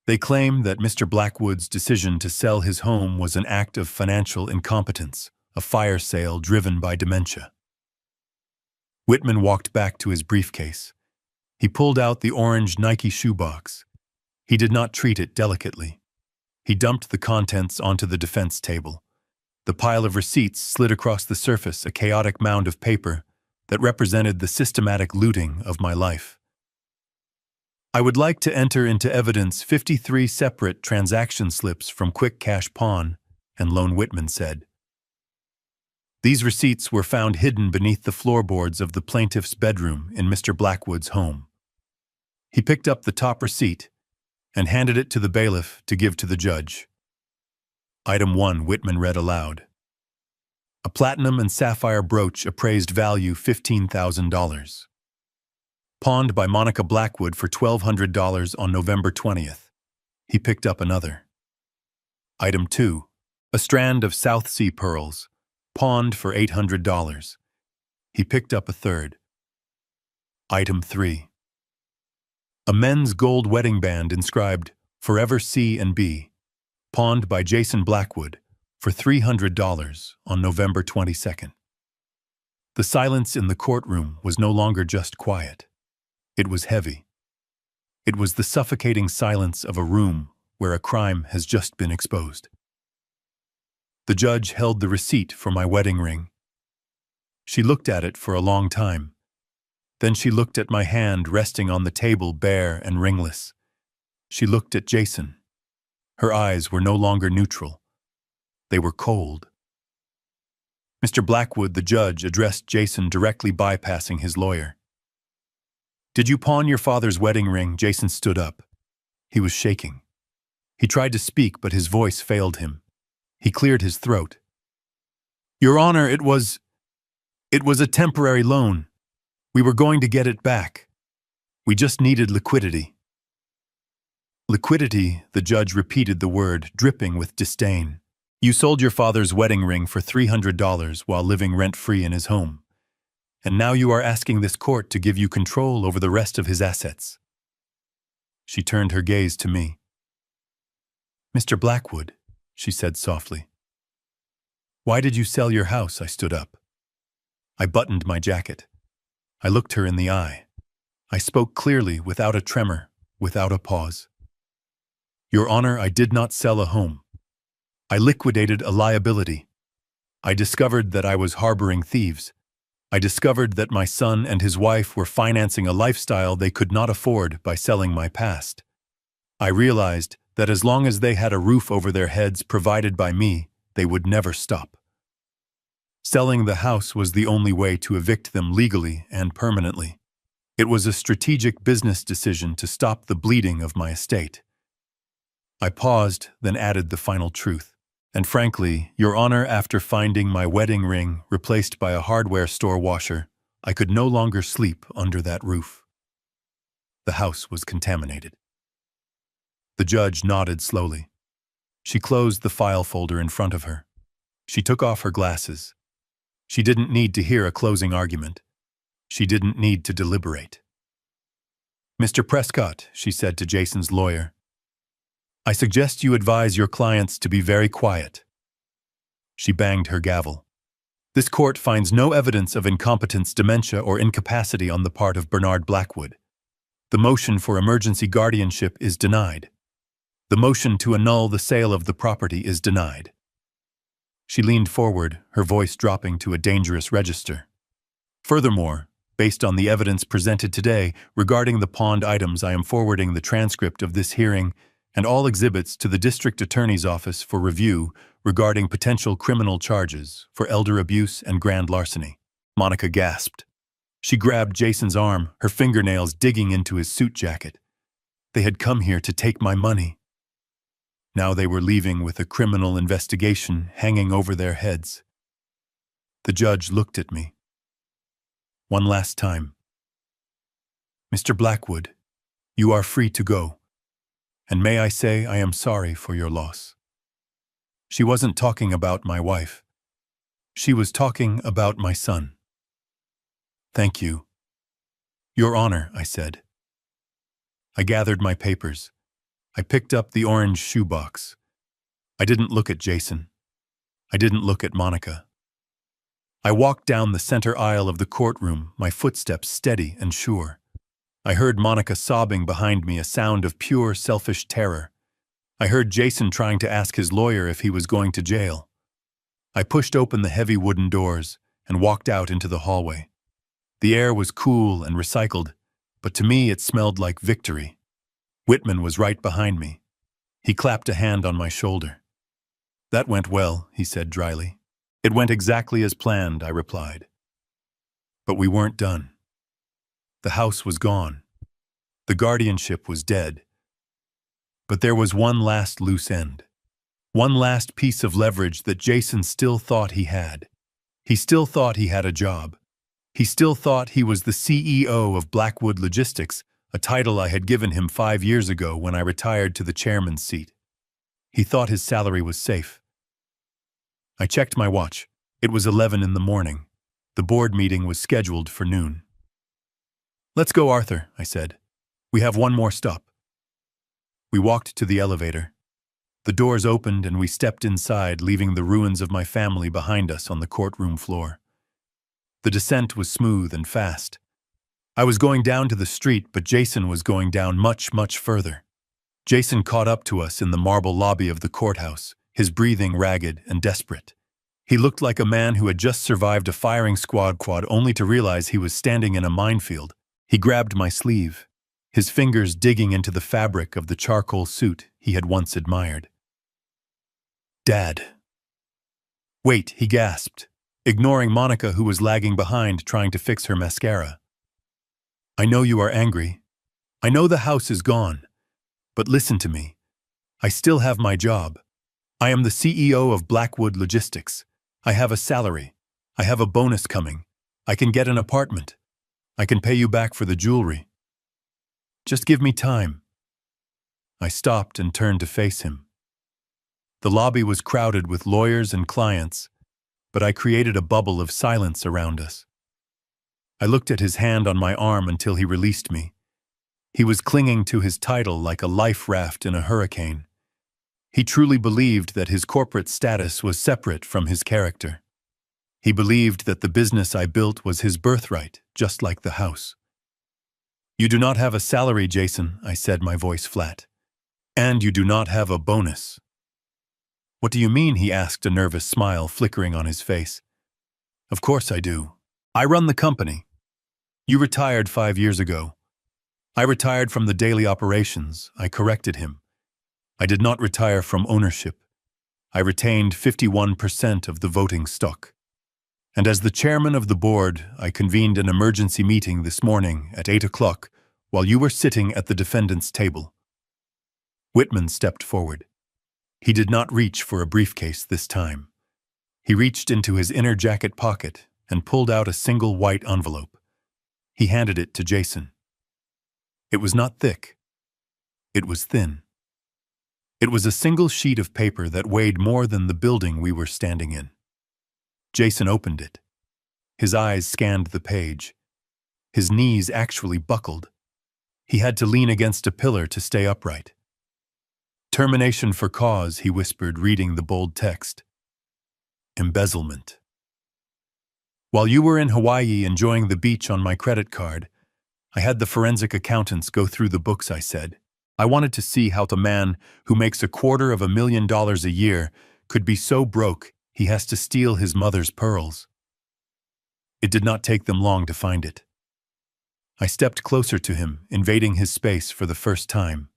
They claim that Mr. Blackwood's decision to sell his home was an act of financial incompetence, a fire sale driven by dementia." Whitman walked back to his briefcase. He pulled out the orange Nike shoebox. He did not treat it delicately. He dumped the contents onto the defense table. The pile of receipts slid across the surface, a chaotic mound of paper that represented the systematic looting of my life. "I would like to enter into evidence 53 separate transaction slips from Quick Cash Pawn," and Lone Whitman said. "These receipts were found hidden beneath the floorboards of the plaintiff's bedroom in Mr. Blackwood's home." He picked up the top receipt and handed it to the bailiff to give to the judge. "Item 1, Whitman read aloud. "A platinum and sapphire brooch appraised value $15,000. Pawned by Monica Blackwood for $1,200 on November 20th. He picked up another. "Item 2, a strand of South Sea pearls, pawned for $800. He picked up a third. "Item 3, a men's gold wedding band inscribed Forever C and B, pawned by Jason Blackwood for $300 on November 22nd. The silence in the courtroom was no longer just quiet. It was heavy. It was the suffocating silence of a room where a crime has just been exposed. The judge held the receipt for my wedding ring. She looked at it for a long time. Then she looked at my hand resting on the table bare and ringless. She looked at Jason. Her eyes were no longer neutral. They were cold. Mr. Blackwood, the judge, addressed Jason, directly bypassing his lawyer. "Did you pawn your father's wedding ring?" Jason stood up. He was shaking. He tried to speak, but his voice failed him. He cleared his throat. "Your Honor, it was a temporary loan. We were going to get it back. We just needed liquidity." Liquidity, the judge repeated the word, dripping with disdain. "You sold your father's wedding ring for $300 while living rent-free in his home. And now you are asking this court to give you control over the rest of his assets." She turned her gaze to me. "Mr. Blackwood," she said softly. "Why did you sell your house?" I stood up. I buttoned my jacket. I looked her in the eye. I spoke clearly, without a tremor, without a pause. "Your Honor, I did not sell a home. I liquidated a liability. I discovered that I was harboring thieves. I discovered that my son and his wife were financing a lifestyle they could not afford by selling my past. I realized that as long as they had a roof over their heads provided by me, they would never stop. Selling the house was the only way to evict them legally and permanently. It was a strategic business decision to stop the bleeding of my estate." I paused, then added the final truth. "And frankly, Your Honor, after finding my wedding ring replaced by a hardware store washer, I could no longer sleep under that roof." The house was contaminated. The judge nodded slowly. She closed the file folder in front of her. She took off her glasses. She didn't need to hear a closing argument. She didn't need to deliberate. "Mr. Prescott," she said to Jason's lawyer, "I suggest you advise your clients to be very quiet." She banged her gavel. "This court finds no evidence of incompetence, dementia, or incapacity on the part of Bernard Blackwood. The motion for emergency guardianship is denied. The motion to annul the sale of the property is denied." She leaned forward, her voice dropping to a dangerous register. "Furthermore, based on the evidence presented today regarding the pawned items, I am forwarding the transcript of this hearing and all exhibits to the District Attorney's Office for review regarding potential criminal charges for elder abuse and grand larceny." Monica gasped. She grabbed Jason's arm, her fingernails digging into his suit jacket. They had come here to take my money. Now they were leaving with a criminal investigation hanging over their heads. The judge looked at me. One last time. "Mr. Blackwood, you are free to go. And may I say I am sorry for your loss." She wasn't talking about my wife. She was talking about my son. "Thank you." "Your Honor," I said. I gathered my papers. I picked up the orange shoebox. I didn't look at Jason. I didn't look at Monica. I walked down the center aisle of the courtroom, my footsteps steady and sure. I heard Monica sobbing behind me, a sound of pure, selfish terror. I heard Jason trying to ask his lawyer if he was going to jail. I pushed open the heavy wooden doors and walked out into the hallway. The air was cool and recycled, but to me it smelled like victory. Whitman was right behind me. He clapped a hand on my shoulder. "That went well," he said dryly. "It went exactly as planned," I replied. But we weren't done. The house was gone. The guardianship was dead. But there was one last loose end. One last piece of leverage that Jason still thought he had. He still thought he had a job. He still thought he was the CEO of Blackwood Logistics, a title I had given him 5 years ago when I retired to the chairman's seat. He thought his salary was safe. I checked my watch. It was 11 in the morning. The board meeting was scheduled for noon. "Let's go, Arthur," I said. "We have one more stop." We walked to the elevator. The doors opened and we stepped inside, leaving the ruins of my family behind us on the courtroom floor. The descent was smooth and fast. I was going down to the street, but Jason was going down much, much further. Jason caught up to us in the marble lobby of the courthouse, his breathing ragged and desperate. He looked like a man who had just survived a firing squad only to realize he was standing in a minefield. He grabbed my sleeve, his fingers digging into the fabric of the charcoal suit he had once admired. "Dad." "Wait," he gasped, ignoring Monica, who was lagging behind trying to fix her mascara. "I know you are angry. I know the house is gone. But listen to me. I still have my job. I am the CEO of Blackwood Logistics. I have a salary. I have a bonus coming. I can get an apartment. I can pay you back for the jewelry. Just give me time." I stopped and turned to face him. The lobby was crowded with lawyers and clients, but I created a bubble of silence around us. I looked at his hand on my arm until he released me. He was clinging to his title like a life raft in a hurricane. He truly believed that his corporate status was separate from his character. He believed that the business I built was his birthright, just like the house. "You do not have a salary, Jason," I said, my voice flat. "And you do not have a bonus." "What do you mean?" he asked, a nervous smile flickering on his face. "Of course I do. I run the company. You retired 5 years ago. I retired from the daily operations," I corrected him. "I did not retire from ownership. I retained 51% of the voting stock. And as the chairman of the board, I convened an emergency meeting this morning at 8 o'clock while you were sitting at the defendant's table." Whitman stepped forward. He did not reach for a briefcase this time. He reached into his inner jacket pocket and pulled out a single white envelope. He handed it to Jason. It was not thick. It was thin. It was a single sheet of paper that weighed more than the building we were standing in. Jason opened it. His eyes scanned the page. His knees actually buckled. He had to lean against a pillar to stay upright. "Termination for cause," he whispered, reading the bold text. "Embezzlement. While you were in Hawaii enjoying the beach on my credit card, I had the forensic accountants go through the books," I said. "I wanted to see how the man who makes $250,000 a year could be so broke he has to steal his mother's pearls." It did not take them long to find it. I stepped closer to him, invading his space for the first time.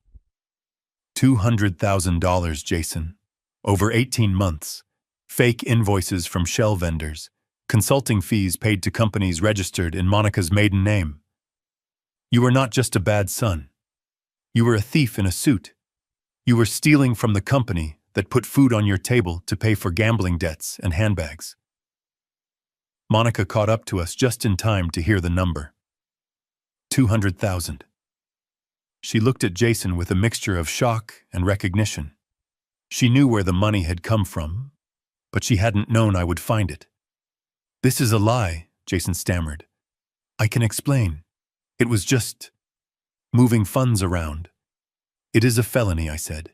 $200,000, Jason. Over 18 months. Fake invoices from shell vendors. Consulting fees paid to companies registered in Monica's maiden name. You were not just a bad son. You were a thief in a suit. You were stealing from the company that put food on your table to pay for gambling debts and handbags. Monica caught up to us just in time to hear the number. 200,000. She looked at Jason with a mixture of shock and recognition. She knew where the money had come from, but she hadn't known I would find it. "This is a lie," Jason stammered. "I can explain. It was just moving funds around." "It is a felony," I said.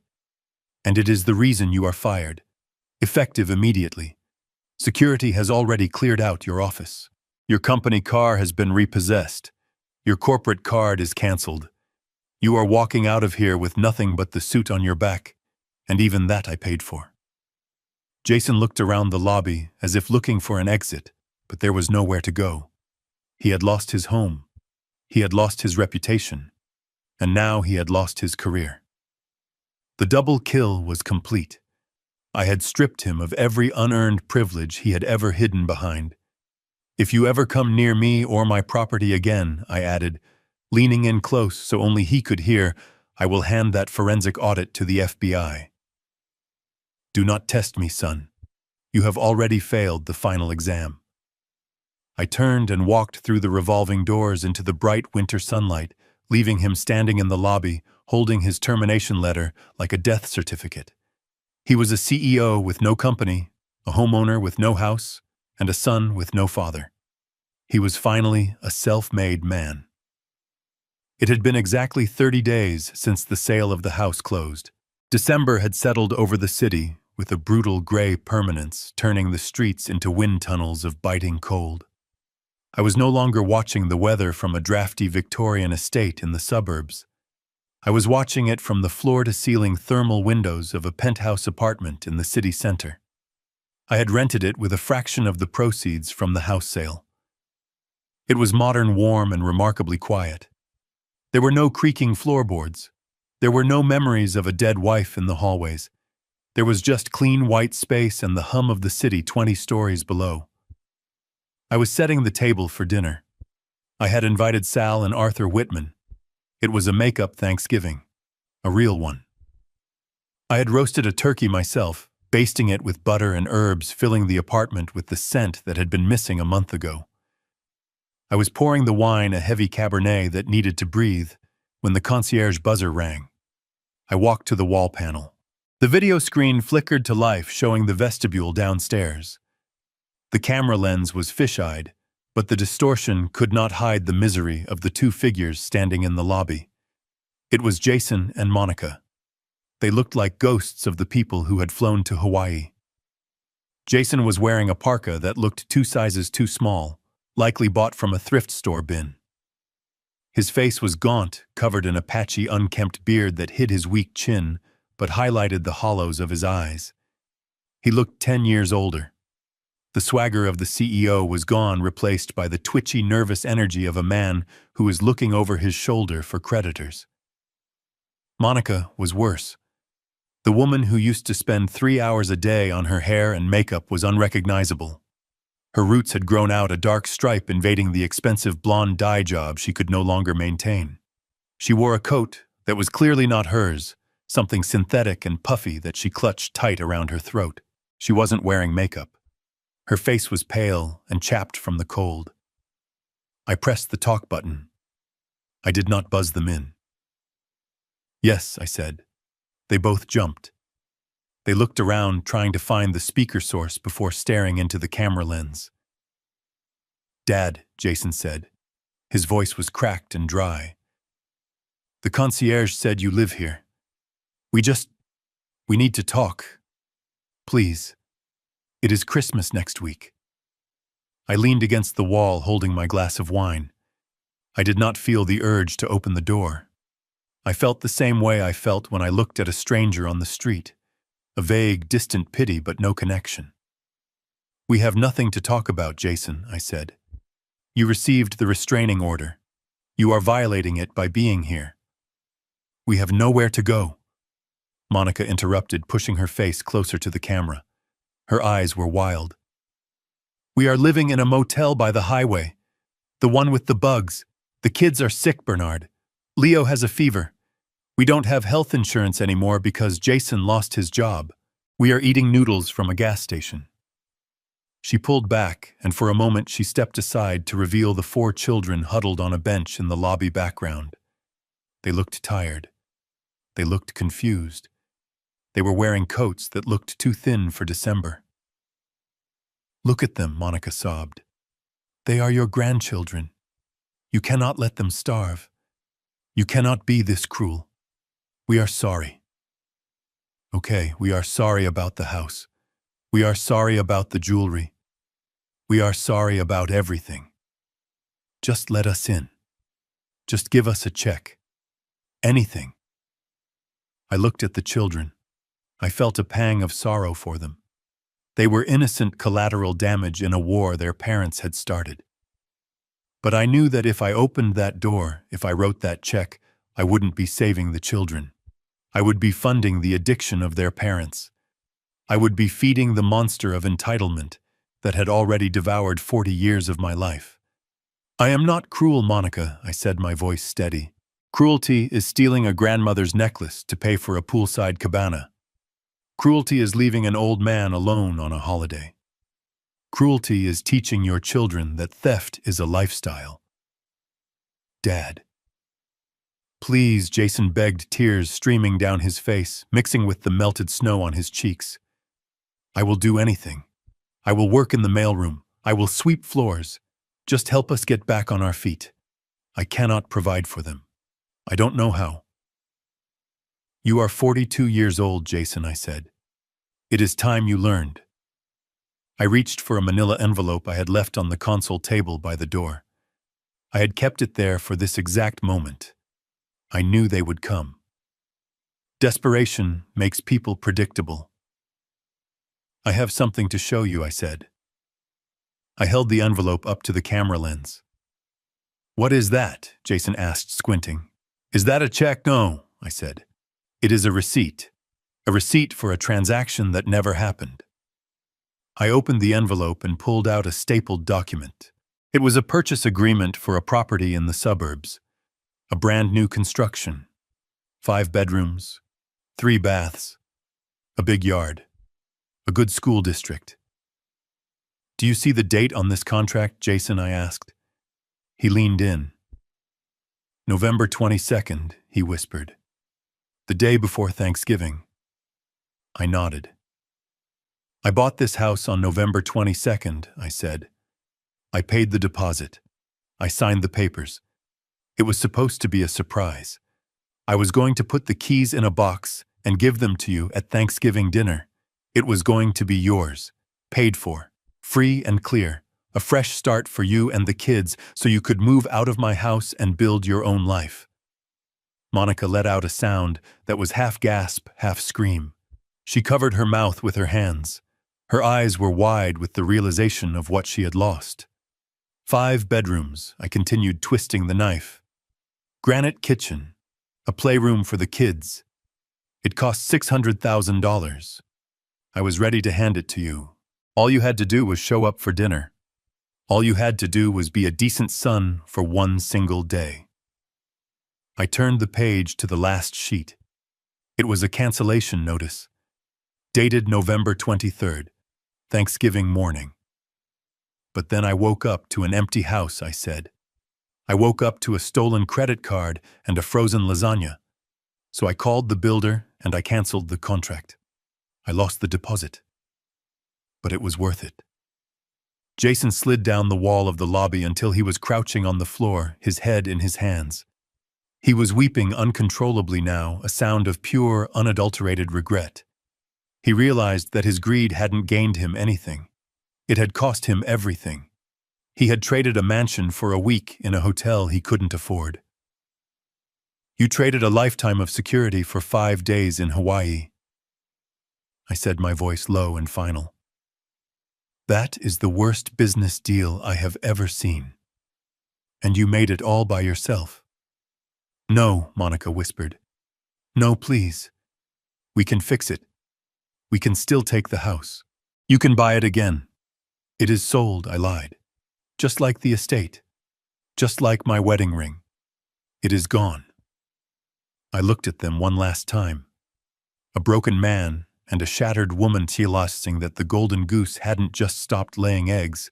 "And it is the reason you are fired. Effective immediately. Security has already cleared out your office. Your company car has been repossessed. Your corporate card is canceled. You are walking out of here with nothing but the suit on your back, and even that I paid for." Jason looked around the lobby as if looking for an exit, but there was nowhere to go. He had lost his home. He had lost his reputation. And now he had lost his career. The double kill was complete. I had stripped him of every unearned privilege he had ever hidden behind. "If you ever come near me or my property again," I added, leaning in close so only he could hear, "I will hand that forensic audit to the FBI. Do not test me, son. You have already failed the final exam." I turned and walked through the revolving doors into the bright winter sunlight, leaving him standing in the lobby, holding his termination letter like a death certificate. He was a CEO with no company, a homeowner with no house, and a son with no father. He was finally a self-made man. It had been exactly 30 days since the sale of the house closed. December had settled over the city with a brutal gray permanence, turning the streets into wind tunnels of biting cold. I was no longer watching the weather from a drafty Victorian estate in the suburbs. I was watching it from the floor-to-ceiling thermal windows of a penthouse apartment in the city center. I had rented it with a fraction of the proceeds from the house sale. It was modern, warm, and remarkably quiet. There were no creaking floorboards. There were no memories of a dead wife in the hallways. There was just clean white space and the hum of the city 20 stories below. I was setting the table for dinner. I had invited Sal and Arthur Whitman. It was a make-up Thanksgiving, a real one. I had roasted a turkey myself, basting it with butter and herbs, filling the apartment with the scent that had been missing a month ago. I was pouring the wine, a heavy Cabernet that needed to breathe, when the concierge buzzer rang. I walked to the wall panel. The video screen flickered to life, showing the vestibule downstairs. The camera lens was fish-eyed, but the distortion could not hide the misery of the two figures standing in the lobby. It was Jason and Monica. They looked like ghosts of the people who had flown to Hawaii. Jason was wearing a parka that looked 2 sizes too small, likely bought from a thrift store bin. His face was gaunt, covered in a patchy, unkempt beard that hid his weak chin, but highlighted the hollows of his eyes. He looked 10 years older. The swagger of the CEO was gone, replaced by the twitchy, nervous energy of a man who is looking over his shoulder for creditors. Monica was worse. The woman who used to spend 3 hours a day on her hair and makeup was unrecognizable. Her roots had grown out, a dark stripe invading the expensive blonde dye job she could no longer maintain. She wore a coat that was clearly not hers, something synthetic and puffy that she clutched tight around her throat. She wasn't wearing makeup. Her face was pale and chapped from the cold. I pressed the talk button. I did not buzz them in. "Yes," I said. They both jumped. They looked around, trying to find the speaker source before staring into the camera lens. "Dad," Jason said. His voice was cracked and dry. "The concierge said you live here. We need to talk. Please. It is Christmas next week." I leaned against the wall, holding my glass of wine. I did not feel the urge to open the door. I felt the same way I felt when I looked at a stranger on the street. A vague, distant pity, but no connection. "We have nothing to talk about, Jason," I said. "You received the restraining order. You are violating it by being here. We have nowhere to go." Monica interrupted, pushing her face closer to the camera. Her eyes were wild. "We are living in a motel by the highway. The one with the bugs. The kids are sick, Bernard. Leo has a fever. We don't have health insurance anymore because Jason lost his job. We are eating noodles from a gas station." She pulled back, and for a moment she stepped aside to reveal the 4 children huddled on a bench in the lobby background. They looked tired. They looked confused. They were wearing coats that looked too thin for December. "Look at them," Monica sobbed. "They are your grandchildren. You cannot let them starve. You cannot be this cruel. We are sorry." "Okay, we are sorry about the house. We are sorry about the jewelry. We are sorry about everything. Just let us in. Just give us a check. Anything." I looked at the children. I felt a pang of sorrow for them. They were innocent collateral damage in a war their parents had started. But I knew that if I opened that door, if I wrote that check, I wouldn't be saving the children. I would be funding the addiction of their parents. I would be feeding the monster of entitlement that had already devoured 40 years of my life. "I am not cruel, Monica," I said, my voice steady. "Cruelty is stealing a grandmother's necklace to pay for a poolside cabana. Cruelty is leaving an old man alone on a holiday. Cruelty is teaching your children that theft is a lifestyle." "Dad." "Please," Jason begged, tears streaming down his face, mixing with the melted snow on his cheeks. "I will do anything. I will work in the mailroom. I will sweep floors. Just help us get back on our feet. I cannot provide for them. I don't know how." You are 42 years old, Jason, I said. It is time you learned. I reached for a manila envelope I had left on the console table by the door. I had kept it there for this exact moment. I knew they would come. Desperation makes people predictable. I have something to show you, I said. I held the envelope up to the camera lens. What is that? Jason asked, squinting. Is that a check? No, I said. It is a receipt for a transaction that never happened. I opened the envelope and pulled out a stapled document. It was a purchase agreement for a property in the suburbs, a brand new construction, 5 bedrooms, 3 baths, a big yard, a good school district. Do you see the date on this contract, Jason? I asked. He leaned in. November 22nd, he whispered. The day before Thanksgiving. I nodded. I bought this house on November 22nd, I said. I paid the deposit. I signed the papers. It was supposed to be a surprise. I was going to put the keys in a box and give them to you at Thanksgiving dinner. It was going to be yours, paid for, free and clear, a fresh start for you and the kids so you could move out of my house and build your own life. Monica let out a sound that was half gasp, half scream. She covered her mouth with her hands. Her eyes were wide with the realization of what she had lost. 5 bedrooms, I continued, twisting the knife. Granite kitchen, a playroom for the kids. It cost $600,000. I was ready to hand it to you. All you had to do was show up for dinner. All you had to do was be a decent son for one single day. I turned the page to the last sheet. It was a cancellation notice, dated November 23rd, Thanksgiving morning. But then I woke up to an empty house, I said. I woke up to a stolen credit card and a frozen lasagna. So I called the builder and I canceled the contract. I lost the deposit. But it was worth it. Jason slid down the wall of the lobby until he was crouching on the floor, his head in his hands. He was weeping uncontrollably now, a sound of pure, unadulterated regret. He realized that his greed hadn't gained him anything. It had cost him everything. He had traded a mansion for a week in a hotel he couldn't afford. You traded a lifetime of security for 5 days in Hawaii. I said, my voice low and final. That is the worst business deal I have ever seen. And you made it all by yourself. No, Monica whispered. No, please. We can fix it. We can still take the house. You can buy it again. It is sold, I lied. Just like the estate. Just like my wedding ring. It is gone. I looked at them one last time. A broken man and a shattered woman realizing that the golden goose hadn't just stopped laying eggs.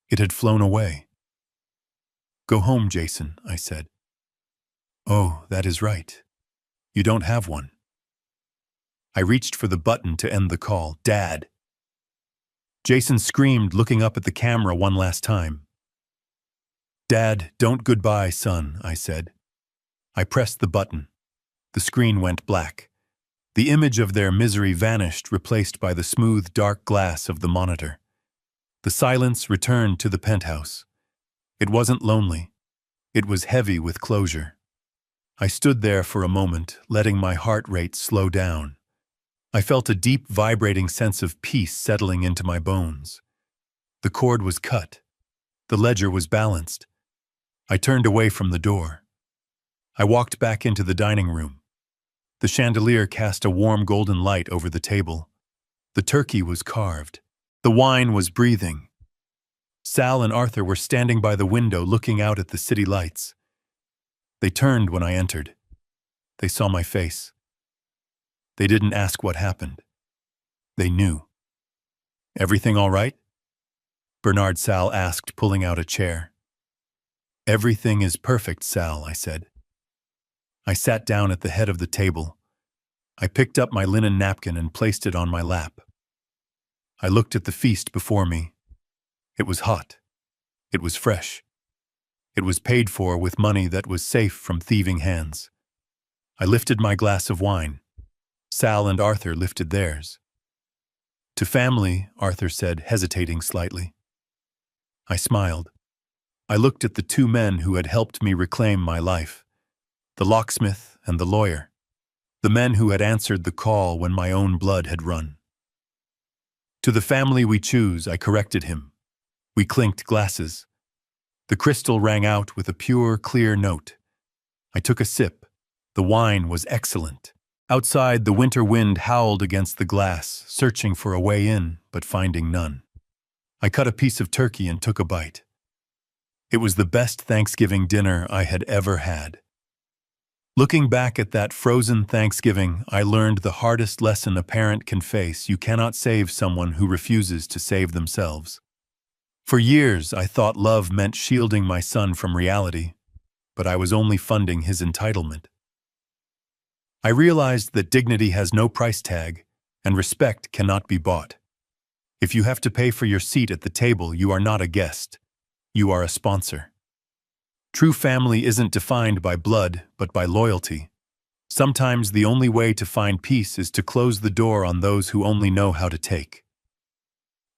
It had flown away. Go home, Jason, I said. Oh, that is right. You don't have one. I reached for the button to end the call. Dad! Jason screamed, looking up at the camera one last time. Dad, don't goodbye, son, I said. I pressed the button. The screen went black. The image of their misery vanished, replaced by the smooth, dark glass of the monitor. The silence returned to the penthouse. It wasn't lonely. It was heavy with closure. I stood there for a moment, letting my heart rate slow down. I felt a deep, vibrating sense of peace settling into my bones. The cord was cut. The ledger was balanced. I turned away from the door. I walked back into the dining room. The chandelier cast a warm golden light over the table. The turkey was carved. The wine was breathing. Sal and Arthur were standing by the window looking out at the city lights. They turned when I entered. They saw my face. They didn't ask what happened. They knew. Everything all right? Bernard Sal asked, pulling out a chair. Everything is perfect, Sal, I said. I sat down at the head of the table. I picked up my linen napkin and placed it on my lap. I looked at the feast before me. It was hot. It was fresh. It was paid for with money that was safe from thieving hands. I lifted my glass of wine. Sal and Arthur lifted theirs. To family, Arthur said, hesitating slightly. I smiled. I looked at the two men who had helped me reclaim my life, the locksmith and the lawyer, the men who had answered the call when my own blood had run. To the family we choose, I corrected him. We clinked glasses. The crystal rang out with a pure, clear note. I took a sip. The wine was excellent. Outside, the winter wind howled against the glass, searching for a way in, but finding none. I cut a piece of turkey and took a bite. It was the best Thanksgiving dinner I had ever had. Looking back at that frozen Thanksgiving, I learned the hardest lesson a parent can face: you cannot save someone who refuses to save themselves. For years, I thought love meant shielding my son from reality, but I was only funding his entitlement. I realized that dignity has no price tag, and respect cannot be bought. If you have to pay for your seat at the table, you are not a guest. You are a sponsor. True family isn't defined by blood, but by loyalty. Sometimes the only way to find peace is to close the door on those who only know how to take.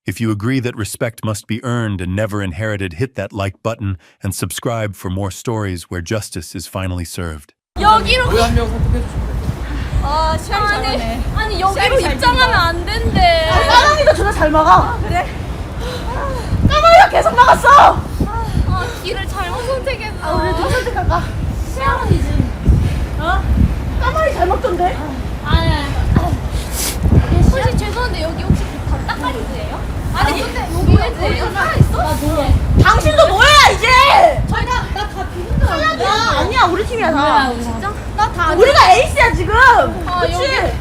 If you agree that respect must be earned and never inherited, hit that like button and subscribe for more stories where justice is finally served. 여기로 왜 한 명 선택해 주시면 돼요? 아, 아니 여기로 입장하면 안 된대. 까마귀도 존나 잘 막아. 그래? 까마귀가 계속 막았어. 아, 길을 잘못 선택했어. 우리 누가 선택할까? 시아원이지. 어? 까마귀 잘 막던데? 아니. 혹시 죄송한데 여기 혹시 다 따까리즈예요? 아니 근데 여기 우리 살아 있어? 나 뭐야? 당신도 뭐야 이제? 나다 비는 줄 알았는데. 아니야 우리 팀이야 다. 진짜? 나 다. 우리가 에이스야 지금. 아, 그치? 여기.